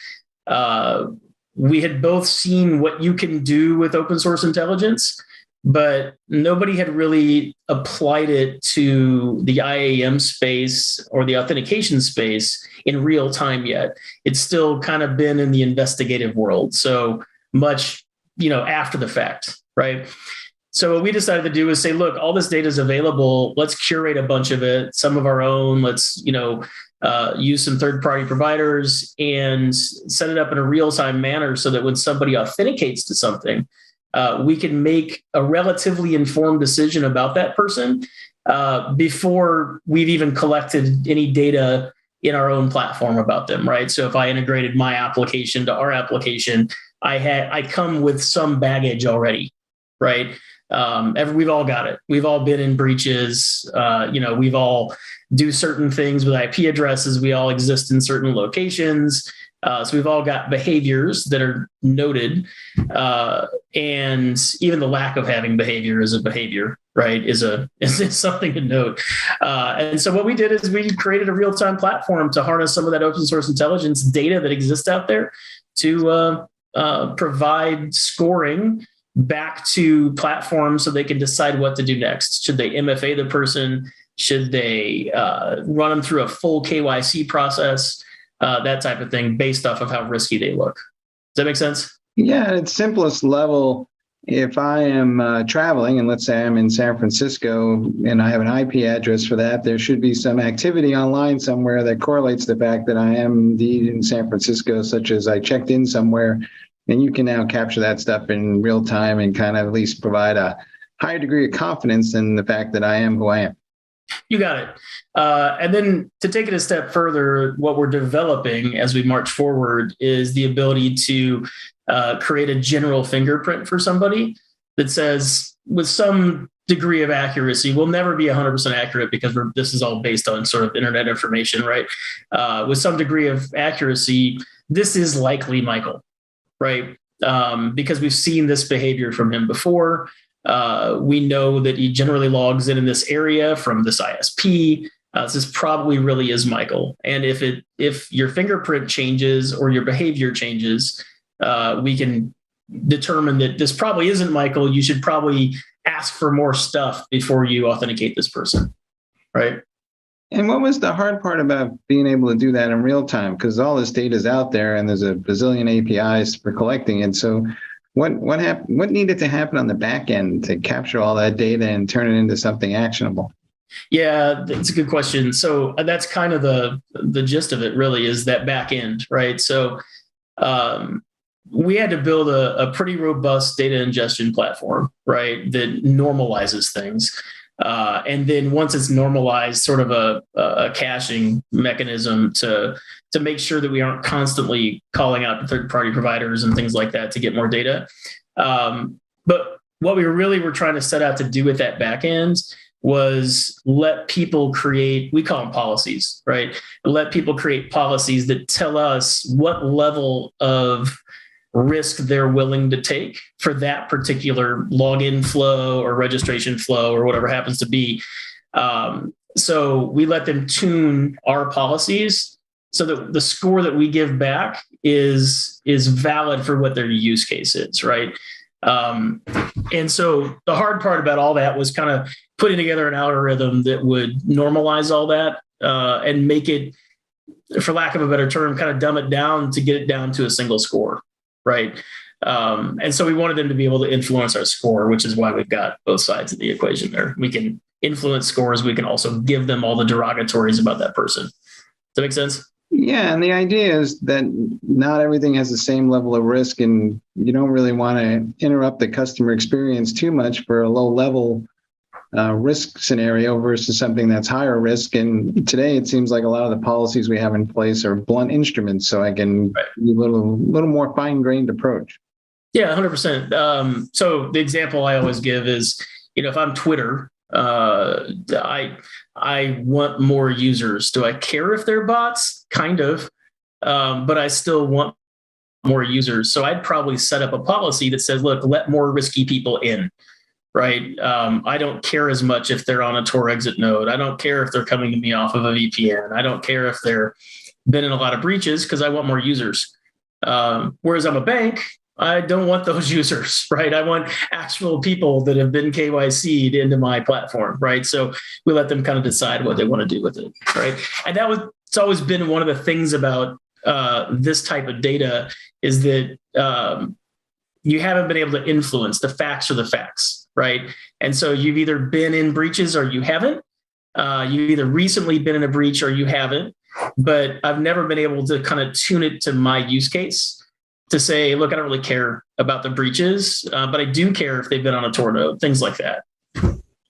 we had both seen what you can do with open source intelligence, but nobody had really applied it to the IAM space or the authentication space in real time yet. It's still kind of been in the investigative world, so much, after the fact, right? So what we decided to do is say, look, all this data is available. Let's curate a bunch of it, some of our own. Let's, use some third-party providers and set it up in a real-time manner so that when somebody authenticates to something, we can make a relatively informed decision about that person before we've even collected any data in our own platform about them, right? So if I integrated my application to our application, I come with some baggage already, right? We've all got it. We've all been in breaches. We've all do certain things with IP addresses. We all exist in certain locations. So we've all got behaviors that are noted. And even the lack of having behavior is a behavior. right, is something to note. And so what we did is we created a real-time platform to harness some of that open source intelligence data that exists out there to provide scoring back to platforms so they can decide what to do next. Should they MFA the person? Should they run them through a full KYC process? That type of thing based off of how risky they look. Does that make sense? Yeah, at its simplest level, if I am traveling, and let's say I'm in San Francisco and I have an IP address for that, there should be some activity online somewhere that correlates the fact that I am indeed in San Francisco, such as I checked in somewhere. And you can now capture that stuff in real time and kind of at least provide a higher degree of confidence in the fact that I am who I am. You got it. And then to take it a step further, what we're developing as we march forward is the ability to create a general fingerprint for somebody that says, with some degree of accuracy, we'll never be 100% accurate because this is all based on sort of internet information, right? With some degree of accuracy, this is likely Michael, right? Because we've seen this behavior from him before. We know that he generally logs in this area from this ISP. This probably really is Michael. And if your fingerprint changes or your behavior changes, we can determine that this probably isn't Michael. You should probably ask for more stuff before you authenticate this person, right? And what was the hard part about being able to do that in real time? Because all this data is out there and there's a bazillion APIs for collecting it. So what needed to happen on the back end to capture all that data and turn it into something actionable? Yeah, that's a good question. So that's kind of the gist of it really, is that back end, right? So we had to build a pretty robust data ingestion platform, right, that normalizes things. And then once it's normalized, sort of a caching mechanism to make sure that we aren't constantly calling out to third-party providers and things like that to get more data. But what we really were trying to set out to do with that back end was let people create, we call them policies, right? Let people create policies that tell us what level of risk they're willing to take for that particular login flow or registration flow or whatever happens to be. So we let them tune our policies so that the score that we give back is valid for what their use case is, right? And so the hard part about all that was kind of putting together an algorithm that would normalize all that and make it, for lack of a better term, kind of dumb it down to get it down to a single score. Right. And so we wanted them to be able to influence our score, which is why we've got both sides of the equation there. We can influence scores. We can also give them all the derogatories about that person. Does that make sense? Yeah. And the idea is that not everything has the same level of risk, and you don't really want to interrupt the customer experience too much for a low level risk scenario versus something that's higher risk. And today it seems like a lot of the policies we have in place are blunt instruments. So I can be a little more fine-grained approach. Yeah, 100%. So the example I always give is, if I'm Twitter, I want more users. Do I care if they're bots? Kind of. But I still want more users. So I'd probably set up a policy that says, look, let more risky people in. Right. I don't care as much if they're on a Tor exit node. I don't care if they're coming to me off of a VPN. I don't care if they're been in a lot of breaches because I want more users. Whereas I'm a bank, I don't want those users, right? I want actual people that have been KYC'd into my platform, right? So we let them kind of decide what they want to do with it, right? And it's always been one of the things about this type of data is that you haven't been able to influence. The facts are the facts. Right. And so you've either been in breaches or you haven't. You've either recently been in a breach or you haven't. But I've never been able to kind of tune it to my use case to say, look, I don't really care about the breaches, but I do care if they've been on a Tor node, things like that.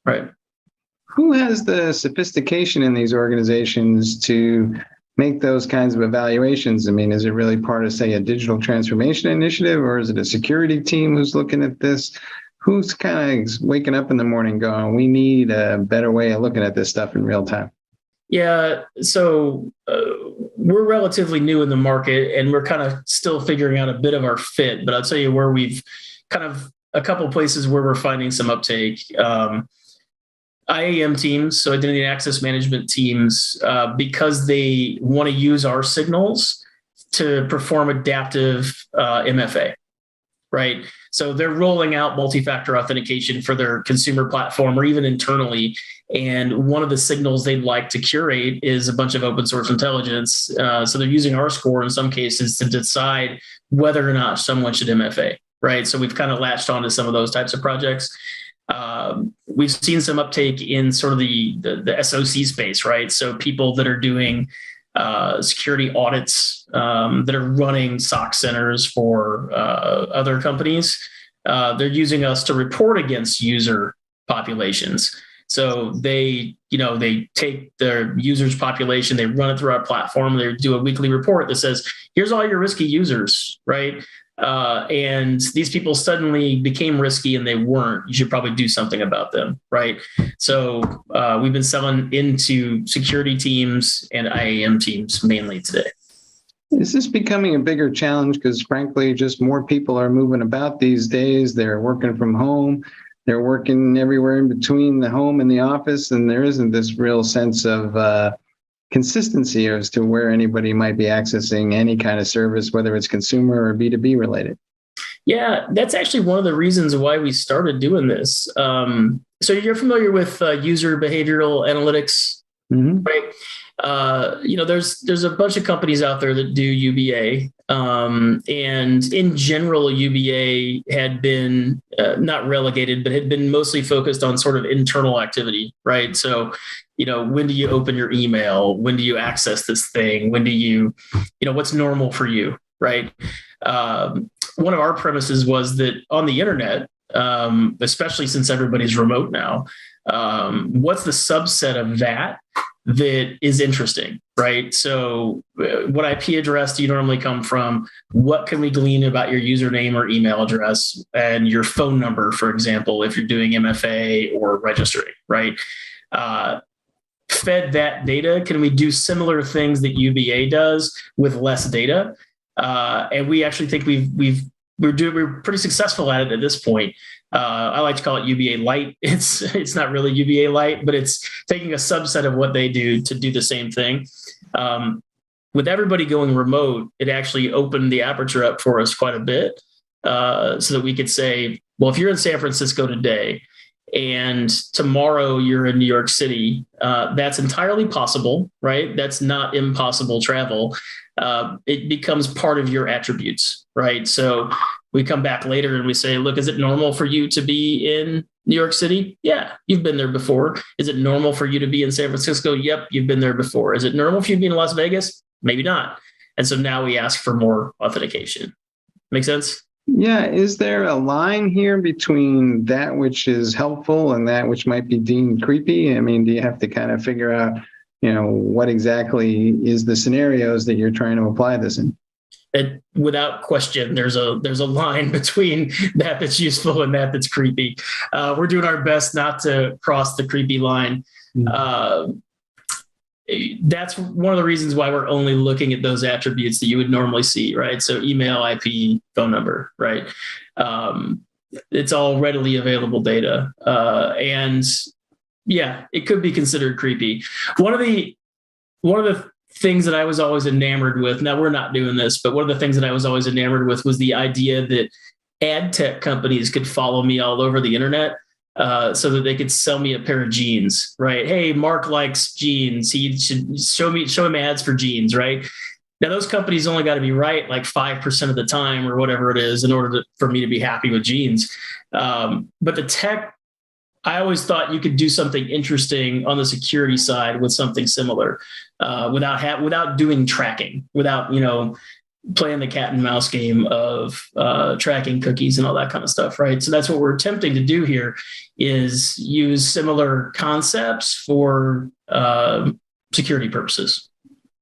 Right. Who has the sophistication in these organizations to make those kinds of evaluations? I mean, is it really part of, say, a digital transformation initiative, or is it a security team who's looking at this? Who's kind of waking up in the morning going, we need a better way of looking at this stuff in real time? Yeah. So we're relatively new in the market and we're kind of still figuring out a bit of our fit, but I'll tell you where we've kind of a couple of places where we're finding some uptake. IAM teams, so identity and access management teams, because they want to use our signals to perform adaptive MFA, right? So they're rolling out multi-factor authentication for their consumer platform or even internally. And one of the signals they'd like to curate is a bunch of open source intelligence. So they're using our score in some cases to decide whether or not someone should MFA, right? So we've kind of latched onto some of those types of projects. We've seen some uptake in sort of the SOC space, right? So people that are doing security audits, that are running SOC centers for other companies. They're using us to report against user populations. So they take their users' population, they run it through our platform, they do a weekly report that says, here's all your risky users, right? And these people suddenly became risky and they weren't. You should probably do something about them, right? So we've been selling into security teams and IAM teams mainly today. Is this becoming a bigger challenge? Because frankly, just more people are moving about these days. They're working from home. They're working everywhere in between the home and the office. And there isn't this real sense of consistency as to where anybody might be accessing any kind of service, whether it's consumer or B2B related. Yeah, that's actually one of the reasons why we started doing this. So you're familiar with user behavioral analytics, right? There's a bunch of companies out there that do UBA. And in general, UBA had been not relegated, but had been mostly focused on sort of internal activity, right? So, when do you open your email? When do you access this thing? When do you, what's normal for you, right? One of our premises was that on the internet, especially since everybody's remote now, what's the subset of that is interesting, right? So what IP address do you normally come from? What can we glean about your username or email address and your phone number, for example, if you're doing MFA or registering, right? Fed that data, can we do similar things that UBA does with less data? And we actually think we're pretty successful at it at this point. I like to call it UBA Lite. It's not really UBA Lite, but it's taking a subset of what they do to do the same thing. With everybody going remote, it actually opened the aperture up for us quite a bit, so that we could say, well, if you're in San Francisco today and tomorrow you're in New York City, that's entirely possible, right? That's not impossible travel. It becomes part of your attributes, right? So we come back later and we say, look, is it normal for you to be in New York City? Yeah, you've been there before. Is it normal for you to be in San Francisco? Yep, you've been there before. Is it normal for you to be in Las Vegas? Maybe not. And so now we ask for more authentication. Make sense? Yeah. Is there a line here between that which is helpful and that which might be deemed creepy? I mean, do you have to kind of figure out, what exactly is the scenarios that you're trying to apply this in? And without question, there's a line between that's useful and that's creepy. We're doing our best not to cross the creepy line. That's one of the reasons why we're only looking at those attributes that you would normally see, right? So email, IP, phone number, right? It's all readily available data. And yeah, it could be considered creepy. One of the things that I was always enamored with, now we're not doing this, but one of the things that I was always enamored with was the idea that ad tech companies could follow me all over the internet, so that they could sell me a pair of jeans, right? Hey, Mark likes jeans. He should show him ads for jeans, right? Now those companies only got to be right like 5% of the time or whatever it is in order for me to be happy with jeans. But the tech, I always thought you could do something interesting on the security side with something similar, without doing tracking, without playing the cat and mouse game of tracking cookies and all that kind of stuff, right? So that's what we're attempting to do here, is use similar concepts for security purposes.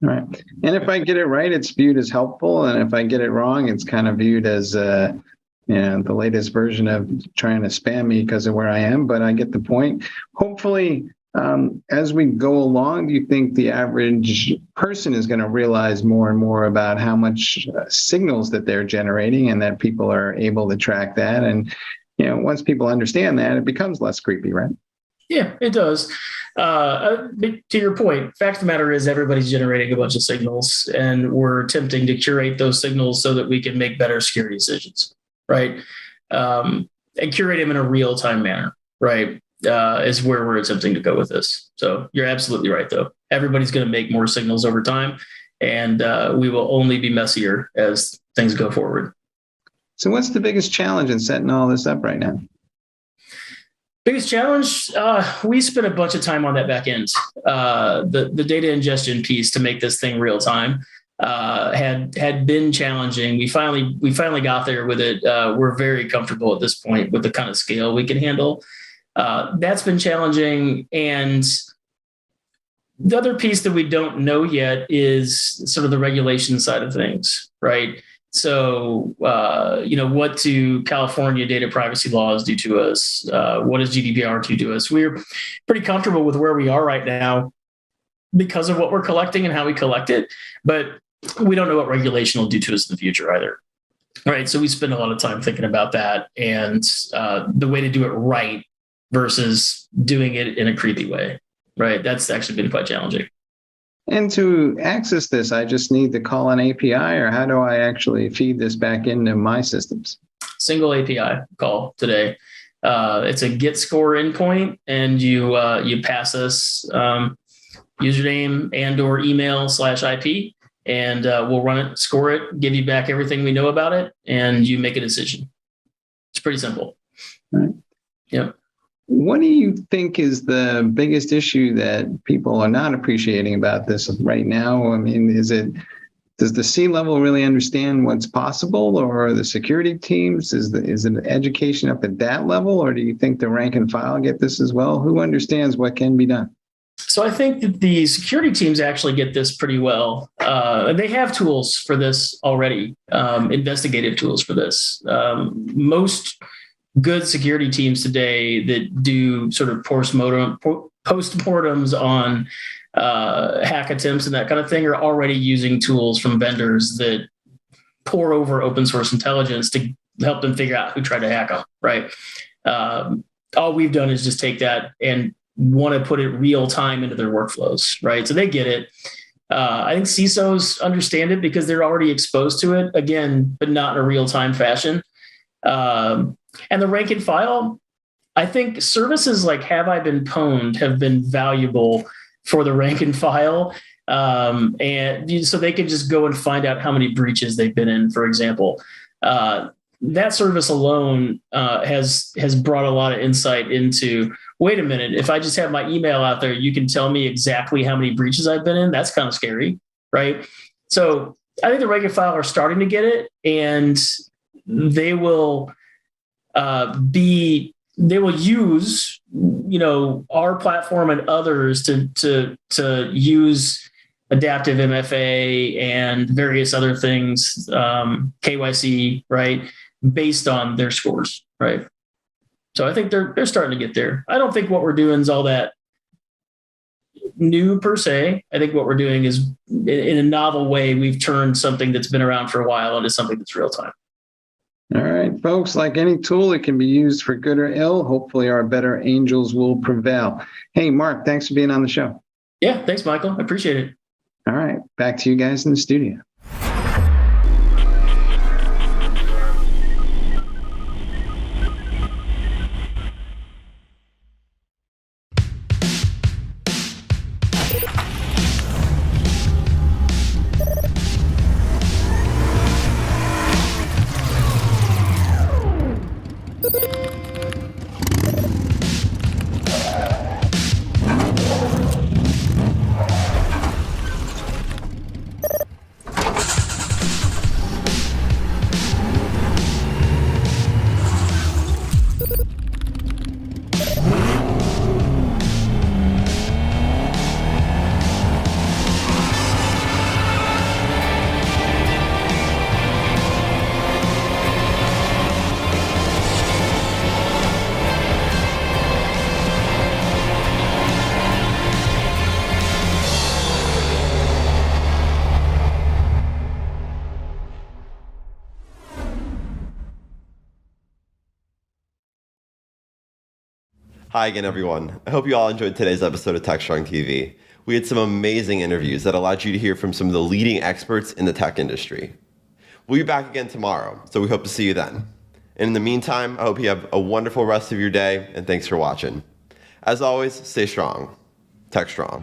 Right. And if I get it right, it's viewed as helpful, and if I get it wrong, it's kind of viewed as the latest version of trying to spam me because of where I am, but I get the point. Hopefully, as we go along, do you think the average person is going to realize more and more about how much signals that they're generating and that people are able to track that? And, once people understand that, it becomes less creepy, right? Yeah, it does. But to your point, fact of the matter is everybody's generating a bunch of signals, and we're attempting to curate those signals so that we can make better security decisions, right? And curate them in a real-time manner, right? Is where we're attempting to go with this. So you're absolutely right, though. Everybody's going to make more signals over time, and we will only be messier as things go forward. So what's the biggest challenge in setting all this up right now? Biggest challenge, we spent a bunch of time on that back end. The data ingestion piece to make this thing real time had been challenging. We finally got there with it. We're very comfortable at this point with the kind of scale we can handle. That's been challenging. And the other piece that we don't know yet is sort of the regulation side of things, right? So, what do California data privacy laws do to us? What does GDPR do to us? We're pretty comfortable with where we are right now because of what we're collecting and how we collect it, but we don't know what regulation will do to us in the future either. Right. So we spend a lot of time thinking about that and the way to do it right versus doing it in a creepy way. Right. That's actually been quite challenging. And to access this, I just need to call an API, or how do I actually feed this back into my systems? Single API call today. It's a get score endpoint, and you pass us username and or email /IP, and we'll run it, score it, give you back everything we know about it, and you make a decision. It's pretty simple. All right. Yep. What do you think is the biggest issue that people are not appreciating about this right now? I mean, does the C-level really understand what's possible, or the security teams? Is it education up at that level, or do you think the rank and file get this as well? Who understands what can be done? So I think that the security teams actually get this pretty well. They have tools for this already, investigative tools for this. Most good security teams today that do sort of post-mortems on hack attempts and that kind of thing are already using tools from vendors that pour over open source intelligence to help them figure out who tried to hack them, right? All we've done is just take that and want to put it real time into their workflows, right? So they get it. I think CISOs understand it because they're already exposed to it, again, but not in a real time fashion. And the rank and file, I think services like Have I Been Pwned have been valuable for the rank and file. And so they can just go and find out how many breaches they've been in, for example. That service alone has brought a lot of insight into, wait a minute, if I just have my email out there, you can tell me exactly how many breaches I've been in. That's kind of scary, right? So I think the rank and file are starting to get it, and they will use, our platform and others to use adaptive MFA and various other things, KYC, right, based on their scores, right? So I think they're starting to get there. I don't think what we're doing is all that new per se. I think what we're doing is, in a novel way, we've turned something that's been around for a while into something that's real time. All right, folks, like any tool, it can be used for good or ill. Hopefully our better angels will prevail. Hey, Mark, thanks for being on the show. Yeah, thanks, Michael. I appreciate it. All right, back to you guys in the studio. Hi again, everyone. I hope you all enjoyed today's episode of Techstrong TV. We had some amazing interviews that allowed you to hear from some of the leading experts in the tech industry. We'll be back again tomorrow, so we hope to see you then. And in the meantime, I hope you have a wonderful rest of your day, and thanks for watching. As always, stay strong. Tech strong.